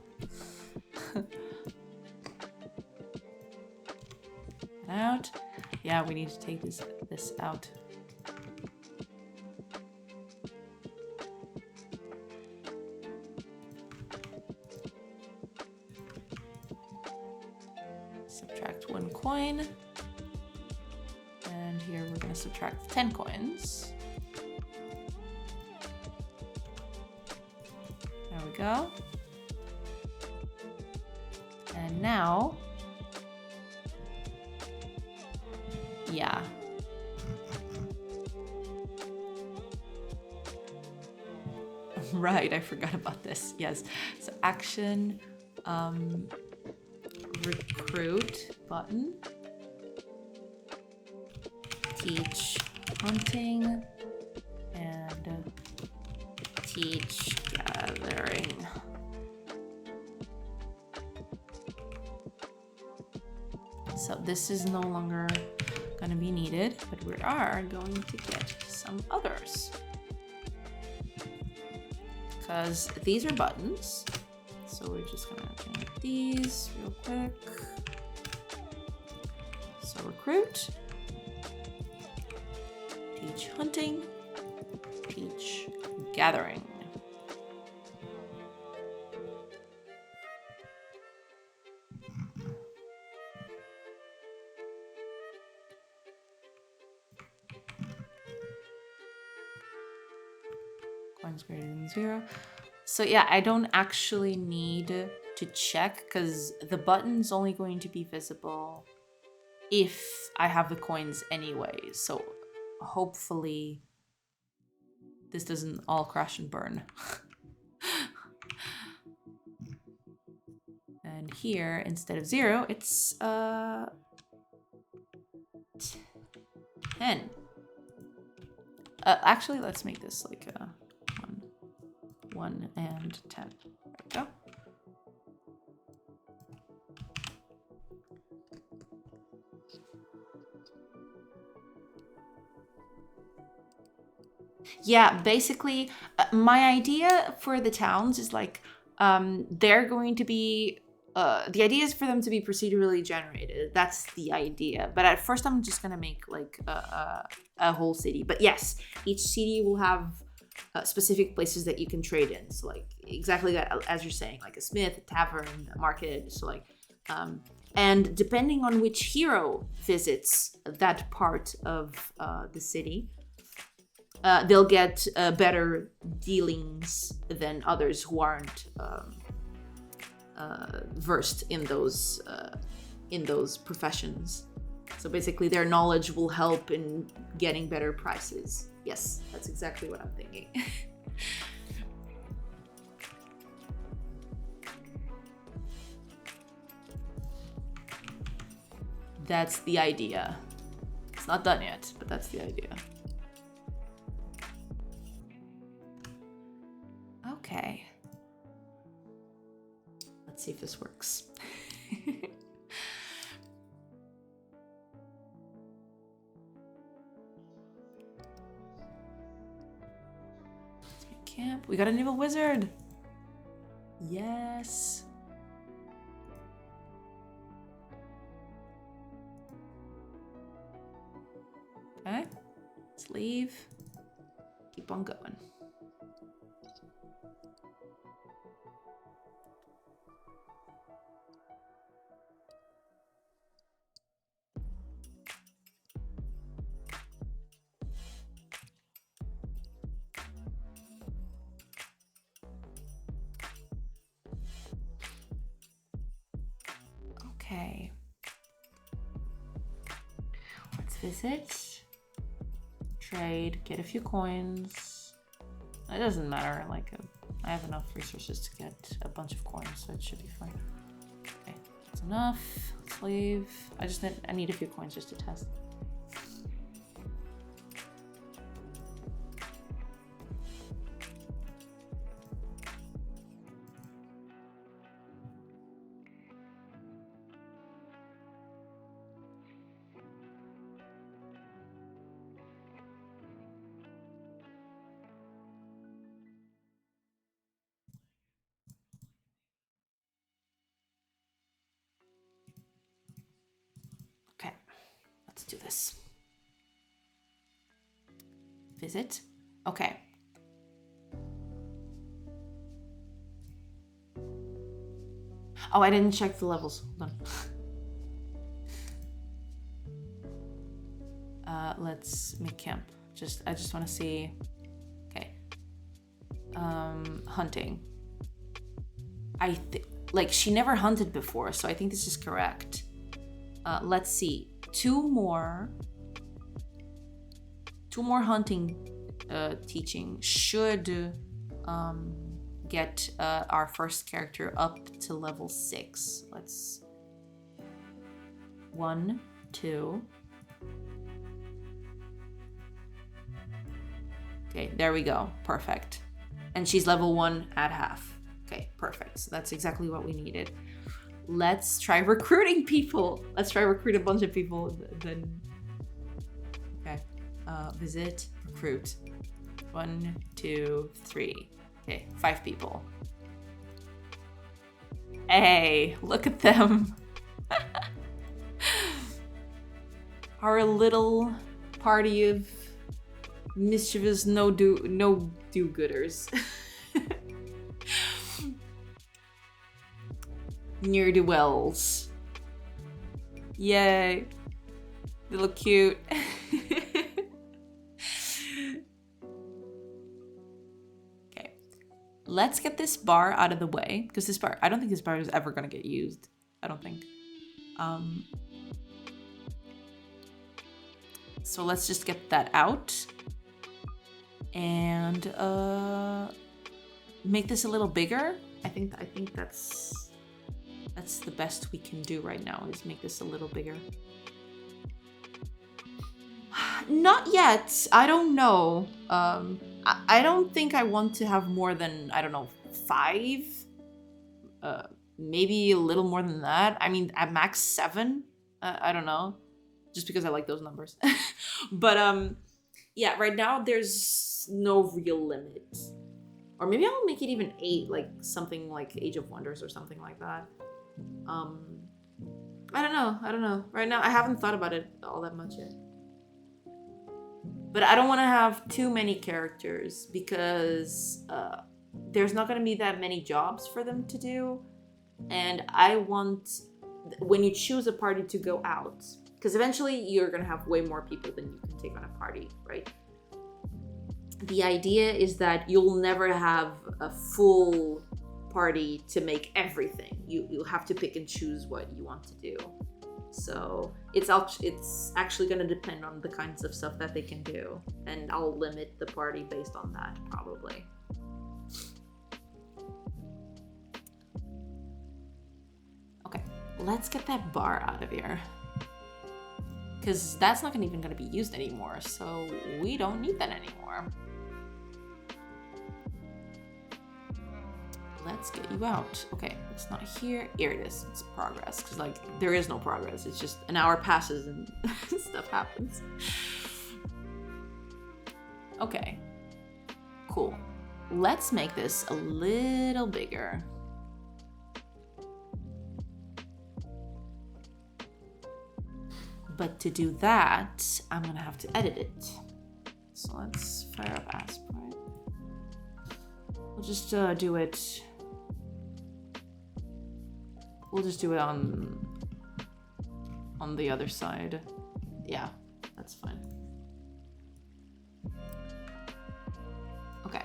Out. Yeah, we need to take this out. Subtract 1 coin. And here we're going to subtract 10 coins. There we go. And now, yeah. Right, I forgot about this. Yes. So action, recruit button. Teach hunting and teach gathering. So this is no longer going to be needed, but we are going to get some others. Because these are buttons. So we're just going to generate these real quick. So recruit. Teach hunting. Teach gathering. Coins greater than 0. So yeah, I don't actually need to check because the button's only going to be visible if I have the coins anyway. So hopefully this doesn't all crash and burn. And here, instead of 0, it's 10. Actually, let's make this like a 1 and 10. There we go. Yeah, basically, my idea for the towns is like, they're going to be, the idea is for them to be procedurally generated. That's the idea. But at first, I'm just going to make like a whole city. But yes, each city will have specific places that you can trade in. So like exactly that, as you're saying, like a smith, a tavern, a market. So like, and depending on which hero visits that part of the city, they'll get better dealings than others who aren't versed in those professions. So basically, their knowledge will help in getting better prices. Yes, that's exactly what I'm thinking. That's the idea. It's not done yet, but that's the idea. Okay. Let's see if this works. Camp. We got an evil wizard. Yes. Okay. Let's leave. Keep on going. Okay. Let's visit. Trade. Get a few coins. It doesn't matter. Like, I have enough resources to get a bunch of coins, so it should be fine. Okay, that's enough. Let's leave. I need a few coins just to test. Okay, let's do this. Visit. Okay. Oh, I didn't check the levels. Hold on. Let's make camp. I just want to see. Okay. Hunting. Like, she never hunted before, so I think this is correct. Let's see. Two more hunting teaching should get our first character up to level 6. Let's 1, 2. Okay, there we go. Perfect. And she's level 1 at half. Okay, perfect. So that's exactly what we needed. Let's try recruiting people. Let's try recruit a bunch of people. Then, okay. Visit, recruit. 1, 2, 3. Okay, 5 people. Hey, look at them. Our little party of mischievous no do-gooders. Ne'er-do-wells. Yay. They look cute. Okay. Let's get this bar out of the way. Because this bar, I don't think this bar is ever going to get used. I don't think. So let's just get that out. And make this a little bigger. I think that's the best we can do right now, is make this a little bigger. Not yet. I don't know. I don't think I want to have more than, I don't know, 5. Maybe a little more than that. I mean, at max 7. I don't know. Just because I like those numbers. But yeah, right now there's no real limit. Or maybe I'll make it even 8, like something like Age of Wonders or something like that. I don't know. Right now, I haven't thought about it all that much yet. But I don't want to have too many characters because there's not going to be that many jobs for them to do. And I want, when you choose a party to go out, because eventually you're going to have way more people than you can take on a party, right? The idea is that you'll never have a full party to make everything. You'll have to pick and choose what you want to do. So it's actually going to depend on the kinds of stuff that they can do, and I'll limit the party based on that probably. Okay, let's get that bar out of here, because that's not even going to be used anymore, so we don't need that anymore. Let's get you out. Okay, it's not here. Here it is. It's progress. Because, like, there is no progress. It's just an hour passes and stuff happens. Okay. Cool. Let's make this a little bigger. But to do that, I'm going to have to edit it. So let's fire up Aspirate. We'll just do it. We'll just do it on the other side. Yeah, that's fine. Okay,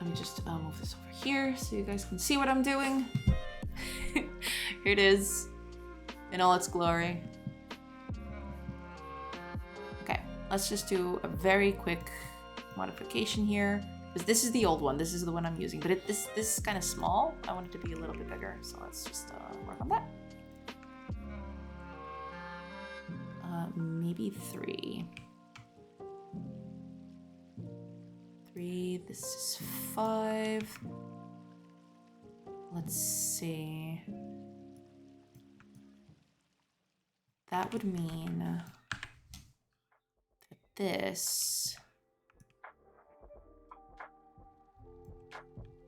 let me just move this over here so you guys can see what I'm doing. Here it is. in all its glory. Okay, let's just do a very quick modification here. Because this is the old one. This is the one I'm using. But this is kind of small. I want it to be a little bit bigger. So let's just work on that. Maybe 3. 3. This is 5. Let's see. That would mean that this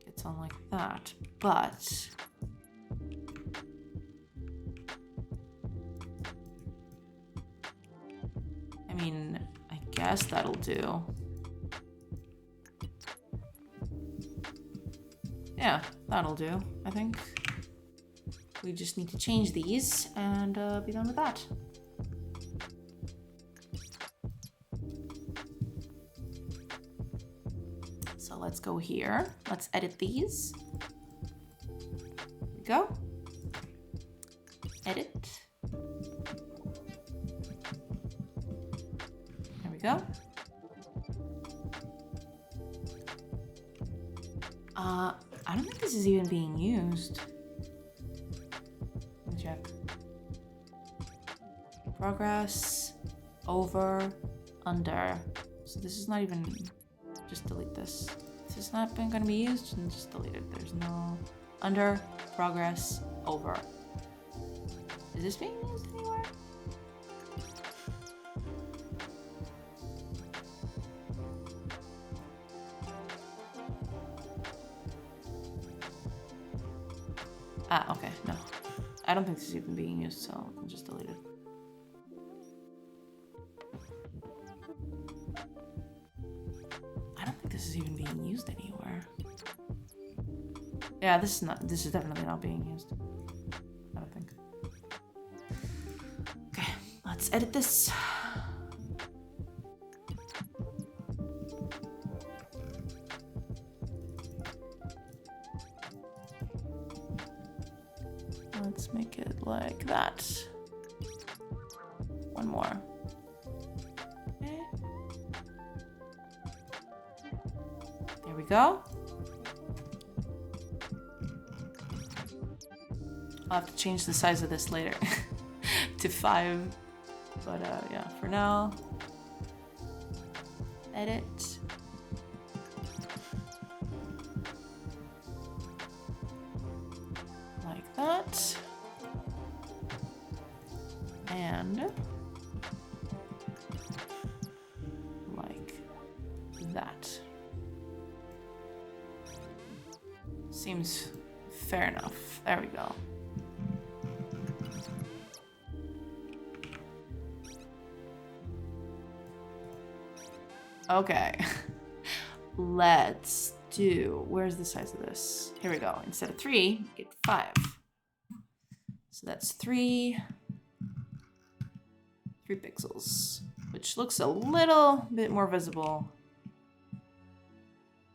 gets on like that, but I mean, I guess that'll do. Yeah, that'll do, I think. We just need to change these and be done with that. So let's go here. Let's edit these. Here we go. Edit. There we go. I don't think this is even being used. Let me check. Progress, over, under. So this is not even, just delete this. This is not going to be used, and just delete it. There's no under, progress, over. Is this being used anywhere? Ah, okay, no. I don't think this is even being used, so I'll just delete it. I don't think this is even being used anywhere. Yeah, this is definitely not being used. I don't think. Okay, let's edit this. Let's make it like that. One more. Okay. There we go. I'll have to change the size of this later to 5. But yeah, for now, edit. Like that. And like that. Seems fair enough. There we go. Okay. Let's do, where's the size of this? Here we go. Instead of 3, get 5. So that's 3 pixels, which looks a little bit more visible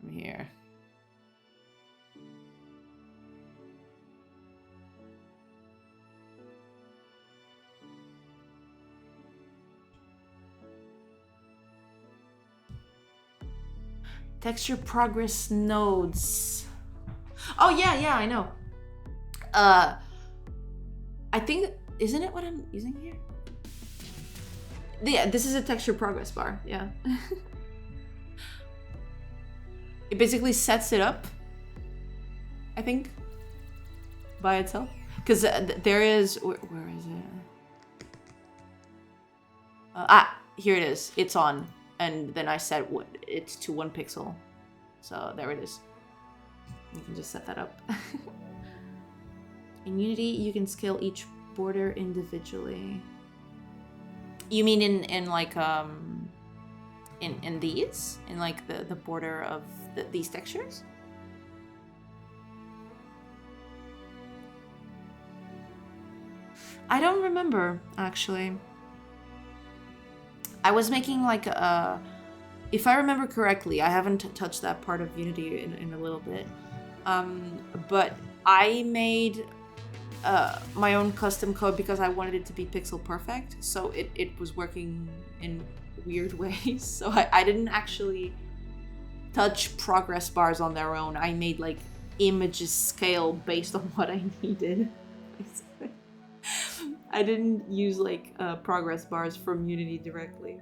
from here. Texture progress nodes. Oh yeah, I know. I think, isn't it what I'm using here? Yeah, this is a texture progress bar, yeah. It basically sets it up, I think, by itself. Because there is, where is it? Here it is, it's on. And then I set it to 1 pixel. So there it is. You can just set that up. In Unity, you can scale each border individually. You mean in like in these? In like the border of these textures? I don't remember, actually. I was making like a, if I remember correctly, I haven't touched that part of Unity in a little bit, but I made my own custom code because I wanted it to be pixel perfect. So it was working in weird ways. So I didn't actually touch progress bars on their own. I made like images scale based on what I needed. I didn't use like progress bars from Unity directly.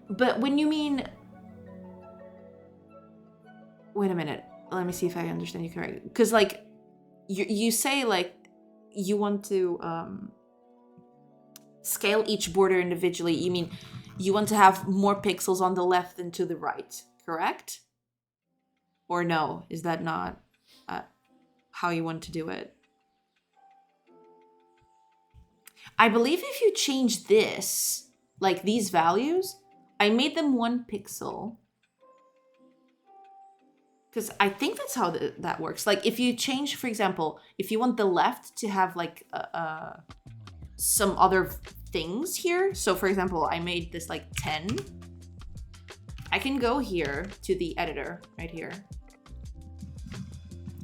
But when you mean... Wait a minute. Let me see if I understand you correctly. Because like, you say like, you want to scale each border individually. You mean you want to have more pixels on the left than to the right, correct? Or no? Is that not how you want to do it? I believe if you change this, like these values, I made them 1 pixel. Because I think that's how that works. Like if you change, for example, if you want the left to have like some other things here. So for example, I made this like 10. I can go here to the editor right here.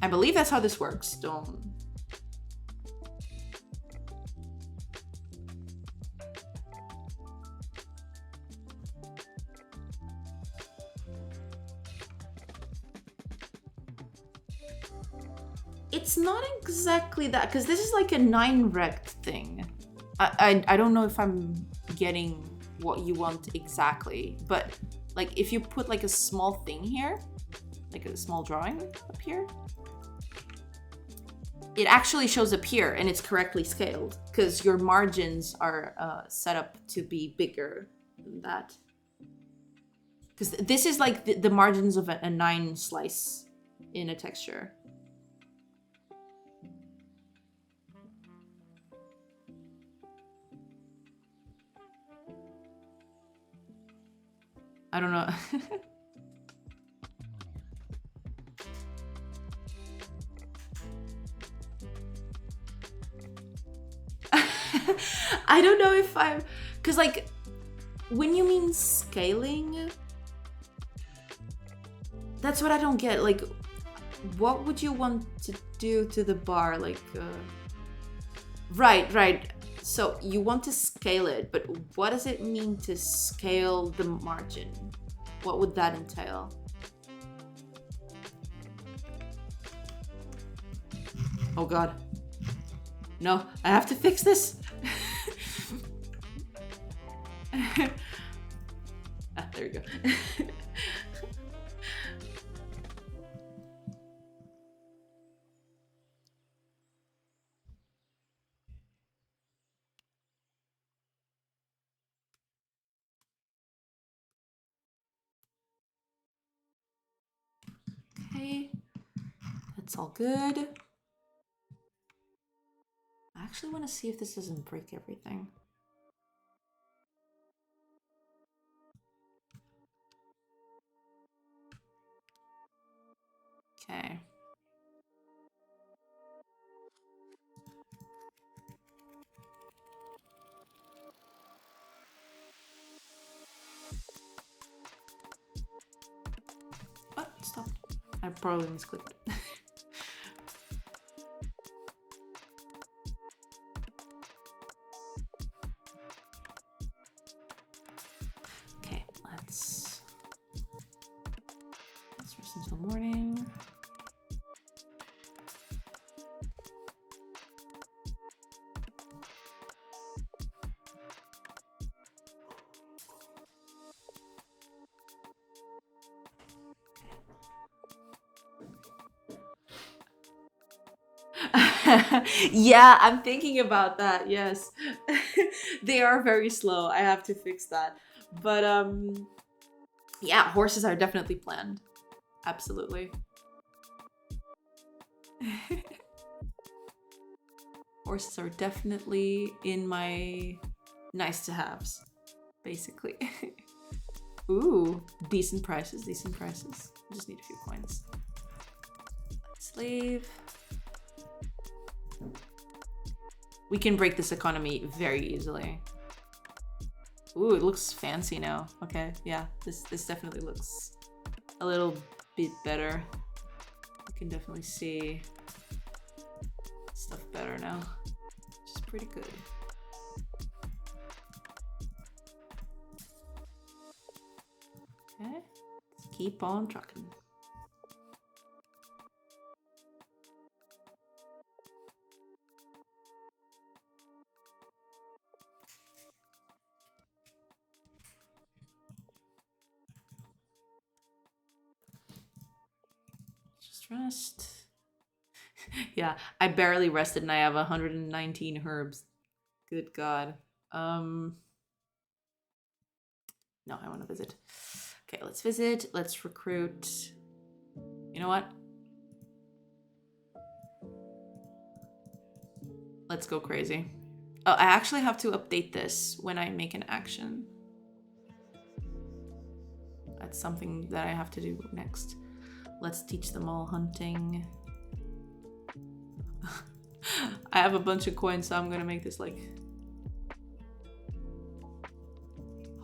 I believe that's how this works. Don't... It's not exactly that, because this is like a 9 rect thing. I don't know if I'm getting what you want exactly, but like if you put like a small thing here, like a small drawing up here, it actually shows up here and it's correctly scaled because your margins are set up to be bigger than that. Because this is like the margins of a 9 slice in a texture. I don't know. I don't know if I'm... Because, like, when you mean scaling, that's what I don't get. Like, what would you want to do to the bar? Like, Right. So you want to scale it, but what does it mean to scale the margin? What would that entail? Oh God. No, I have to fix this. There we go. Okay, that's all good. I actually want to see if this doesn't break everything. Okay. Oh, stop. I probably misclicked. Okay, let's rest until morning. Yeah, I'm thinking about that. Yes. They are very slow. I have to fix that. But yeah, horses are definitely planned. Absolutely. Horses are definitely in my nice to haves, basically. Ooh, decent prices, decent prices. Just need a few coins. Let's leave. We can break this economy very easily. Ooh, it looks fancy now. Okay, yeah, this definitely looks a little bit better. You can definitely see stuff better now, which is pretty good. Okay, let's keep on trucking. Just rest. Yeah, I barely rested and I have 119 herbs. Good God. No, I want to visit. Okay, let's visit. Let's recruit. You know what? Let's go crazy. Oh, I actually have to update this when I make an action. That's something that I have to do next. Let's teach them all hunting. I have a bunch of coins, so I'm gonna make this like...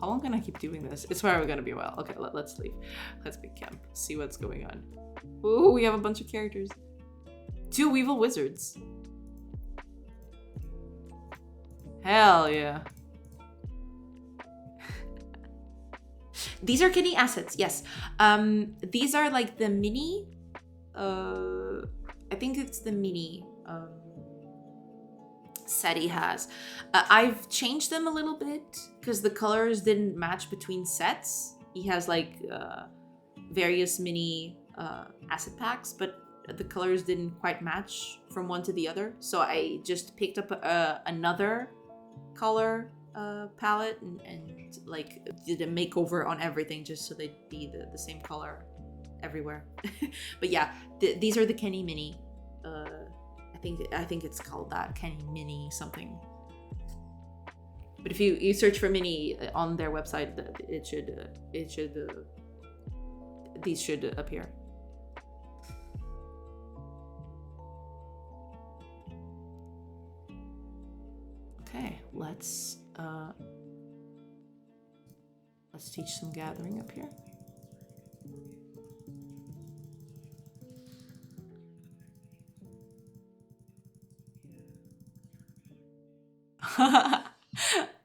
How long can I keep doing this? It's probably gonna be a while. Okay, let's leave. Let's make camp. See what's going on. Ooh, we have a bunch of characters. 2 Weevil Wizards. Hell yeah. These are kitty assets, yes. These are like the mini... I think it's the mini set he has. I've changed them a little bit because the colors didn't match between sets. He has like various mini asset packs, but the colors didn't quite match from one to the other. So I just picked up another color palette and like did a makeover on everything just so they'd be the same color everywhere. But yeah, these are the Kenny Mini. I think it's called that, Kenny Mini something. But if you search for Mini on their website, these should appear. Okay, let's teach some gathering up here.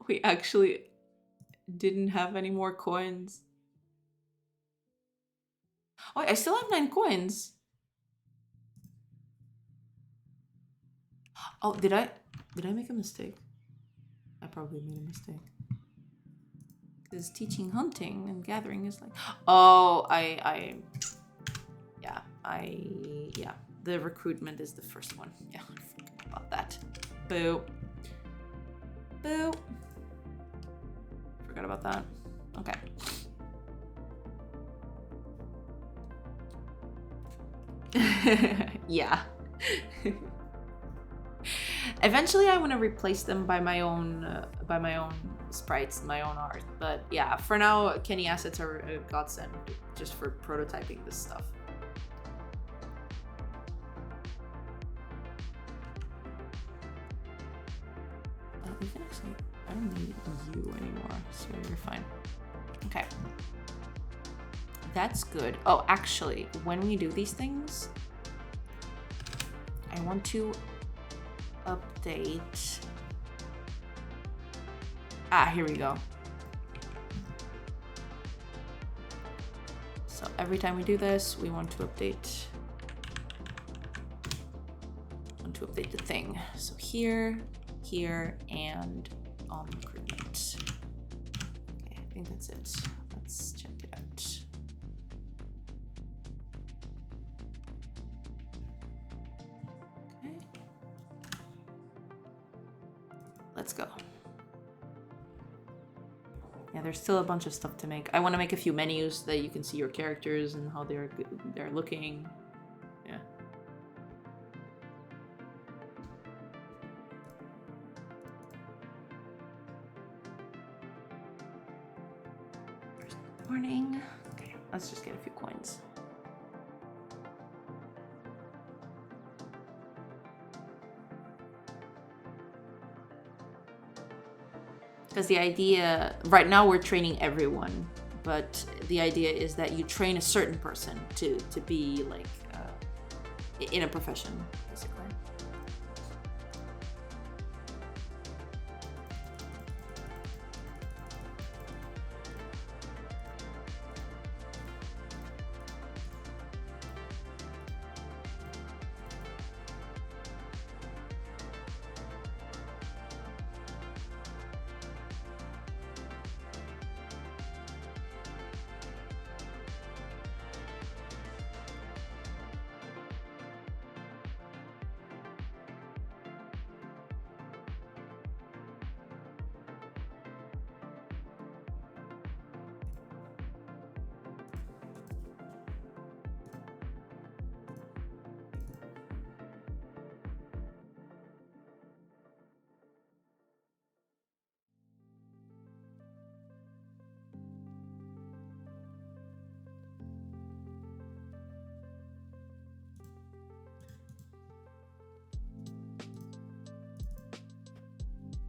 We actually didn't have any more coins. Oh, I still have 9 coins. Oh, did I make a mistake? I probably made a mistake. Because teaching hunting and gathering is like... Oh, yeah. The recruitment is the first one. Yeah, I forgot about that. Boo. Boo. Forgot about that. Okay. Yeah. Eventually I want to replace them by my own sprites, my own art. But yeah, for now Kenny assets are a godsend just for prototyping this stuff. We can actually, I don't need you anymore, so you're fine. Okay. That's good. Oh, actually, when we do these things, I want to update. Here we go. So every time we do this, we want to update. The thing. So here, and on recruitment. Okay, I think that's it. Let's check it out. Okay. Let's go. Yeah, there's still a bunch of stuff to make. I want to make a few menus that you can see your characters and how they're looking. Yeah. Morning. Okay, let's just get a few coins. Because the idea, right now we're training everyone, but the idea is that you train a certain person to be like in a profession, basically.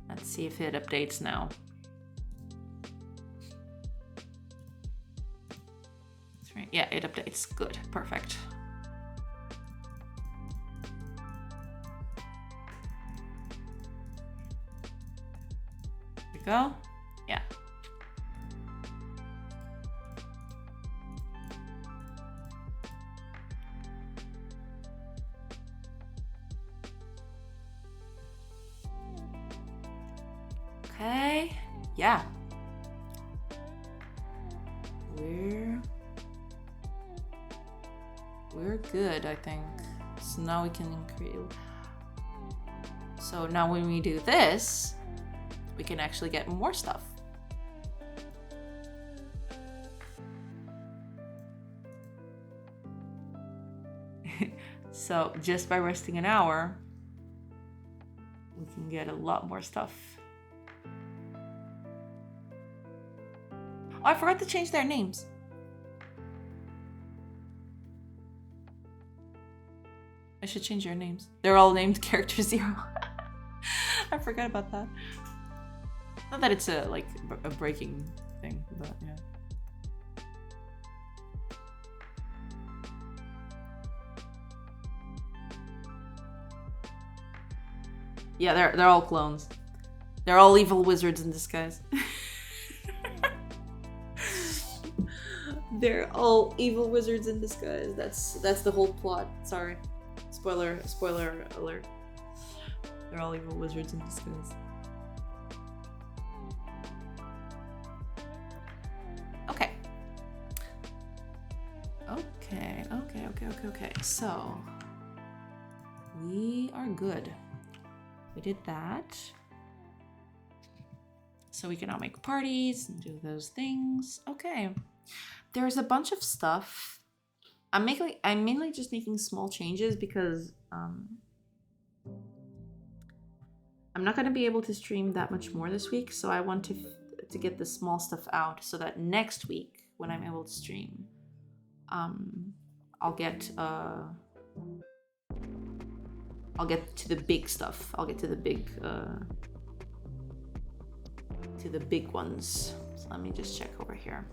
Let's see if it updates now. That's right. Yeah, it updates. Good. Perfect. There we go. Yeah. Okay, yeah. We're good, I think. So now we can increase. So now when we do this, we can actually get more stuff. So just by resting an hour, we can get a lot more stuff. Oh, I forgot to change their names. I should change your names. They're all named Character 0. I forgot about that. Not that it's a breaking thing, but yeah. Yeah, they're all clones. They're all evil wizards in disguise. They're all evil wizards in disguise. That's the whole plot. Sorry. Spoiler alert. They're all evil wizards in disguise. Okay. Okay. So we are good. We did that. So we can now make parties and do those things. Okay. There's a bunch of stuff. I'm mainly just making small changes because I'm not going to be able to stream that much more this week, so I want to get the small stuff out so that next week when I'm able to stream, I'll get to the big stuff. I'll get to the big ones. So let me just check over here.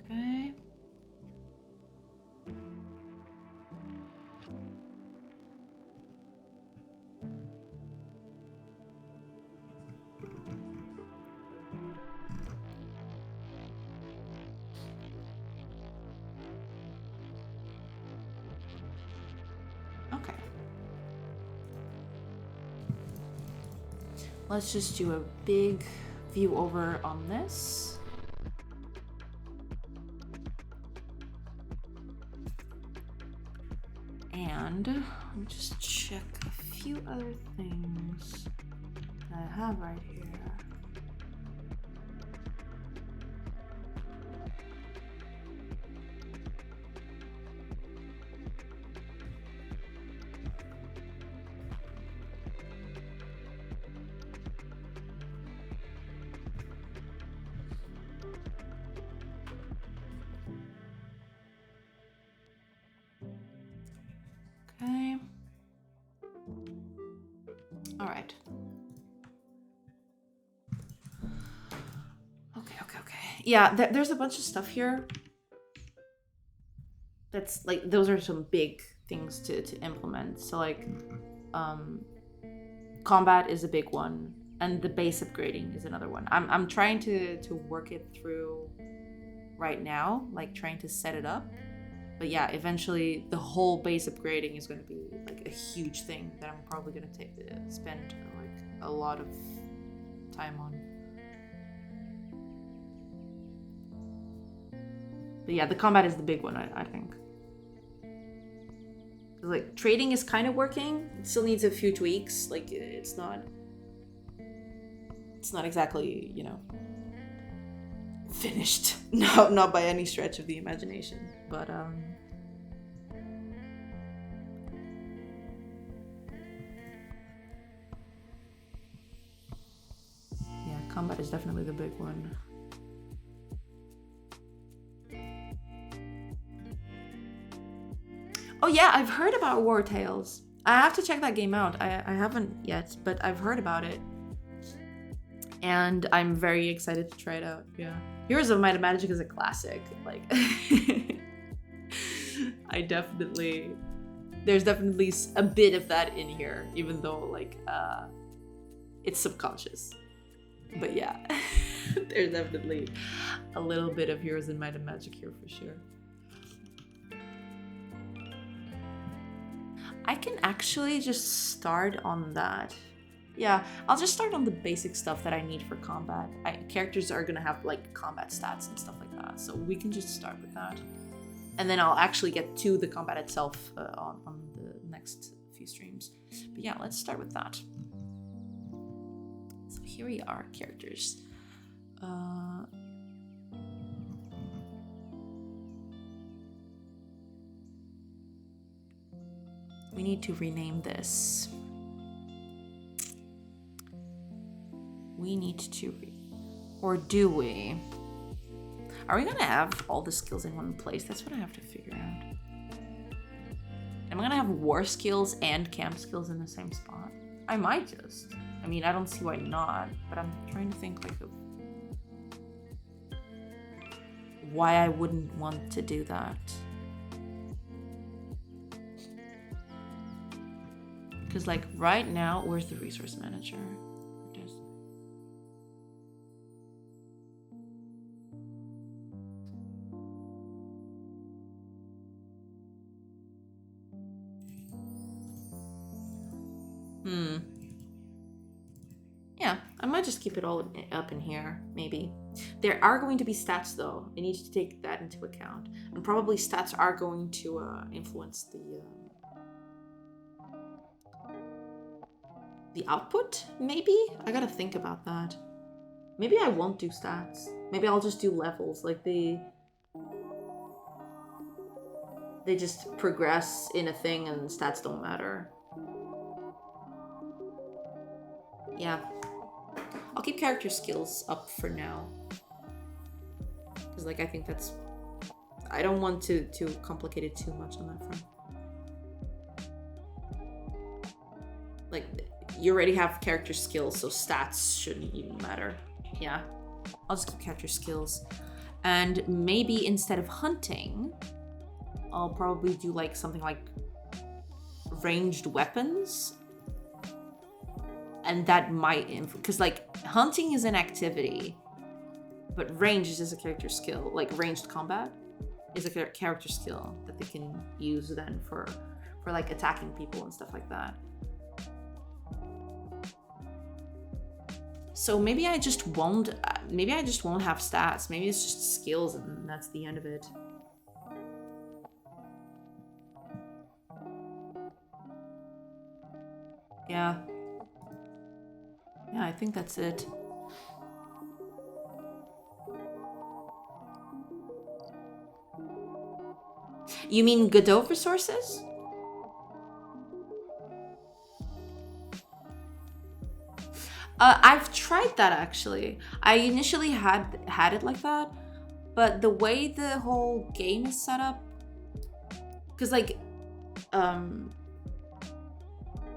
Okay. Okay. Let's just do a big view over on this. And let me just check a few other things that I have right here. Okay. All right. Okay. Yeah, there's a bunch of stuff here. That's like, those are some big things to implement. So like, combat is a big one, and the base upgrading is another one. I'm trying to work it through right now, like trying to set it up. But yeah, eventually the whole base upgrading is going to be like a huge thing that I'm probably going to spend like a lot of time on. But yeah, the combat is the big one, I think. Like, trading is kind of working. It still needs a few tweaks. Like, it's not exactly, you know, finished. No, not by any stretch of the imagination. But yeah, combat is definitely the big one. Oh yeah, I've heard about War Tales. I have to check that game out. I haven't yet, but I've heard about it. And I'm very excited to try it out. Yeah. Heroes of Might and Magic is a classic. Like, there's definitely a bit of that in here, even though like it's subconscious. But yeah, there's definitely a little bit of Heroes of Might and Magic here for sure. I can actually just start on that. Yeah, I'll just start on the basic stuff that I need for combat. Characters are gonna have like combat stats and stuff like that, so we can just start with that. And then I'll actually get to the combat itself on the next few streams. But yeah, let's start with that. So here we are, characters. We need to rename this. We need to, or do we? Are we gonna have all the skills in one place? That's what I have to figure out. Am I gonna have war skills and camp skills in the same spot? I might just. I mean, I don't see why not, but I'm trying to think like of why I wouldn't want to do that. Because like right now, where's the resource manager? Yeah, I might just keep it all up in here, maybe. There are going to be stats though. I need to take that into account. And probably stats are going to influence the output, maybe? I gotta think about that. Maybe I won't do stats. Maybe I'll just do levels, like they just progress in a thing and stats don't matter. Yeah. I'll keep character skills up for now. Because like I think that's... I don't want to complicate it too much on that front. Like, you already have character skills, so stats shouldn't even matter. Yeah. I'll just keep character skills. And maybe instead of hunting, I'll probably do like something like ranged weapons. And that might, because like hunting is an activity, but range is just a character skill. Like ranged combat is a character skill that they can use then for like attacking people and stuff like that. So maybe I just won't have stats. Maybe it's just skills and that's the end of it. Yeah. Yeah, I think that's it. You mean Godot resources? I've tried that actually. I initially had it like that, but the way the whole game is set up, because like,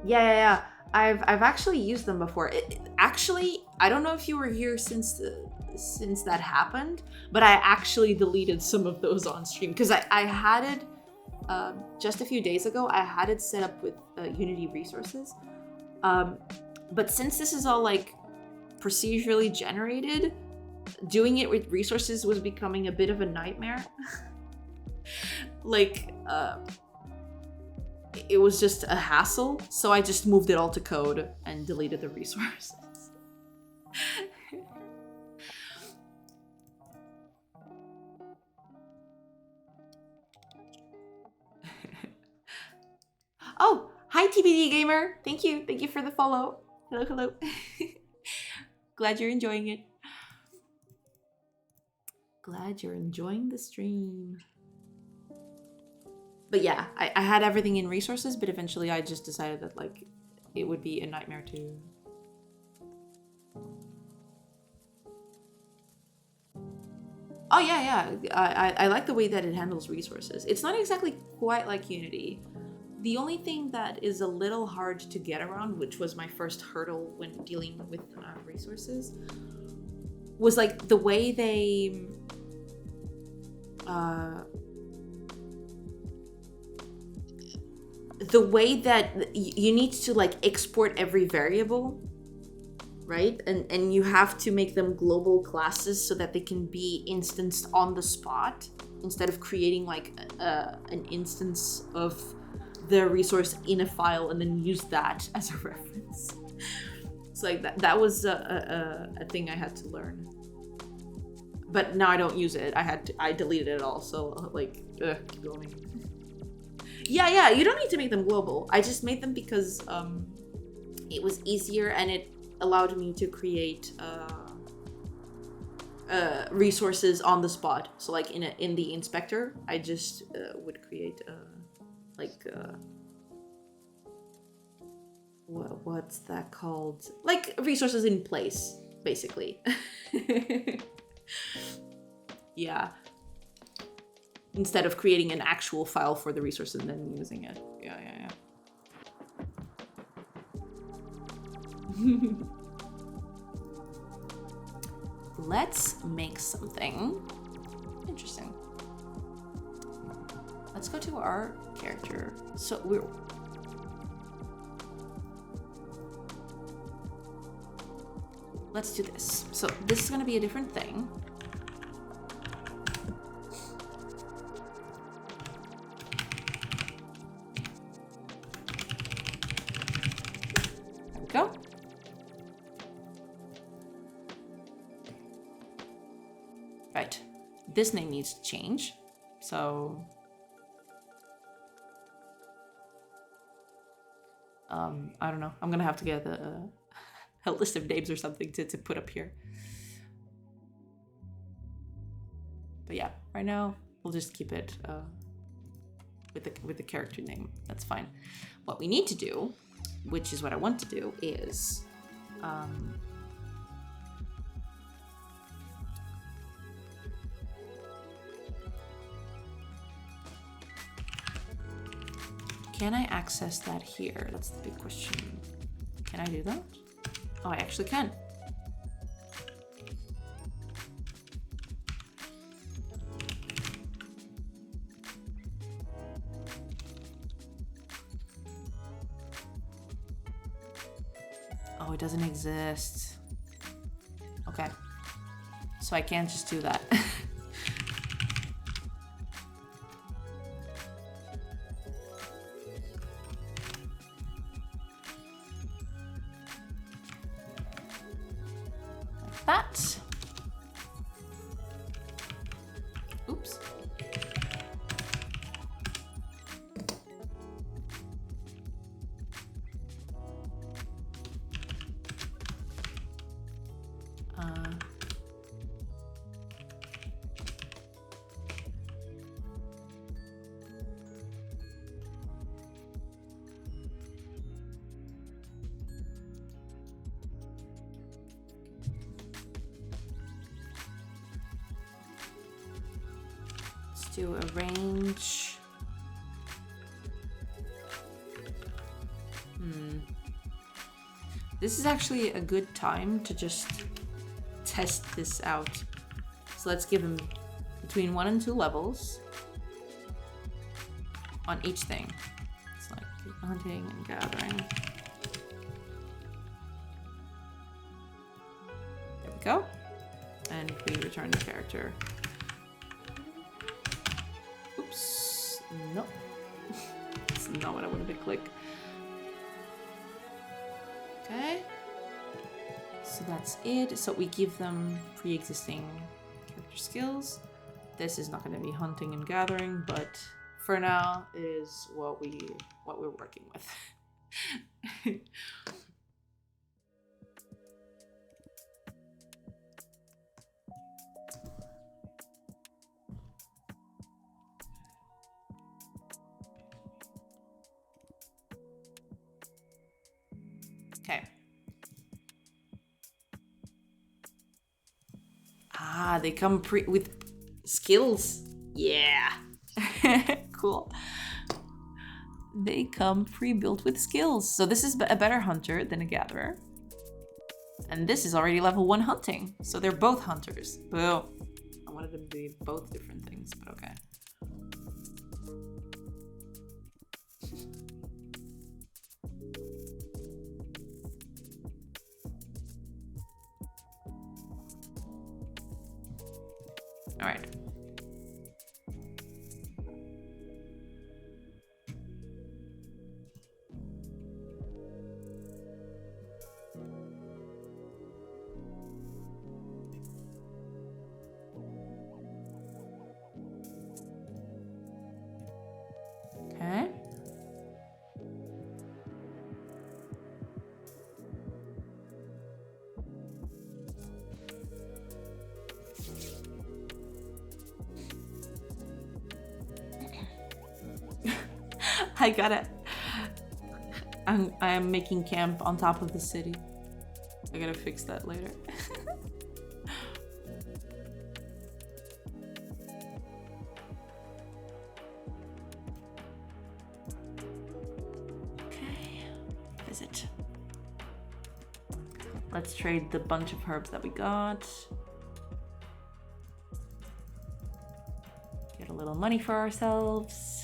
Yeah. I've actually used them before. Actually, I don't know if you were here since that happened, but I actually deleted some of those on stream because I had it just a few days ago. I had it set up with Unity resources, but since this is all like procedurally generated, doing it with resources was becoming a bit of a nightmare. Like, it was just a hassle, so I just moved it all to code and deleted the resources. Oh, hi TBD Gamer! Thank you for the follow. Hello. Glad you're enjoying it. Glad you're enjoying the stream. But yeah, I had everything in resources, but eventually I just decided that like it would be a nightmare to... Oh yeah. I like the way that it handles resources. It's not exactly quite like Unity. The only thing that is a little hard to get around, which was my first hurdle when dealing with resources, was like the way they... the way that you need to like export every variable, right? And you have to make them global classes so that they can be instanced on the spot instead of creating like an instance of the resource in a file and then use that as a reference. It's like that was a thing I had to learn. But now I don't use it. I deleted it all. So like, keep going. Yeah. You don't need to make them global. I just made them because it was easier and it allowed me to create resources on the spot. So like in the inspector, I just would create what's that called? Like resources in place, basically. Yeah. Instead of creating an actual file for the resource and then using it. Yeah. Let's make something interesting. Let's go to our character. So let's do this. So this is gonna be a different thing. There we go. Right. This name needs to change. So I don't know. I'm gonna have to get a list of names or something to put up here. But yeah, right now we'll just keep it with the character name. That's fine. What we need to do, which is what I want to do, is can I access that here? That's the big question. Can I do that? Oh, I actually can. Oh, it doesn't exist. Okay. So I can't just do that. That. Oops. Do arrange. This is actually a good time to just test this out. So let's give him between 1 and 2 levels on each thing. It's like hunting and gathering. There we go. And we return the character. Oops. Nope. That's not what I wanted to click. Okay. So that's it. So we give them pre-existing character skills. This is not going to be hunting and gathering, but for now it is what we're working with. Okay. Ah, they come with skills. Yeah. Cool. They come pre-built with skills. So this is a better hunter than a gatherer. And this is already level 1 hunting. So they're both hunters. Boo. I wanted them to be both different things, but okay. All right. Okay. I gotta. I'm making camp on top of the city. I gotta fix that later. Okay, visit. Let's trade the bunch of herbs that we got. Get a little money for ourselves.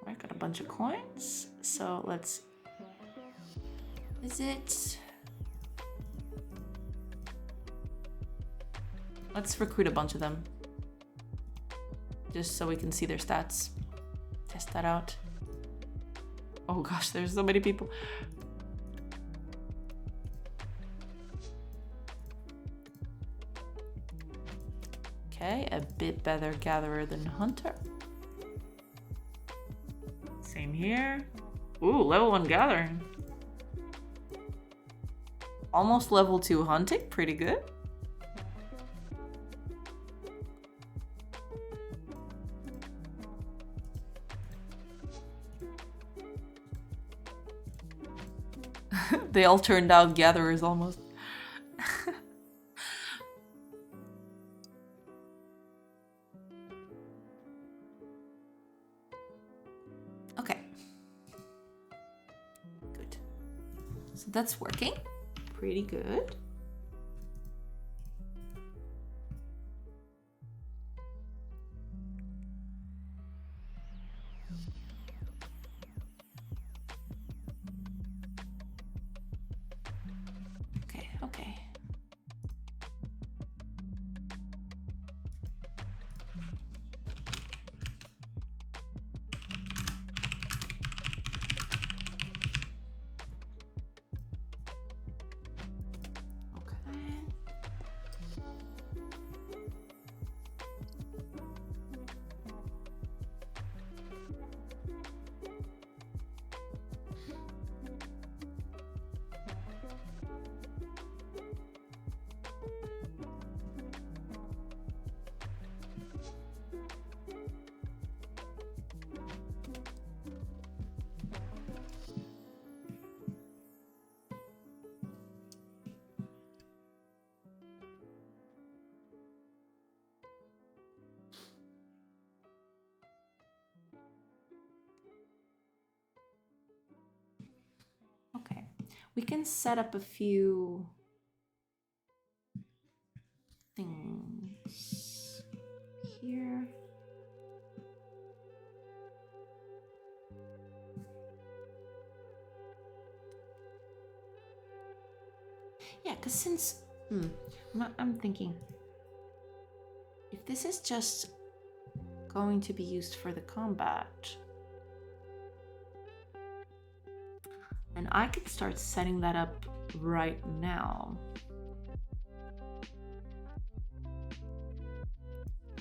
I got a bunch of coins, so let's visit. Let's recruit a bunch of them, just so we can see their stats. Test that out. Oh gosh, there's so many people. Okay, a bit better gatherer than hunter. Same here. Ooh, level 1 gathering. Almost level 2 hunting, pretty good. They all turned out gatherers almost. Okay. Good. So that's working. Pretty good. Okay. We can set up a few things here. Yeah, because since I'm thinking if this is just going to be used for the combat, and I could start setting that up right now.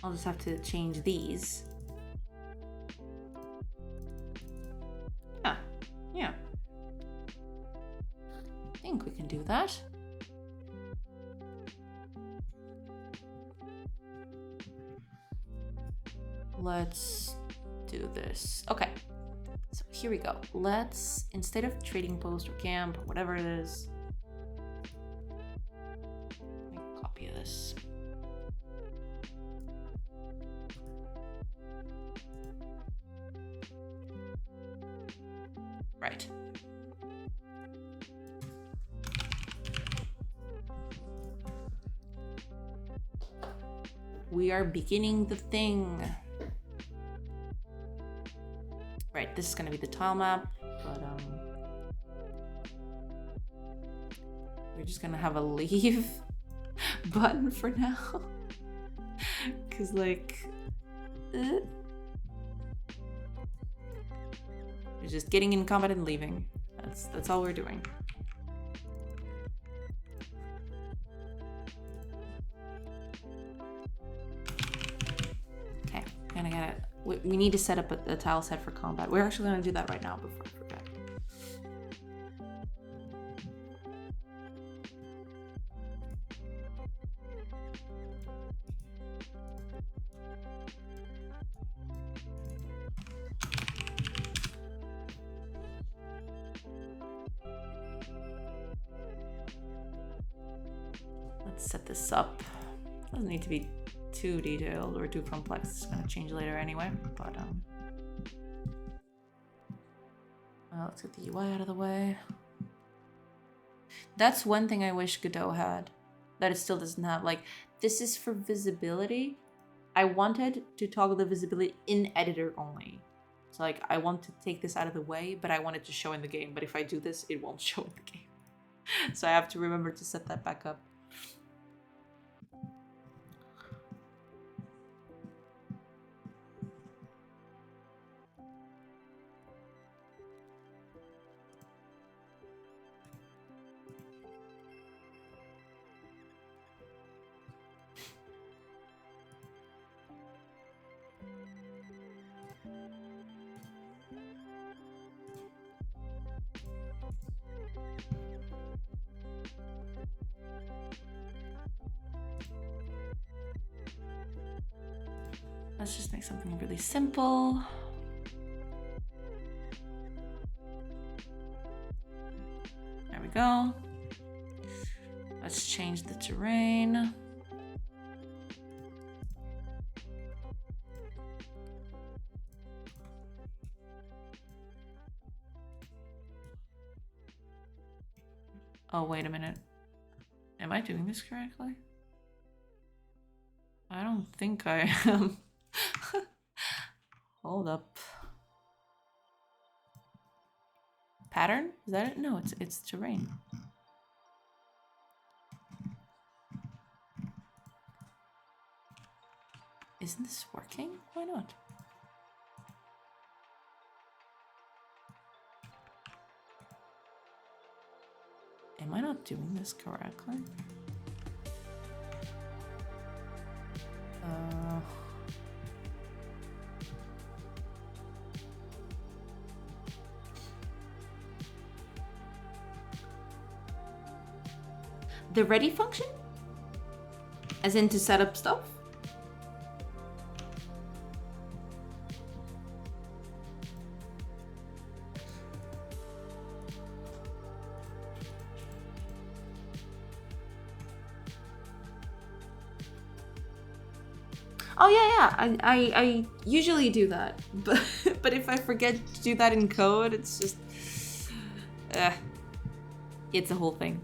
I'll just have to change these. Yeah. I think we can do that. Let's do this. Okay. So here we go. Let's, instead of trading post or camp or whatever it is, make a copy of this. Right. We are beginning the thing. Right, this is gonna be the tile map, but we're just gonna have a leave button for now. Cause like we're just getting in combat and leaving. That's all we're doing. Okay, gonna get it. We need to set up a tile set for combat. We're actually gonna do that right now before I forget. Let's set this up. Doesn't need to be too detailed or too complex. It's gonna change later anyway, but let's get the UI out of the way. That's one thing I wish Godot had that it still doesn't have. Like, this is for visibility. I wanted to toggle the visibility in editor only. So like, I want to take this out of the way, but I want it to show in the game. But if I do this, it won't show in the game. So I have to remember to set that back up. Let's just make something really simple. There we go. Let's change the terrain. Oh, wait a minute. Am I doing this correctly? I don't think I am. Hold up. Pattern? Is that it? No, it's terrain. Isn't this working? Why not? Am I not doing this correctly? The ready function? As in to set up stuff? Oh yeah, I usually do that, but if I forget to do that in code, it's just It's a whole thing.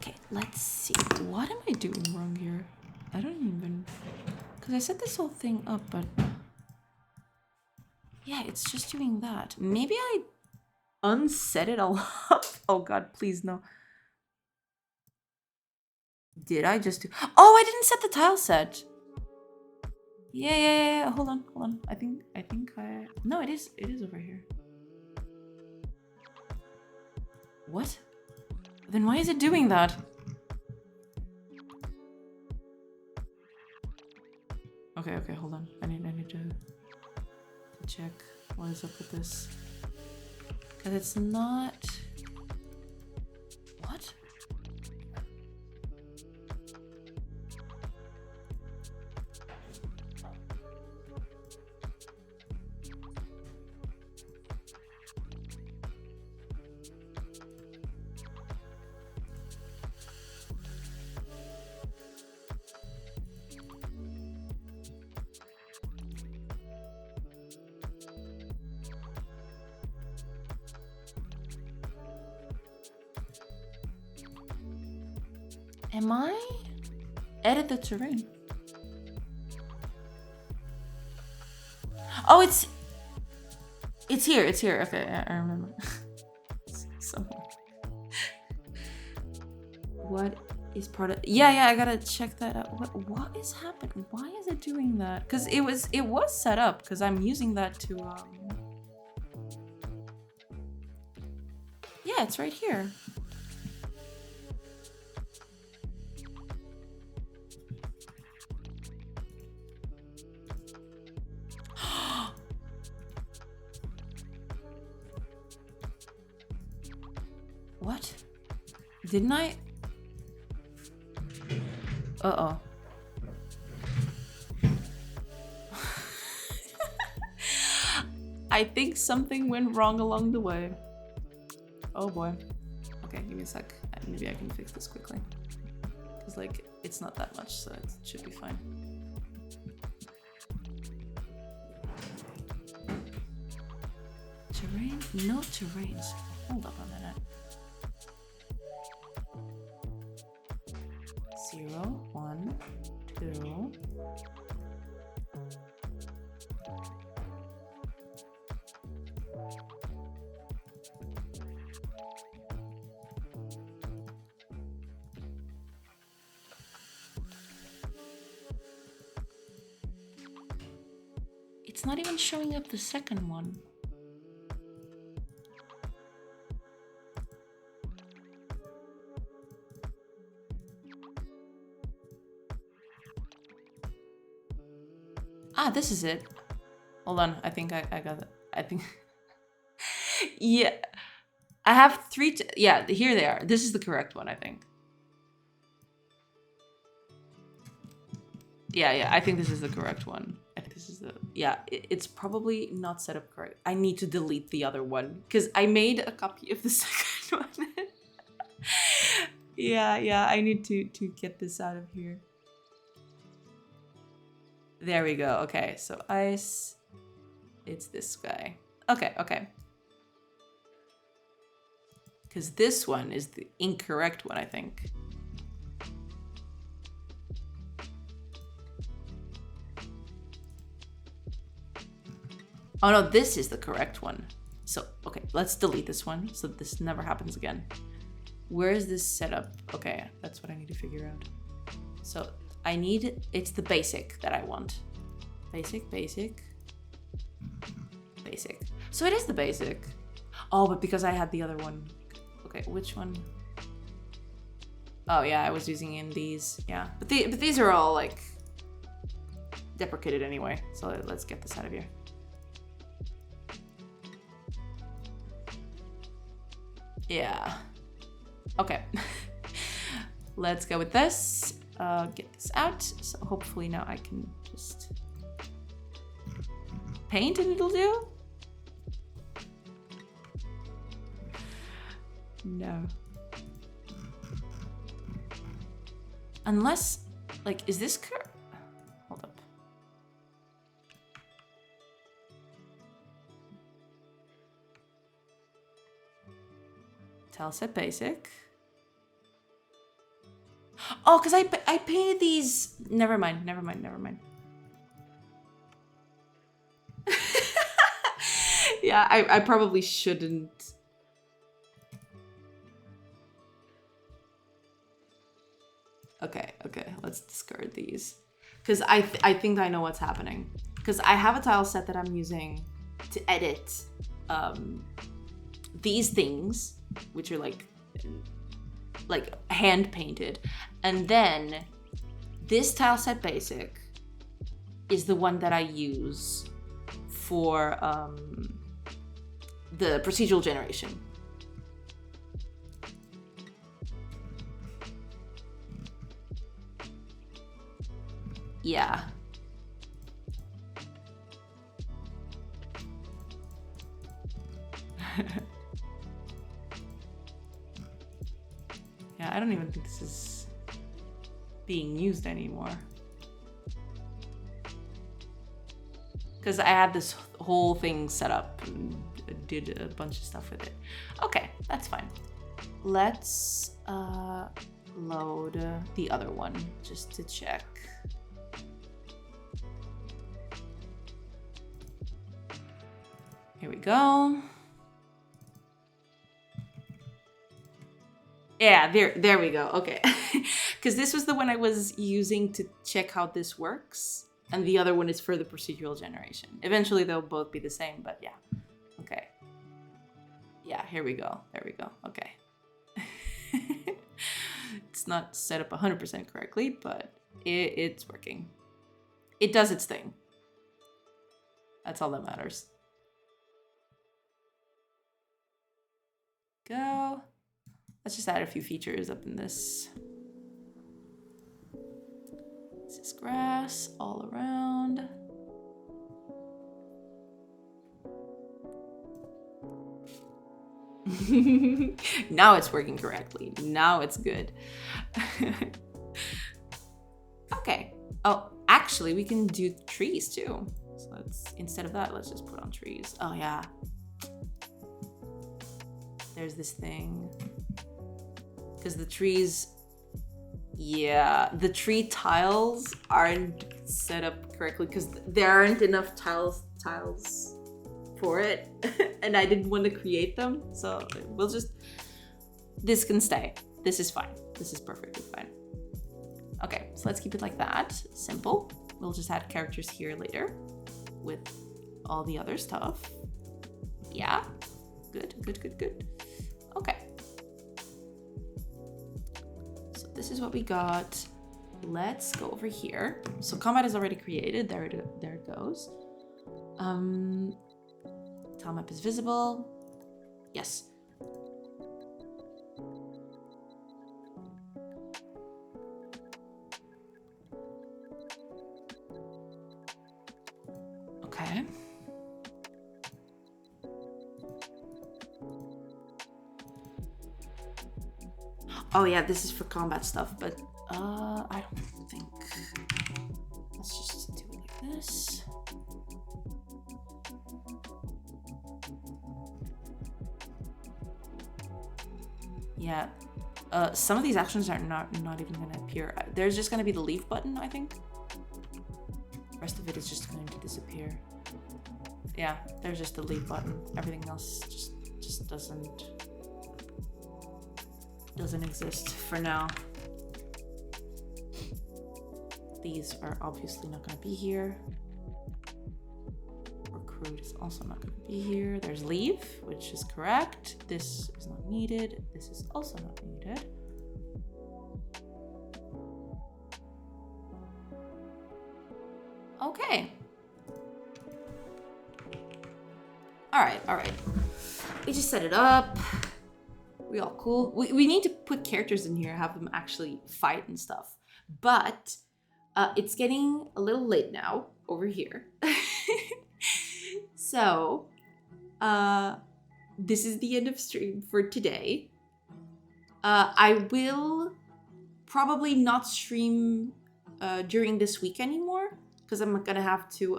Okay, let's see. What am I doing wrong here? I don't even... Because I set this whole thing up, but... Yeah, it's just doing that. Maybe I unset it all up? Oh god, please no. Did I just do... Oh, I didn't set the tile set! Yeah. Hold on. I think I... No, it is over here. What? Then why is it doing that? Okay, hold on. I need to check what is up with this. Cause it's not... What? Am I? Edit the terrain. Oh, it's here. Okay, I remember. Somewhere. What is part of? Yeah. I gotta check that out. What is happening? Why is it doing that? Because it was set up. Because I'm using that to Yeah, it's right here. What? Didn't I? Uh-oh. I think something went wrong along the way. Oh boy. Okay, give me a sec. Maybe I can fix this quickly. Because, like, it's not that much, so it should be fine. Terrain? No terrains. Hold up a minute. 0, 1, 2. It's not even showing up the second one. Ah, this is it. Hold on, I think I got it. I think... Yeah. I have three. Yeah, here they are. This is the correct one, I think. Yeah, I think this is the correct one. I think this is the, yeah, it's probably not set up correct. I need to delete the other one because I made a copy of the second one. Yeah, I need to get this out of here. There we go. Okay, so ice, it's this guy. Okay. Because this one is the incorrect one, I think. Oh no, this is the correct one. So, okay, let's delete this one so this never happens again. Where is this set up? Okay, that's what I need to figure out. So I need, it's the basic that I want. Basic. So it is the basic. Oh, but because I had the other one. Okay, which one? Oh yeah, I was using in these. Yeah, but these are all like deprecated anyway. So let's get this out of here. Yeah. Okay. Let's go with this. Get this out. So hopefully now I can just paint and it'll do. No. Unless, like, is this hold up. Tile set basic. Oh, because I painted these. Never mind. Yeah, I probably shouldn't. Okay, let's discard these. Because I think I know what's happening. Because I have a tile set that I'm using to edit these things, which are like hand painted. And then this tile set basic is the one that I use for the procedural generation. Yeah. Yeah, I don't even think this is being used anymore. Because I had this whole thing set up and did a bunch of stuff with it. Okay, that's fine. Let's load the other one just to check. Here we go. Yeah, there we go. Okay. Because this was the one I was using to check how this works. And the other one is for the procedural generation. Eventually they'll both be the same, but yeah. Okay. Yeah, here we go. There we go. Okay. It's not set up 100% correctly, but it's working. It does its thing. That's all that matters. Go. Let's just add a few features up in this. This is grass all around. Now it's working correctly. Now it's good. Okay. Oh, actually, we can do trees too. So let's, instead of that, let's just put on trees. Oh yeah. There's this thing. Because the trees, yeah, the tree tiles aren't set up correctly because there aren't enough tiles for it. And I didn't want to create them. So we'll just, this can stay. This is fine. This is perfectly fine. Okay, so let's keep it like that. Simple. We'll just add characters here later with all the other stuff. Yeah, good. Okay. So this is what we got. Let's go over here. So combat is already created. There it goes. Tile map is visible. Yes. Okay. Oh yeah, this is for combat stuff, but I don't think. Let's just do it like this. Yeah. Some of these actions are not even gonna appear. There's just gonna be the leave button, I think. The rest of it is just going to disappear. Yeah, there's just the leave button. Everything else just doesn't exist for now. These are obviously not going to be here. Recruit is also not going to be here. There's leave, which is correct. This is not needed. This is also not needed. Okay. All right. We just set it up. We all cool. We need to put characters in here, have them actually fight and stuff. But it's getting a little late now over here. So this is the end of stream for today. I will probably not stream during this week anymore because I'm gonna have to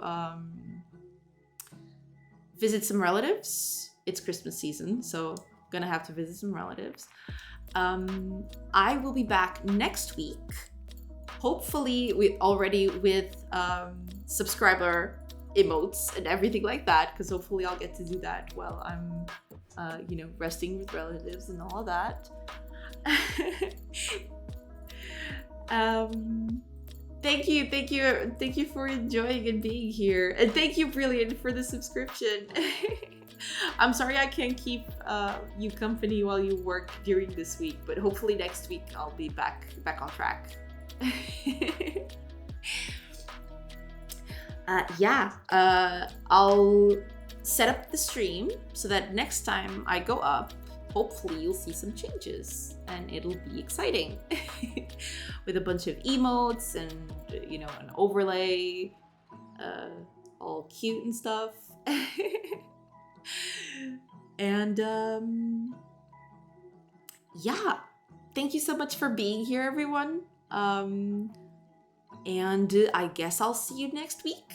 visit some relatives. It's Christmas season, so gonna have to visit some relatives. I will be back next week, hopefully with subscriber emotes and everything like that, because hopefully I'll get to do that while I'm resting with relatives and all of that. Thank you for enjoying and being here, and thank you, Brilliant, for the subscription. I'm sorry I can't keep you company while you work during this week, but hopefully next week I'll be back on track. I'll set up the stream so that next time I go up, hopefully you'll see some changes and it'll be exciting. With a bunch of emotes and an overlay, all cute and stuff. And yeah, thank you so much for being here, everyone. And I guess I'll see you next week.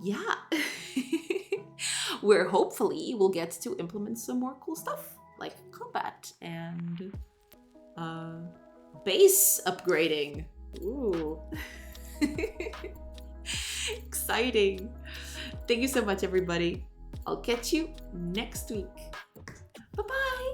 Yeah. Where hopefully we'll get to implement some more cool stuff like combat and base upgrading. Ooh. Exciting. Thank you so much, everybody. I'll catch you next week. Bye-bye.